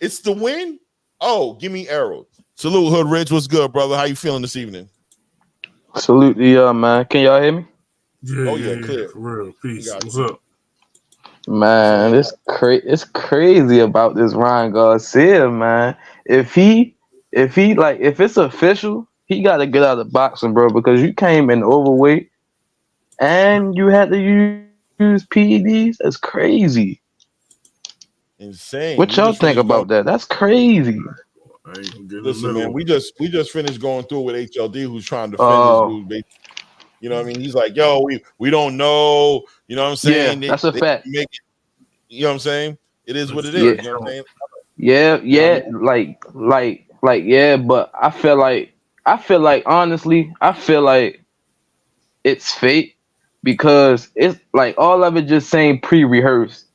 It's the win. Oh, give me Errol." Salute, Hood Rich. What's good, brother? How you feeling this evening? Salute to y'all, man. Can y'all hear me? Yeah, clear. For real. Peace. What's up? Man, it's crazy about this Ryan Garcia, man. If it's official, he got to get out of boxing, bro, because you came in overweight and you had to use PEDs. That's crazy. Insane. What y'all think about that? That's crazy. Listen, man, we just finished going through with HLD, who's trying to defend this dude. You know what I mean? He's like, yo, we don't know. You know what I'm saying? Yeah, that's a fact. You know what I'm saying? It is what it is. Yeah. You know what I'm saying? Yeah, You know what I mean? yeah, but I feel like honestly, it's fake because it's like all of it just saying pre-rehearsed.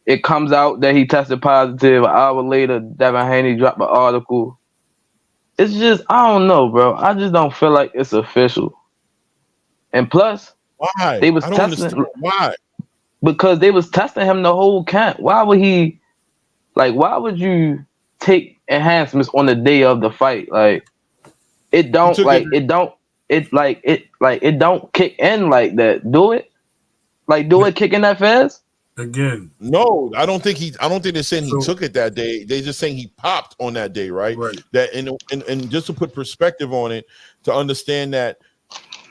It comes out that he tested positive. An hour later, Devin Haney dropped an article. It's just, I don't know, bro. I just don't feel like it's official. And plus, why? They was I don't testing understand why. Because they was testing him the whole camp. Why would you take enhancements on the day of the fight? Like it don't kick in like that. Do it kick in that fast? Again. No, I don't think they're saying he took it that day. They're just saying he popped on that day, right? That and just to put perspective on it, to understand that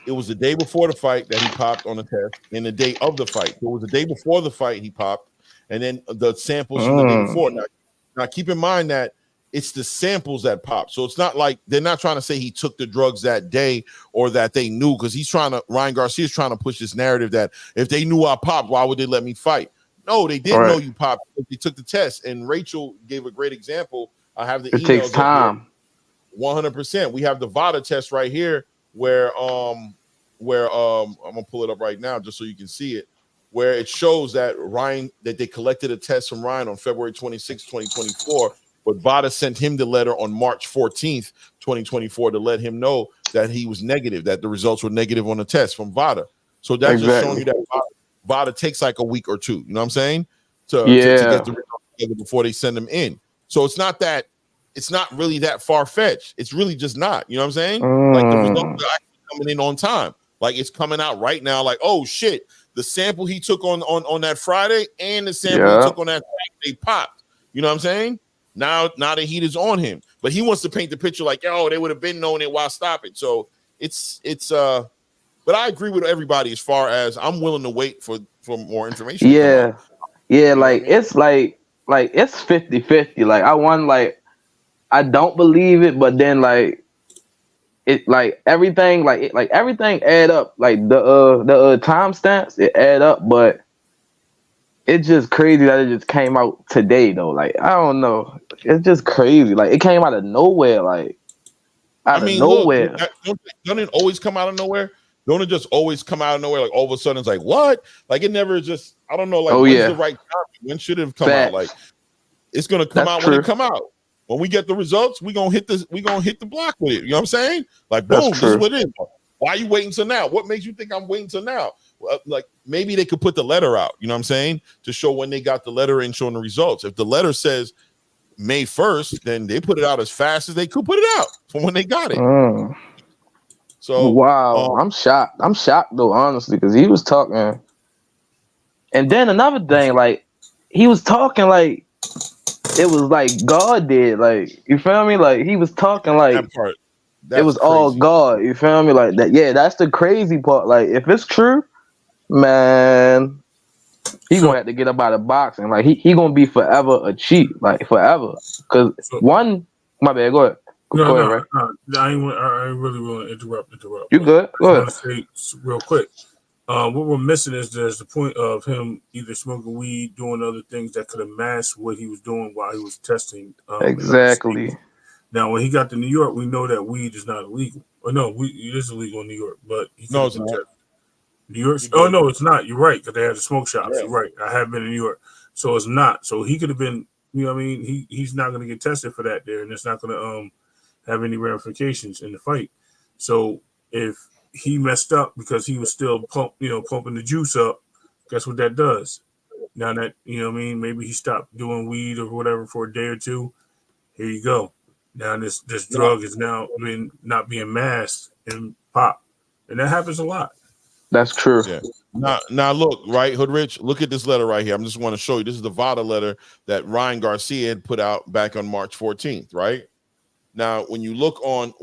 it was the day before the fight that he popped on the test, and the day of the fight. So it was the day before the fight he popped, and then the samples from the day before. Now keep in mind that it's the samples that pop. So it's not like they're not trying to say he took the drugs that day or that they knew, because Ryan Garcia is trying to push this narrative that if they knew I popped, why would they let me fight? No, they didn't know you popped. They took the test, and Rachel gave a great example. I have the emails. It takes time. 100%. We have the VADA test right here, where I'm gonna pull it up right now just so you can see it. where it shows that they collected a test from Ryan on February 26, 2024, but VADA sent him the letter on March 14th, 2024 to let him know that he was negative, that the results were negative on the test from VADA. So that's just showing you that VADA takes like a week or two, you know what I'm saying? To get the results together before they send them in. So it's not really that far-fetched. It's really just not, you know what I'm saying? Like the results are actually coming in on time. Like it's coming out right now, like, oh shit, the sample he took on that Friday and the sample he took on that Saturday popped. You know what I'm saying? Now the heat is on him, but he wants to paint the picture like, oh, they would have been knowing it while stopping. So it's but I agree with everybody as far as I'm willing to wait for more information. Yeah, like it's like it's 50-50. Like I don't believe it, but then like it like everything everything add up. Like the timestamps it add up, but it's just crazy that it just came out today though. Like I don't know, it's just crazy. Like it came out of nowhere. Like out of nowhere. Look, don't it always come out of nowhere? Don't it just always come out of nowhere? Like all of a sudden it's like what? Like it never just. I don't know. Like when's the right time? When should it have come out? Like it's gonna come out when it come out. When we get the results, we gonna hit the block with it. You know what I'm saying? Like boom, this is what it is. Why are you waiting till now? What makes you think I'm waiting till now? Well, like maybe they could put the letter out. You know what I'm saying? To show when they got the letter and showing the results. If the letter says May 1st, then they put it out as fast as they could put it out from when they got it. So wow, I'm shocked. I'm shocked though, honestly, because he was talking. And then another thing, like he was talking like it was like God did. Like you feel me? Like he was talking like that part. It was crazy. All God. You feel me? Like that. Yeah, that's the crazy part. Like if it's true, man, he gonna have to get up out of boxing. Like he gonna be forever a cheat. Like forever. Cause my bad. Go ahead. Go ahead, right? I really want to interrupt. You good? Go ahead. I want to say real quick. What we're missing is there's the point of him either smoking weed, doing other things that could have masked what he was doing while he was testing. Exactly. Now, when he got to New York, we know that weed is not illegal. Or no, it is illegal in New York, but it's not. New York. Oh no, it's not. You're right, because they had the smoke shops. Yeah. You're right. I have been in New York, so it's not. So he could have been. You know what I mean? He's not going to get tested for that there, and it's not going to have any ramifications in the fight. So if he messed up because he was still pumping the juice up, guess what that does? Now that you know what I mean, maybe he stopped doing weed or whatever for a day or two. Here you go. Now this drug is now not being masked and pop, and that happens a lot. That's true. Yeah. Now look, right, Hood Rich, look at this letter right here. I'm just want to show you. This is the VADA letter that Ryan Garcia had put out back on March 14th, right? Now, when you look on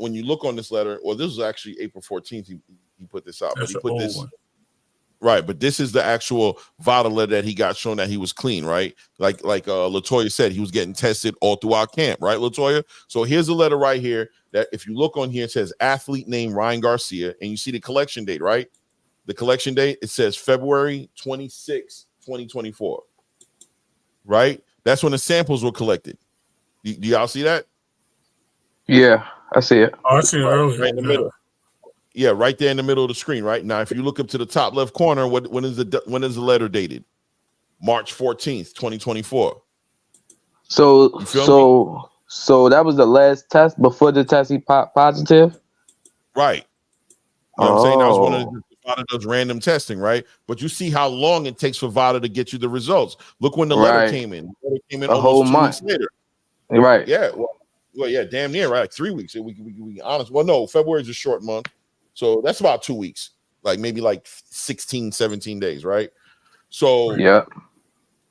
this letter, well, this was actually April 14th. He put this out, but he put this one. Right, but this is the actual VADA letter that he got shown that he was clean, right? Like Latoya said, he was getting tested all throughout camp, right, Latoya? So here's a letter right here that if you look on here, it says athlete name Ryan Garcia, and you see the collection date, right? The collection date, it says February 26, 2024, right? That's when the samples were collected. Do y'all see that? Yeah, I see it. Oh, I see it earlier. Right in the middle. Yeah, right there in the middle of the screen, right? Now, if you look up to the top left corner, when is the letter dated? March 14th, 2024. So that was the last test before the test he popped positive? Right. You know what I'm saying? That was one of the VADA does random testing, right? But you see how long it takes for VADA to get you the results. Look when the letter came in. The letter came in a whole month later. Right. Yeah. Well, yeah, damn near, right? Like 3 weeks. We be honest. Well, no, February is a short month. So that's about 2 weeks, like maybe like 16, 17 days, right? So yeah.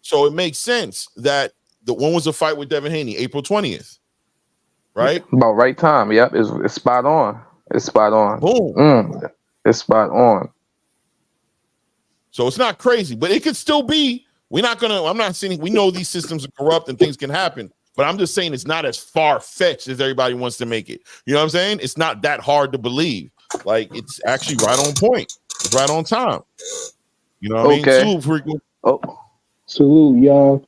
So it makes sense that when was the fight with Devin Haney? April 20th, right? About right time. Yep, it's spot on. It's spot on. Boom. It's spot on. So it's not crazy, but it could still be. I'm not saying we know these systems are corrupt and things can happen. But I'm just saying it's not as far-fetched as everybody wants to make it. You know what I'm saying? It's not that hard to believe. Like, it's actually right on point. It's right on time. You know what I mean? Salute, frequent. Salute, y'all.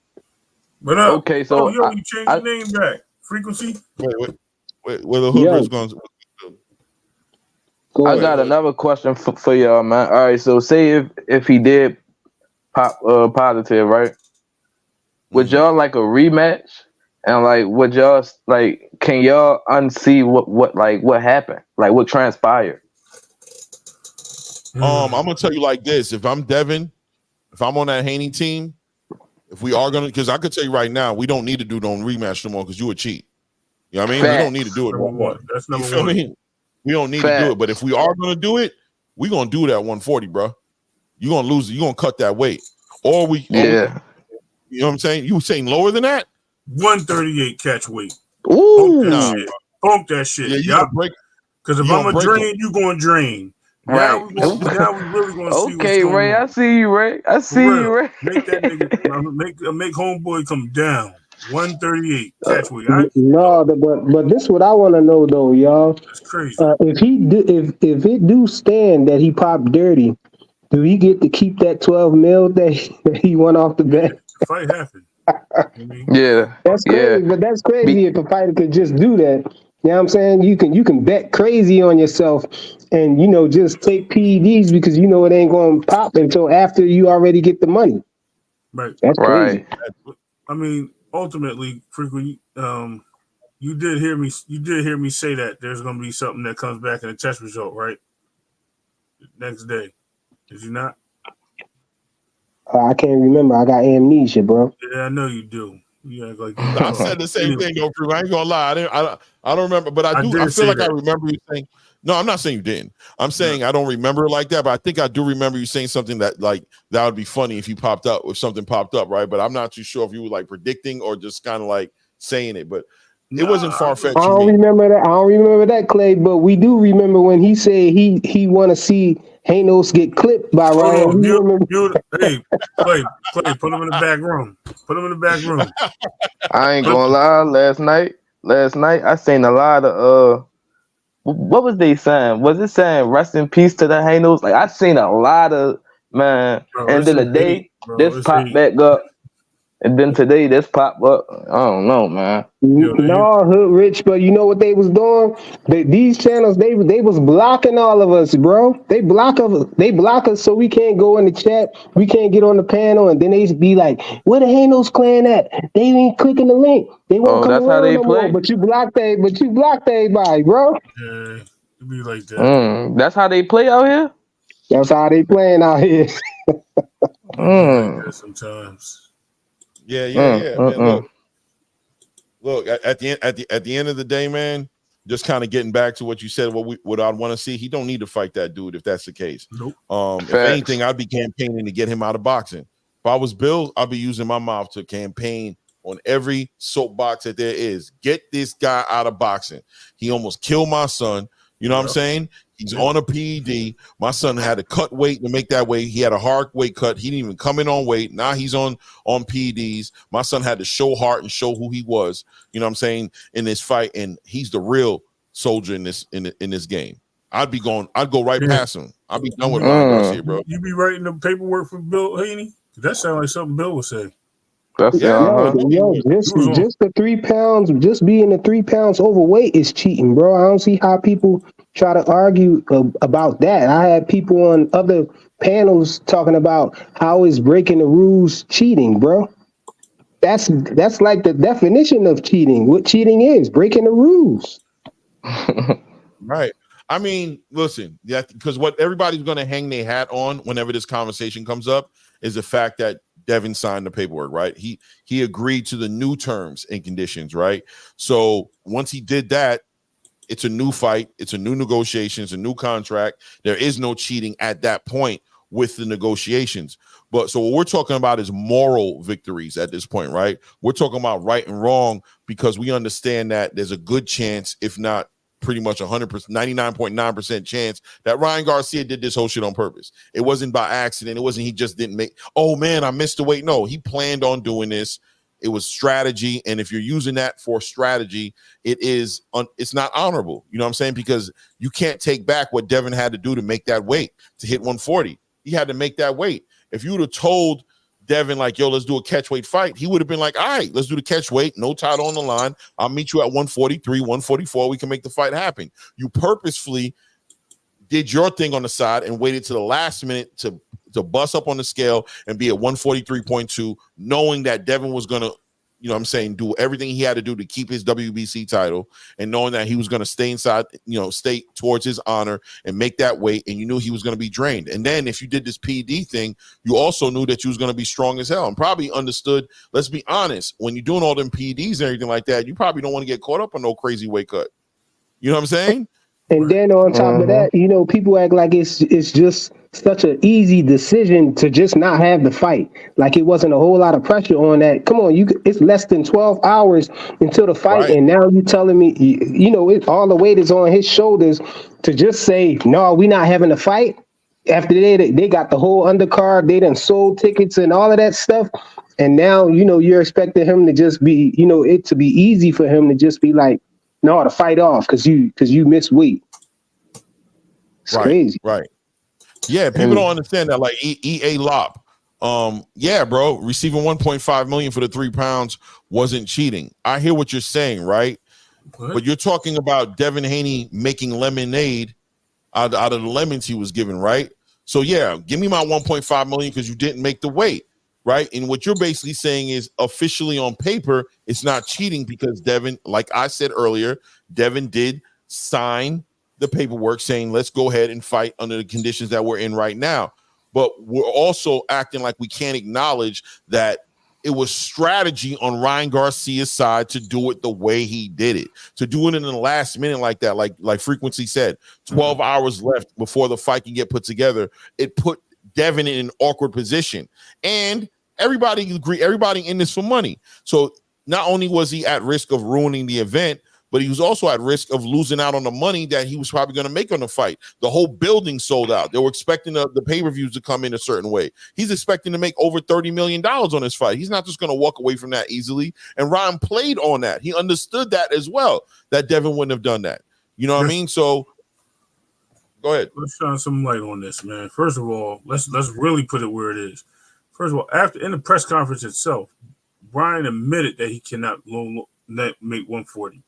What up? Okay, so you changed your name back. Frequency? Wait. Where the hood is going? I got another question for y'all, man. All right, so say if he did positive, right? Would y'all like a rematch? And like, would y'all like? Can y'all unsee what happened? Like, what transpired? I'm gonna tell you like this: if I'm Devin, if I'm on that Haney team, if we are gonna, because I could tell you right now, we don't need to do no rematch no more because you a cheat. You know what I mean? Facts. We don't need to do it no more. That's number you feel one. me? We don't need to do it. But if we are gonna do it, we gonna do it at 140, bro. You gonna lose it. You gonna cut that weight, or we. Yeah. You know what I'm saying? You saying lower than that? 138 catch weight. Ooh. Punk that shit. Yeah, you Yup. gonna break. Because if I'm a drain, you gonna drain. Now we really gonna see what's going Ray, on. I see you, Ray. I see you, Ray. Make that nigga make homeboy come down. 138 catch weight. No, but this is what I want to know though, y'all. That's crazy. If it do stand that he popped dirty, do he get to keep that 12 mil that he won off the bet? The fight happened. Yeah, that's crazy. But that's crazy if a fighter could just do that. You know what I'm saying? You can bet crazy on yourself and just take PEDs because it ain't going to pop until after you already get the money. Right. That's crazy. I mean, ultimately, frequently, you did hear me say that there's going to be something that comes back in the test result, right? Next day. Did you not? I can't remember. I got amnesia, bro. Yeah, I know you do. You act like I said the same thing, though, Drew. I ain't gonna lie. I don't remember, but I do. I feel like I remember you saying. No, I'm not saying you didn't. I'm saying I don't remember it like that, but I think I do remember you saying something that that would be funny if something popped up, right? But I'm not too sure if you were like predicting or just kind of like saying it, but it wasn't far fetched. I don't remember that. I don't remember that, Clay. But we do remember when he said he want to see Hanos get clipped by Ryan. Hey, Clay, put him in the back room. Put him in the back room. I ain't gonna lie. Last night I seen a lot of what was they saying? Was it saying rest in peace to the Hanos? Like I seen a lot of end of the day, this pop back up. And then today, this pop up. I don't know, man. No, Hood Rich, but you know what they was doing? These channels, they was blocking all of us, bro. They block us so we can't go in the chat. We can't get on the panel, and then they be like, "Where the Hanos clan at? They ain't clicking the link. They won't come that's how they no play. More. But you blocked everybody, bro. Yeah, it be like that. That's how they play out here. That's how they playing out here. Like that sometimes. Yeah. Man, look. At the end of the day, man. Just kind of getting back to what you said. What I'd want to see. He don't need to fight that dude if that's the case. Nope. If anything, I'd be campaigning to get him out of boxing. If I was Bill, I'd be using my mouth to campaign on every soapbox that there is. Get this guy out of boxing. He almost killed my son. You know what I'm saying? He's on a PED. My son had to cut weight to make that weight. He had a hard weight cut. He didn't even come in on weight. Now he's on PEDs. My son had to show heart and show who he was. You know what I'm saying? In this fight, and he's the real soldier in this game. I'd go right past him. I'd be done with Ryan Garcia, bro. You be writing the paperwork for Bill Haney? That sounds like something Bill would say. Just the 3 pounds, just being the 3 pounds overweight is cheating, bro. I don't see how people try to argue about that. I had people on other panels talking about how is breaking the rules cheating, bro. That's like the definition of cheating. What cheating is, breaking the rules. Right. I mean, listen, because what everybody's going to hang their hat on whenever this conversation comes up is the fact that Devin signed the paperwork, right? He agreed to the new terms and conditions, right? So once he did that, it's a new fight, it's a new negotiation, it's a new contract. There is no cheating at that point with the negotiations. But so what we're talking about is moral victories at this point, right? We're talking about right and wrong because we understand that there's a good chance, if not pretty much 100%, 99.9% chance that Ryan Garcia did this whole shit on purpose. It wasn't by accident. It wasn't he just didn't make, oh man, I missed the weight. No, he planned on doing this. It was strategy. And if you're using that for strategy, it's not honorable. You know what I'm saying? Because you can't take back what Devin had to do to make that weight, to hit 140. He had to make that weight. If you would have told Devin, like, yo, let's do a catch weight fight, he would have been like, all right, let's do the catch weight, no title on the line. I'll meet you at 143, 144. We can make the fight happen. You purposefully did your thing on the side and waited to the last minute to to bust up on the scale and be at 143.2, knowing that Devin was gonna, you know what I'm saying, do everything he had to do to keep his WBC title, and knowing that he was going to stay inside, you know, stay towards his honor and make that weight, and you knew he was going to be drained. And then if you did this PD thing, you also knew that you was going to be strong as hell, and probably understood, let's be honest, when you're doing all them PDs and everything like that, you probably don't want to get caught up on no crazy weight cut. You know what I'm saying? And then on top of that, you know, people act like it's just such an easy decision to just not have the fight. Like it wasn't a whole lot of pressure on that. Come on, it's less than 12 hours until the fight, and now you telling me, you know, all the weight is on his shoulders to just say, no, we not having a fight. After they got the whole undercard, they done sold tickets and all of that stuff, and now, you know, you're expecting him to just be, you know, it to be easy for him to just be like, no, to fight off because you missed weight. It's crazy. Right. Yeah, people don't understand that. Like EA Lop. Yeah, bro, receiving 1.5 million for the 3 pounds wasn't cheating. I hear what you're saying, right? But you're talking about Devin Haney making lemonade out of the lemons he was given, right? So yeah, give me my 1.5 million because you didn't make the weight. Right. And what you're basically saying is officially on paper, it's not cheating because Devin, like I said earlier, Devin did sign the paperwork saying, let's go ahead and fight under the conditions that we're in right now. But we're also acting like we can't acknowledge that it was strategy on Ryan Garcia's side to do it the way he did it, to do it in the last minute like that, like Frequency said, 12 hours left before the fight can get put together. It put Devin in an awkward position. And everybody in this for money. So not only was he at risk of ruining the event, but he was also at risk of losing out on the money that he was probably going to make on the fight. The whole building sold out. They were expecting the pay-per-views to come in a certain way. He's expecting to make over $30 million on this fight. He's not just going to walk away from that easily. And Ryan played on that. He understood that as well, that Devin wouldn't have done that. You know what I mean? So go ahead. Let's shine some light on this, man. First of all, let's really put it where it is. First of all, in the press conference itself, Brian admitted that he cannot make 140.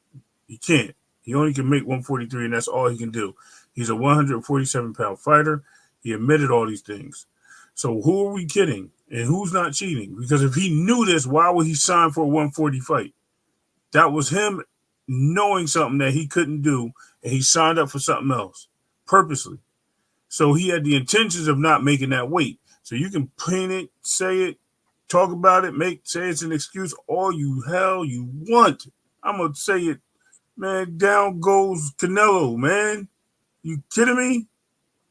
He can't. He only can make 143, and that's all he can do. He's a 147-pound fighter. He admitted all these things. So who are we kidding? And who's not cheating? Because if he knew this, why would he sign for a 140 fight? That was him knowing something that he couldn't do, and he signed up for something else purposely. So he had the intentions of not making that weight. So you can paint it, say it, talk about it, say it's an excuse all you want. I'm going to say it, man. Down goes Canelo, man. You kidding me?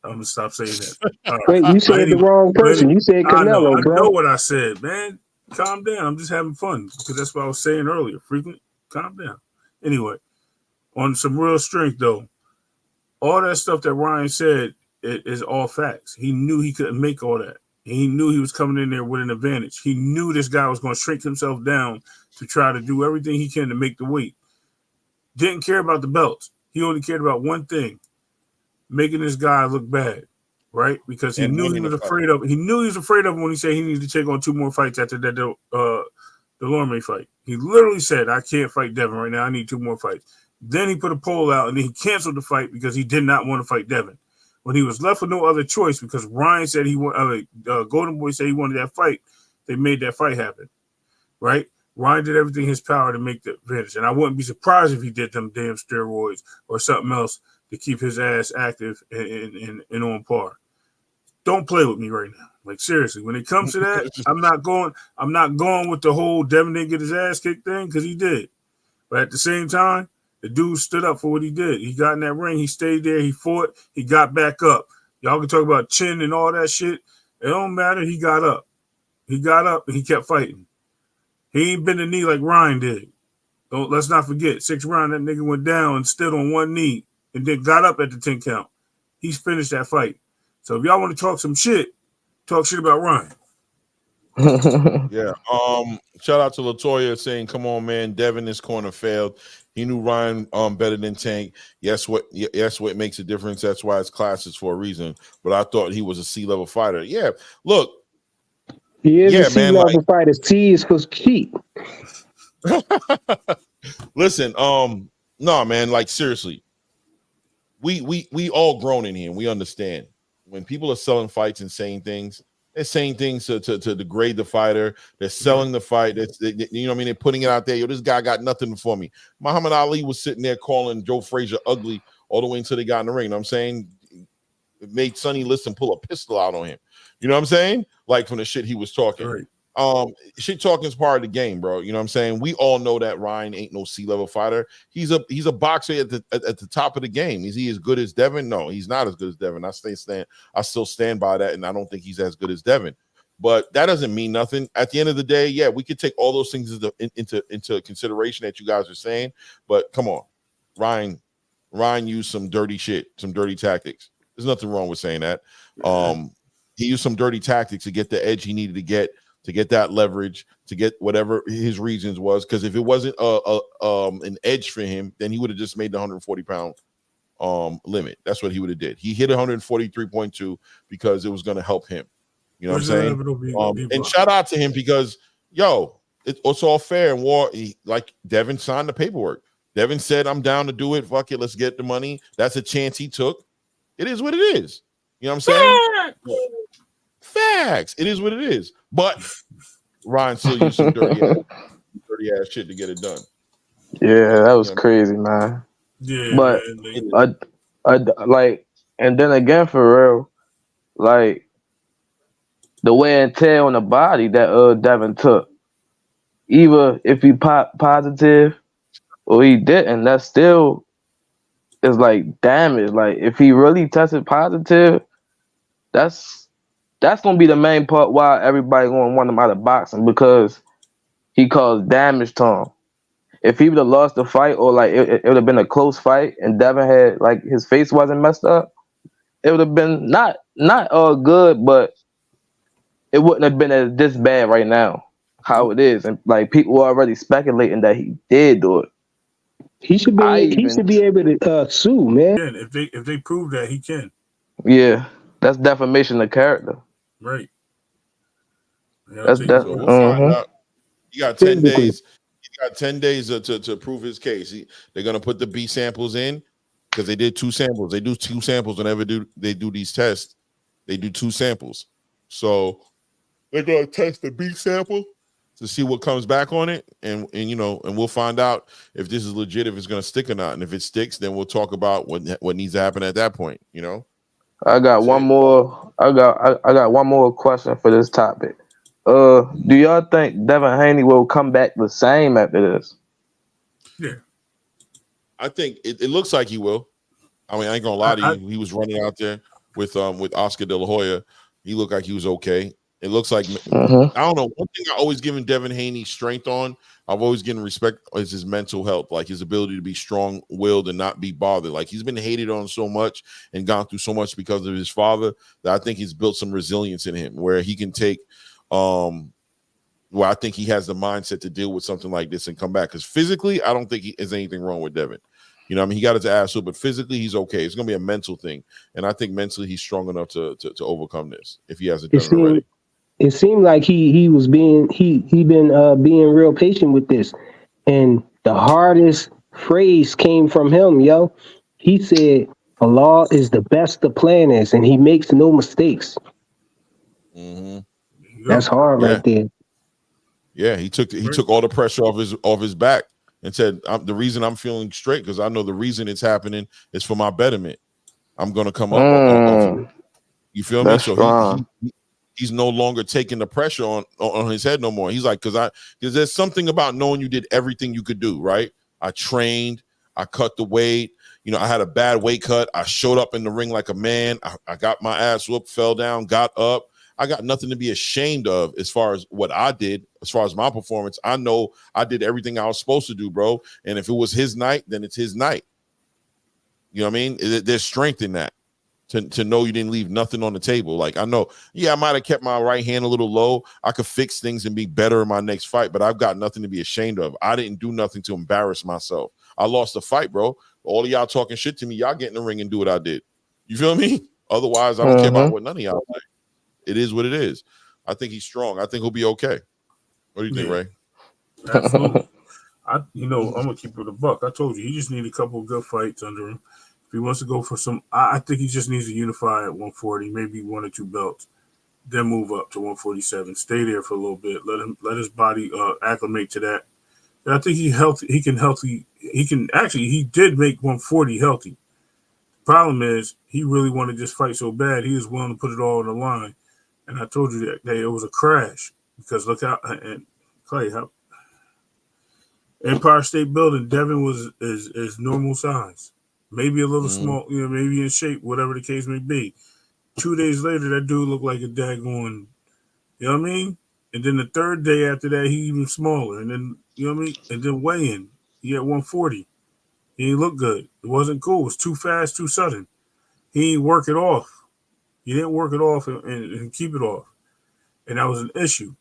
I'm going to stop saying that. Wait, you said the wrong person. You said Canelo, bro. I know what I said, man. Calm down. I'm just having fun because that's what I was saying earlier. Frequent, calm down. Anyway, on some real strength, though, all that stuff that Ryan said is all facts. He knew he couldn't make all that. He knew he was coming in there with an advantage. He knew this guy was going to shrink himself down to try to do everything he can to make the weight. Didn't care about the belts. He only cared about one thing, making this guy look bad, right? Because he knew he was afraid of. He knew he was afraid of him when he said he needed to take on 2 more fights after that Delorme fight. He literally said, "I can't fight Devin right now. I need 2 more fights." Then he put a poll out and then he canceled the fight because he did not want to fight Devin. When he was left with no other choice, because Ryan said Golden Boy said he wanted that fight, they made that fight happen, right? Ryan did everything in his power to make the advantage, and I wouldn't be surprised if he did them damn steroids or something else to keep his ass active and on par. Don't play with me right now. Like seriously, when it comes to that, I'm not going with the whole Devin didn't get his ass kicked thing because he did, but at the same time, the dude stood up for what he did. He got in that ring. He stayed there. He fought. He got back up. Y'all can talk about chin and all that shit. It don't matter. He got up. He got up and he kept fighting. He ain't bent the knee like Ryan did. Let's not forget. 6th round, that nigga went down and stood on one knee and then got up at the 10 count. He's finished that fight. So if y'all want to talk some shit, talk shit about Ryan. Yeah. Shout out to Latoya saying, "Come on, man. Devin, this corner failed. He knew Ryan better than Tank. Yes, what makes a difference. That's why it's classes for a reason. But I thought he was a C-level fighter. Yeah. Look, he is a C-level fighter. C is for cheap. Listen, no, man. Like seriously, we all grown in here. And we understand. when people are selling fights and saying things, they're saying things to degrade the fighter. They're selling the fight. You know what I mean? They're putting it out there. Yo, this guy got nothing for me. Muhammad Ali was sitting there calling Joe Frazier ugly all the way until they got in the ring. You know what I'm saying? It made Sonny Liston pull a pistol out on him. You know what I'm saying? Like from the shit he was talking. Right. Shit talking is part of the game, bro. You know what I'm saying? We all know that Ryan ain't no C-level fighter. He's a boxer at the top of the game. Is he as good as Devin? No, he's not as good as Devin. I still stand by that, and I don't think he's as good as Devin. But that doesn't mean nothing. At the end of the day, yeah, we could take all those things into consideration that you guys are saying. But come on, Ryan used some dirty shit, some dirty tactics. There's nothing wrong with saying that. He used some dirty tactics to get the edge he needed to get that leverage, to get whatever his reasons was. Because if it wasn't an edge for him, then he would have just made the 140-pound limit. That's what he would have did. He hit 143.2 because it was going to help him. You know what I'm saying? And shout out to him because, yo, it's all fair and war. Like Devin signed the paperwork. Devin said, I'm down to do it. Fuck it. Let's get the money. That's a chance he took. It is what it is. You know what I'm saying? Facts. It is what it is. But Ryan still used some dirty ass shit to get it done. Yeah, that was crazy, man. Yeah, but man, like, and then again, for real, like the wear and tear on the body that Devin took, either if he positive or he didn't, that still is like damage. Like if he really tested positive, that's gonna be the main part why everybody gonna want him out of boxing, because he caused damage to him. If he would have lost the fight, or like it would have been a close fight, and Devin had like his face wasn't messed up, it would have been not good, but it wouldn't have been this bad right now, how it is. And like people were already speculating that he did do it. He should be able to sue, man. If they prove that, he can. Yeah, that's defamation of character. Right. That's So we'll find out. He got 10 days. He got 10 days to prove his case. They're gonna put the B samples in because they did 2 samples. They do 2 samples whenever they do these tests. They do 2 samples. So they're gonna test the B sample to see what comes back on it, and you know, and we'll find out if this is legit, if it's gonna stick or not. And if it sticks, then we'll talk about what needs to happen at that point. You know. I got one more. I got one more question for this topic. Do y'all think Devin Haney will come back the same after this? Yeah, I think it looks like he will. I mean, I ain't gonna lie to you. He was running out there with Oscar De La Hoya. He looked like he was okay. It looks like I don't know. One thing I always given Devin Haney strength on, I've always given respect, is his mental health, like his ability to be strong-willed and not be bothered. Like he's been hated on so much and gone through so much because of his father that I think he's built some resilience in him where he can take where I think he has the mindset to deal with something like this and come back. Because physically, I don't think there's anything wrong with Devin. You know, I mean, he got his ass up, but physically, he's okay. It's gonna be a mental thing, and I think mentally, he's strong enough to overcome this if he hasn't done it already. It seemed like he was being being real patient with this, and the hardest phrase came from him, yo. He said, "Allah is the best of planners, and He makes no mistakes." That's hard right there. Yeah, he took all the pressure off his back and said, the reason I'm feeling straight because I know the reason it's happening is for my betterment. I'm gonna come up off it. You feel me? So he's no longer taking the pressure on his head no more. He's like, because there's something about knowing you did everything you could do, right? I trained, I cut the weight, you know, I had a bad weight cut. I showed up in the ring like a man. I got my ass whooped, fell down, got up. I got nothing to be ashamed of as far as what I did, as far as my performance. I know I did everything I was supposed to do, bro. And if it was his night, then it's his night. You know what I mean? There's strength in that. To know you didn't leave nothing on the table. Like, I know, yeah, I might have kept my right hand a little low. I could fix things and be better in my next fight, but I've got nothing to be ashamed of. I didn't do nothing to embarrass myself. I lost the fight, bro. All of y'all talking shit to me, y'all get in the ring and do what I did. You feel me? Otherwise, I don't care about what none of y'all think. It is what it is. I think he's strong. I think he'll be okay. What do you think, Ray? Absolutely. I'm gonna keep it a buck. I told you, he just need a couple of good fights under him. If he wants to go for some, I think he just needs to unify at 140, maybe 1 or 2 belts, then move up to 147. Stay there for a little bit. Let his body acclimate to that. And I think he did make 140 healthy. Problem is, he really wanted this fight so bad, he was willing to put it all on the line. And I told you that day it was a crash because look out and Clay, how Empire State Building, Devin is normal size, maybe a little small, maybe in shape, whatever the case may be. 2 days later, that dude looked like a daggone, you know what I mean? And then the third day after that, he even smaller. And then, you know what I mean? And then weigh-in, he had 140. He didn't look good. It wasn't cool. It was too fast, too sudden. He didn't work it off. He didn't work it off and keep it off. And that was an issue.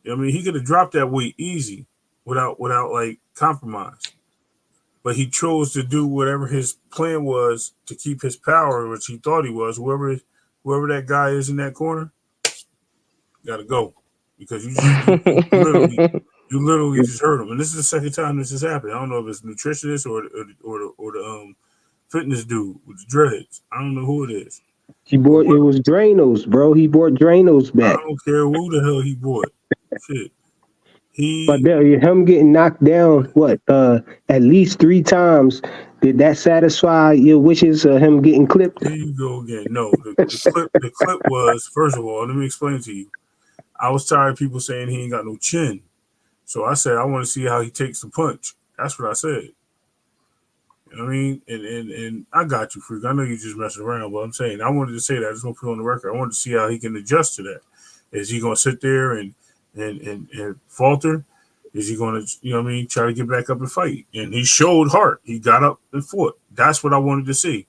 You know what I mean? He could have dropped that weight easy without like compromise. But he chose to do whatever his plan was to keep his power, which he thought he was. Whoever that guy is in that corner, gotta go. Because you literally just hurt him. And this is the second time this has happened. I don't know if it's nutritionist or the fitness dude with the dreads. I don't know who it is. It was Dranos, bro. He brought Dranos back. I don't care who the hell he brought. Shit. But him getting knocked down, at least 3 times, did that satisfy your wishes of him getting clipped? There you go again. No, the clip was, first of all, let me explain to you. I was tired of people saying he ain't got no chin. So I said, I want to see how he takes the punch. That's what I said. You know what I mean? And I got you, Freak. I know you just messing around, but I'm saying, I wanted to say that. I just want to put it on the record. I wanted to see how he can adjust to that. Is he going to sit there and falter? Is he going to, you know what I mean, try to get back up and fight? And he showed heart. He got up and fought. That's what I wanted to see.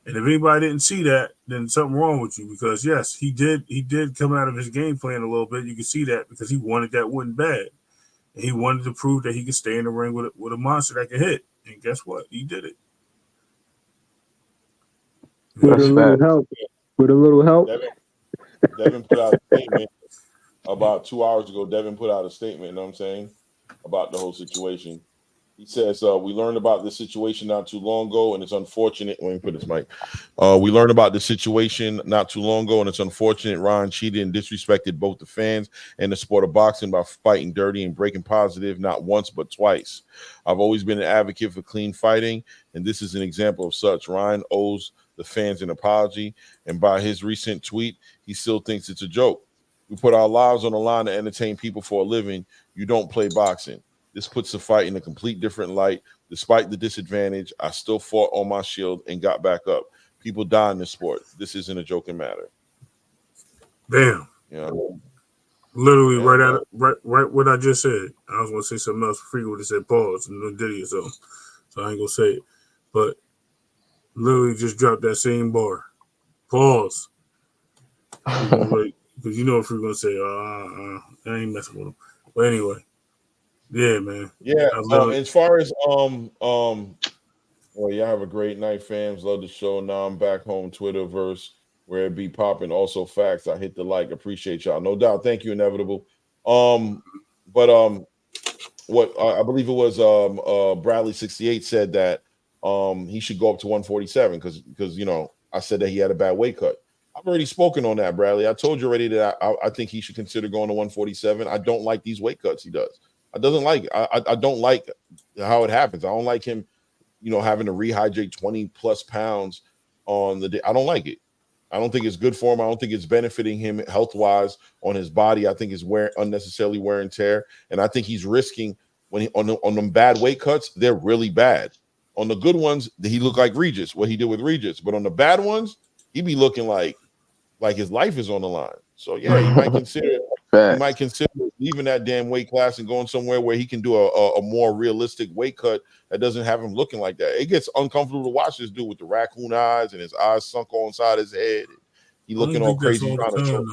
And if anybody didn't see that, then something wrong with you. Because yes, he did come out of his game plan a little bit. You can see that because he wanted that win bad. And he wanted to prove that he could stay in the ring with a monster that could hit. And guess what? He did it. With a little help. Devin put out a statement about 2 hours ago. Devin put out a statement, you know what I'm saying, about the whole situation. He says, we learned about this situation not too long ago, and it's unfortunate. Let me put this mic. We learned about this situation not too long ago, and it's unfortunate Ron cheated and disrespected both the fans and the sport of boxing by fighting dirty and breaking positive not once but twice. I've always been an advocate for clean fighting, and this is an example of such. Ryan owes the fans an apology, and by his recent tweet, he still thinks it's a joke. We put our lives on the line to entertain people for a living. You don't play boxing. This puts the fight in a complete different light. Despite the disadvantage, I still fought on my shield and got back up. People die in this sport. This isn't a joking matter. Damn. Yeah. Literally right what I just said. I was going to say something else. Freak would have said pause and no diddy or something. So I ain't going to say it. But literally just dropped that same bar. Pause. Because you know what Freak going to say. I ain't messing with him. But anyway. Yeah, man. Yeah. As far as well, y'all have a great night, fams. Love the show. Now I'm back home. Twitterverse where it be popping. Also, facts. I hit the like. Appreciate y'all. No doubt. Thank you, Inevitable. What I believe it was Bradley 68 said that he should go up to 147 because you know I said that he had a bad weight cut. I've already spoken on that, Bradley. I told you already that I think he should consider going to 147. I don't like these weight cuts he does. I don't like how it happens. I don't like him, you know, having to rehydrate 20 plus pounds on the day. I don't like it. I don't think it's good for him. I don't think it's benefiting him health wise on his body. I think it's unnecessarily wear and tear. And I think he's risking when on them bad weight cuts, they're really bad. On the good ones, he looked like Regis, what he did with Regis. But on the bad ones, he be looking like his life is on the line. So yeah, you might consider leaving that damn weight class and going somewhere where he can do a more realistic weight cut that doesn't have him looking like that. It gets uncomfortable to watch this dude with the raccoon eyes and his eyes sunk on inside his head. He looking all crazy trying to choke.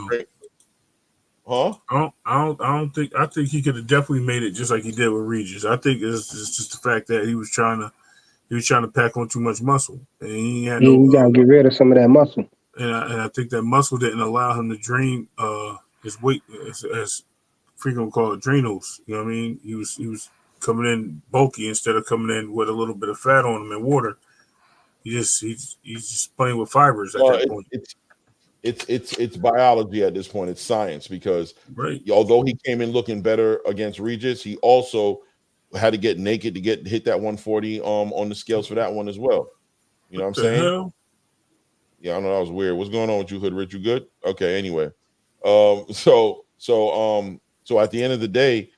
Huh? I think he could have definitely made it just like he did with Regis. I think it's just the fact that he was trying to pack on too much muscle, and he had you gotta get rid of some of that muscle. And I think that muscle didn't allow him to drain his weight as frequently call it adrenals. You know what I mean? He was coming in bulky instead of coming in with a little bit of fat on him and water. He's just playing with fibers at Well, that point. it's biology at this point. It's science because although he came in looking better against Regis, he also had to get naked to hit that 140 on the scales for that one as well. You know what I'm saying? Hell? Yeah, I know that was weird. What's going on with you, Hood Rich? You good? Okay, anyway. So at the end of the day,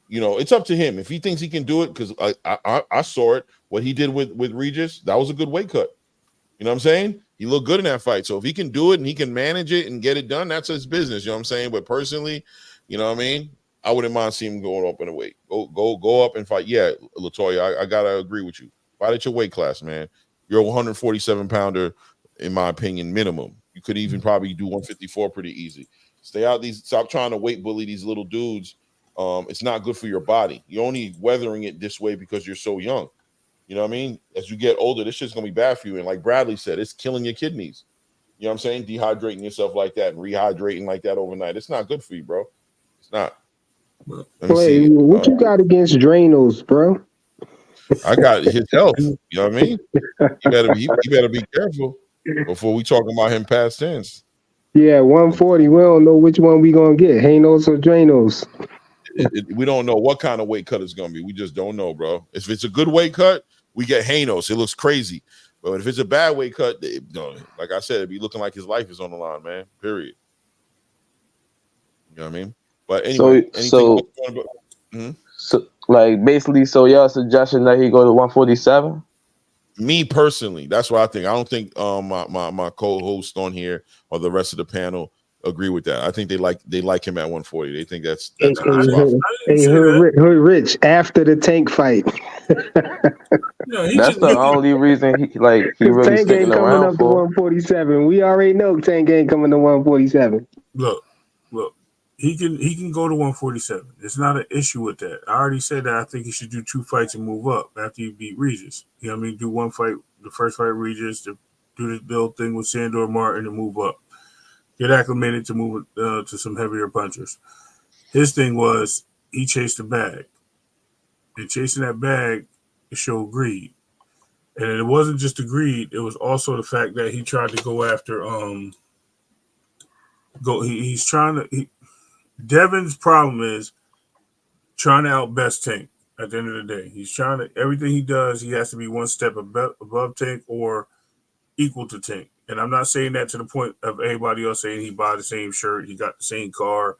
you know, it's up to him. If he thinks he can do it, because I saw it, what he did with Regis, that was a good weight cut. You know what I'm saying? He looked good in that fight. So if he can do it and he can manage it and get it done, that's his business. You know what I'm saying? But personally, you know what I mean? I wouldn't mind seeing him going up in a weight. Go up and fight. Yeah, Latoya, I gotta agree with you. Fight at your weight class, man. You're a 147 pounder, in my opinion, minimum. You could even probably do 154 pretty easy. Stop trying to weight bully these little dudes. It's not good for your body. You're only weathering it this way because you're so young. You know what I mean? As you get older, this shit's gonna be bad for you. And like Bradley said, it's killing your kidneys. You know what I'm saying? Dehydrating yourself like that and rehydrating like that overnight. It's not good for you, bro. It's not. Wait, what you got against Dranos, bro? I got his health. You know what I mean? You better be careful before we talk about him past tense. Yeah, 140. We don't know which one we gonna get, Hanos or Dranos. We don't know what kind of weight cut it's gonna be. We just don't know, bro. If it's a good weight cut, we get Hanos. It looks crazy. But if it's a bad weight cut, like I said, it'd be looking like his life is on the line, man. Period. You know what I mean? But anyway, so like basically, so y'all suggesting that he go to 147? Me personally, that's what I think. I don't think my co-host on here or the rest of the panel agree with that. I think they like him at 140. They think that's Rich after the Tank fight. That's the only reason he really Tank sticking ain't coming around up to for. 147. We already know Tank ain't coming to 147. Look, he can go to 147. It's not an issue with that. I already said that I think he should do 2 fights and move up after he beat Regis. You know what I mean? Do 1 fight, the first fight Regis, do the build thing with Sandor Martin and move up. Get acclimated to move to some heavier punchers. His thing was he chased the bag. And chasing that bag showed greed. And it wasn't just the greed, it was also the fact that he tried to go after he's trying to Devin's problem is trying to outbest Tank at the end of the day. He's trying to, everything he does, he has to be 1 step above Tank or equal to Tank. And I'm not saying that to the point of everybody else saying he bought the same shirt, he got the same car.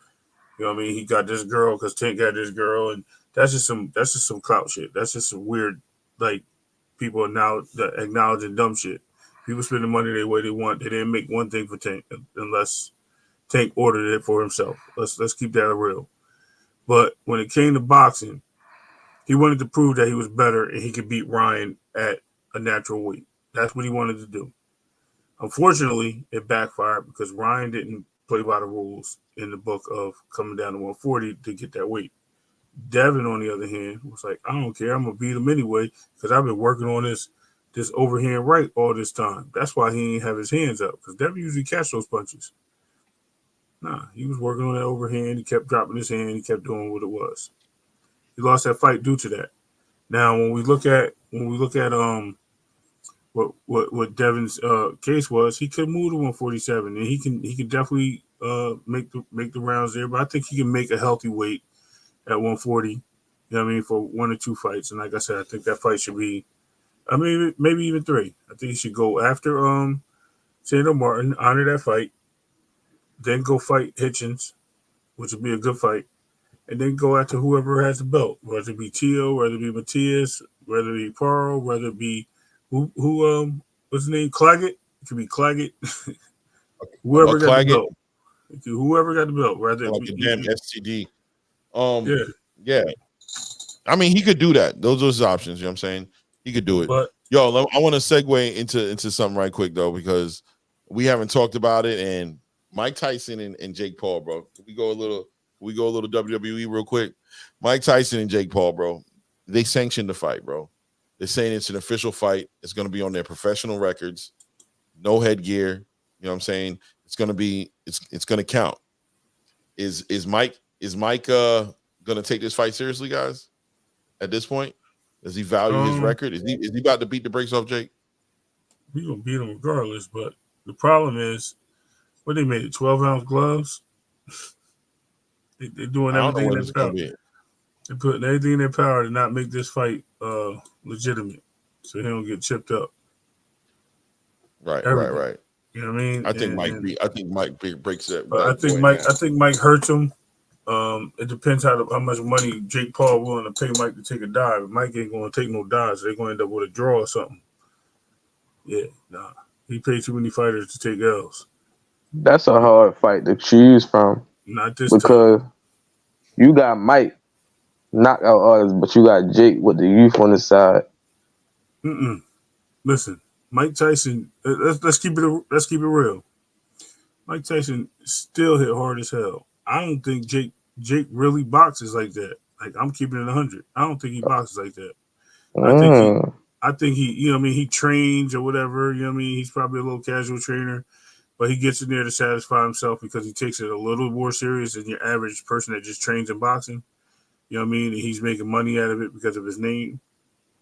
You know what I mean? He got this girl because Tank got this girl, and that's just some clout shit. That's just some weird, like, people now acknowledging dumb shit. People spending money the way they want. They didn't make one thing for Tank unless Tank ordered it for himself. Let's keep that real. But when it came to boxing, he wanted to prove that he was better and he could beat Ryan at a natural weight. That's what he wanted to do. Unfortunately, it backfired because Ryan didn't play by the rules in the book of coming down to 140 to get that weight. Devin, on the other hand, was like, I don't care. I'm going to beat him anyway because I've been working on this overhand right all this time. That's why he didn't have his hands up because Devin usually catch those punches. Nah, he was working on that overhand. He kept dropping his hand. He kept doing what it was. He lost that fight due to that. Now, when we look at what Devin's case was, he could move to 147, and he can definitely make the rounds there. But I think he can make a healthy weight at 140. You know what I mean, for 1 or 2 fights. And like I said, I think that fight should be, I mean, maybe even 3. I think he should go after Sandor Martin, honor that fight, then go fight Hitchens, which would be a good fight, and then go after whoever has the belt, whether it be Tio, whether it be Matias, whether it be Paro, whether it be who what's his name? Claggett? It could be Claggett. Whoever got the belt. Whoever got the belt, rather like a damn STD. Yeah. I mean, he could do that. Those are his options. You know what I'm saying? He could do it. But I want to segue into something right quick though, because we haven't talked about it. And Mike Tyson and Jake Paul, bro. We go a little WWE real quick. Mike Tyson and Jake Paul, bro. They sanctioned the fight, bro. They're saying it's an official fight. It's going to be on their professional records. No headgear. You know what I'm saying? It's going to be. It's going to count. Is Mike going to take this fight seriously, guys? At this point, does he value his record? Is he about to beat the brakes off Jake? He gonna beat him regardless. But the problem is, what they made it 12-ounce gloves. They're doing I don't know everything in what their it's gonna power. be. They're putting everything in their power to not make this fight legitimate, so he don't get chipped up. Right. You know what I mean? I think Mike breaks that. But I think Mike hurts him. It depends how much money Jake Paul willing to pay Mike to take a dive. Mike ain't going to take no dives. They're going to end up with a draw or something. Yeah, nah. He paid too many fighters to take L's. That's a hard fight to choose from. Not this because you got Mike knock out others, but you got Jake with the youth on the side. Listen, Mike Tyson. Let's keep it real. Mike Tyson still hit hard as hell. I don't think Jake really boxes like that. Like, I'm keeping it 100. I don't think he boxes like that. I think he, you know what I mean, he trains or whatever, you know what I mean? He's probably a little casual trainer, but he gets in there to satisfy himself because he takes it a little more serious than your average person that just trains in boxing. You know what I mean? And he's making money out of it because of his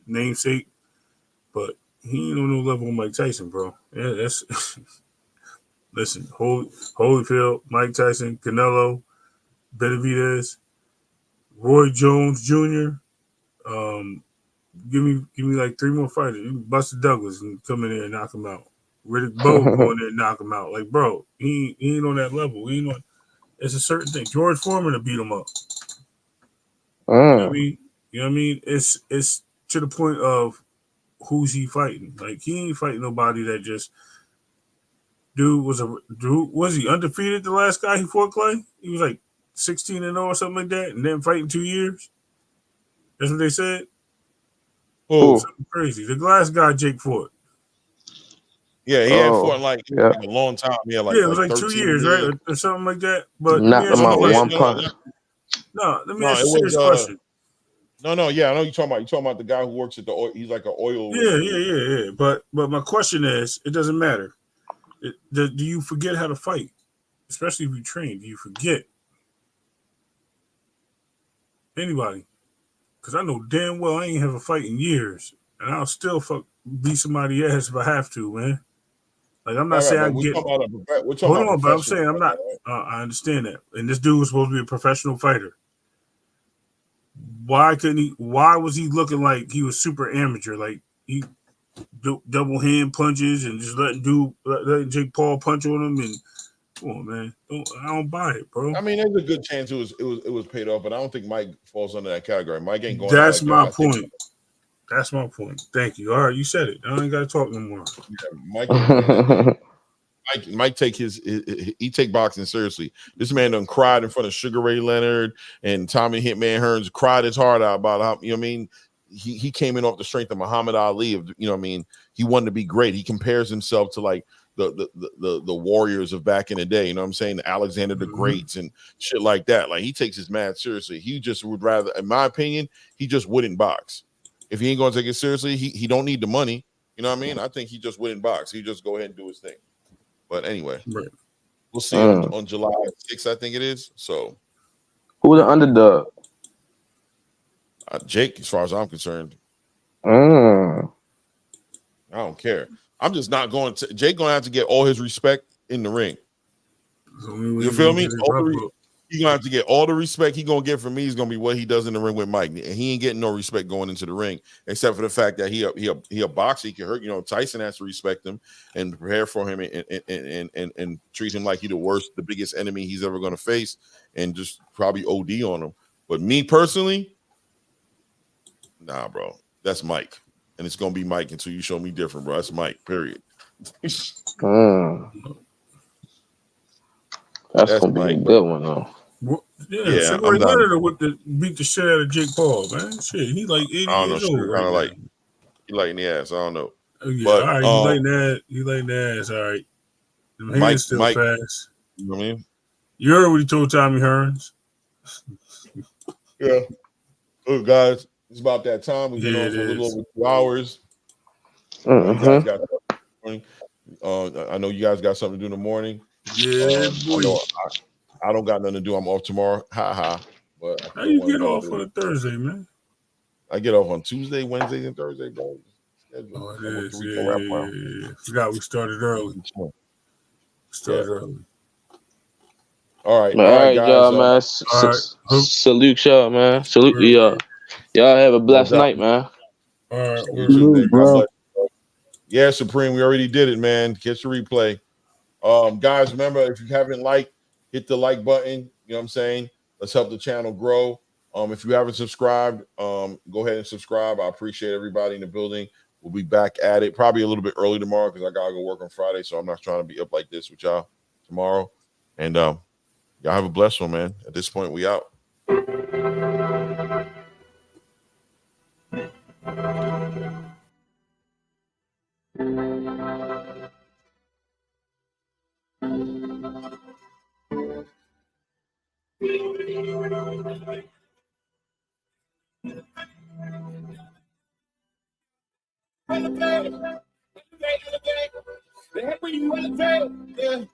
namesake. But he ain't on no level with Mike Tyson, bro. Yeah, that's listen, Holyfield, Mike Tyson, Canelo, Benavidez, Roy Jones Jr. Give me like 3 more fighters. Buster Douglas and come in there and knock him out. Riddick Bowe go in there and knock him out. Like, bro, he ain't on that level. He ain't on. It's a certain thing. George Foreman to beat him up. You know what I mean? You know what I mean? It's to the point of who's he fighting. Like, he ain't fighting nobody that just. Was he undefeated? The last guy he fought, Clay? He was like 16-0 or something like that, and then fighting 2 years. That's what they said. Oh, something crazy. The last guy Jake fought. Yeah, he had fought like a long time. Yeah, it was like 2 years, right, or something like that. But knocked him out with one punch. No, let me ask you a serious question. No, yeah, I know you're talking about the guy who works at the oil. He's like an oil. Yeah. But my question is, it doesn't matter. Do you forget how to fight, especially if you train? Do you forget? Anybody? Because I know damn well I ain't have a fight in years, and I'll still beat somebody ass if I have to, man. Like, I'm not saying I get. Hold on, but I'm saying I'm not. I understand that, and this dude was supposed to be a professional fighter. Why couldn't he? Why was he looking like he was super amateur? Like, he double hand punches and just letting Jake Paul punch on him, and come on, man, I don't buy it, bro. I mean, there's a good chance it was paid off, but I don't think Mike falls under that category. Mike ain't going. That's my point. That's my point. Thank you. All right, you said it. I ain't got to talk no more. Mike take boxing seriously. This man done cried in front of Sugar Ray Leonard and Tommy Hitman Hearns, cried his heart out about how, you know what I mean, he came in off the strength of Muhammad Ali. You know what I mean? He wanted to be great. He compares himself to like the warriors of back in the day. You know what I'm saying? The Alexander the Greats and shit like that. Like, he takes his match seriously. He just would rather, in my opinion, he just wouldn't box. If he ain't going to take it seriously, he don't need the money. You know what I mean? I think he just wouldn't box. He just go ahead and do his thing. But anyway, we'll see on July 6th, I think it is. So, who the underdog? Jake, as far as I'm concerned. I don't care. I'm just not going to. Jake gonna have to get all his respect in the ring. You feel me? He's gonna have to get all the respect he gonna get from me. He's gonna be what he does in the ring with Mike, and he ain't getting no respect going into the ring, except for the fact that he a boxer. He can hurt. You know, Tyson has to respect him and prepare for him and treat him like he the biggest enemy he's ever gonna face, and just probably OD on him. But me personally, nah, bro, that's Mike, and it's gonna be Mike until you show me different, bro. That's Mike. Period. That's gonna be Mike, a good one, though. Yeah, Sugar Ray Leonard beat the shit out of Jake Paul, man. Shit, he like 80 years old right now. He lighting the ass. I don't know. Yeah, but, all right, you lighting the ass. All right. The hands still fast. You know what I mean? You heard what he told Tommy Hearns. Yeah. Oh, guys, it's about that time. We've been on for a little over 2 hours. I know you guys got something to do in the morning. Yeah, boy. I don't got nothing to do. I'm off tomorrow. But how you get off on a Thursday, man? I get off on Tuesday, Wednesdays, and Thursday, bro. Oh, it is. Yeah. Forgot we started early. Early. All right, guys. Y'all, man. All right. Salute y'all, man. Salute to y'all. Y'all have a blessed night, man. All right. You too, man. God bless you. Yeah, Supreme, we already did it, man. Catch the replay. Guys, remember, if you haven't liked, hit the like button. You know what I'm saying? Let's help the channel grow. If you haven't subscribed, go ahead and subscribe. I appreciate everybody in the building. We'll be back at it probably a little bit early tomorrow because I gotta go work on Friday, so I'm not trying to be up like this with y'all tomorrow. And y'all have a blessed one, man. At this point, we out.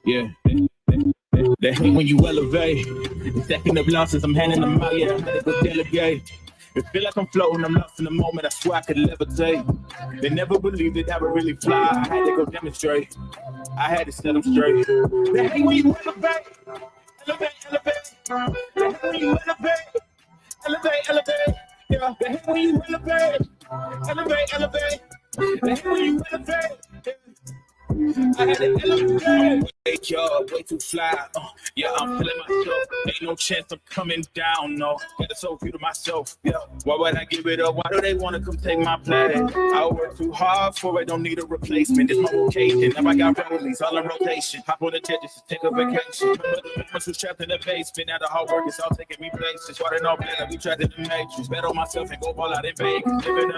Yeah. They hate when you elevate. Stacking up losses, I'm handing them out. Yeah, I'm ready to delegate. It feel like I'm floating, I'm lost in the moment. I swear I could levitate. They never believed that I would really fly. I had to go demonstrate. I had to set them straight. They hate when you elevate. Elevate. They hate when you elevate. Elevate. Yeah, they hate when you elevate. Elevate. They hate when you elevate. I had to elevate. Hey, y'all, way too fly. Yeah, I'm feeling myself. Ain't no chance I'm coming down, no. Got a soul view to myself. Yeah, why would I give it up? Why do they want to come take my place? I work too hard for it, don't need a replacement. It's my vocation. Now I got rollies all in rotation. Hop on the jet just to take a vacation. Remember the moments was trapped in the basement. Now the hard work is all taking me places. Water no better, we trapped in the matrix. Bet on myself and go all out in Vegas.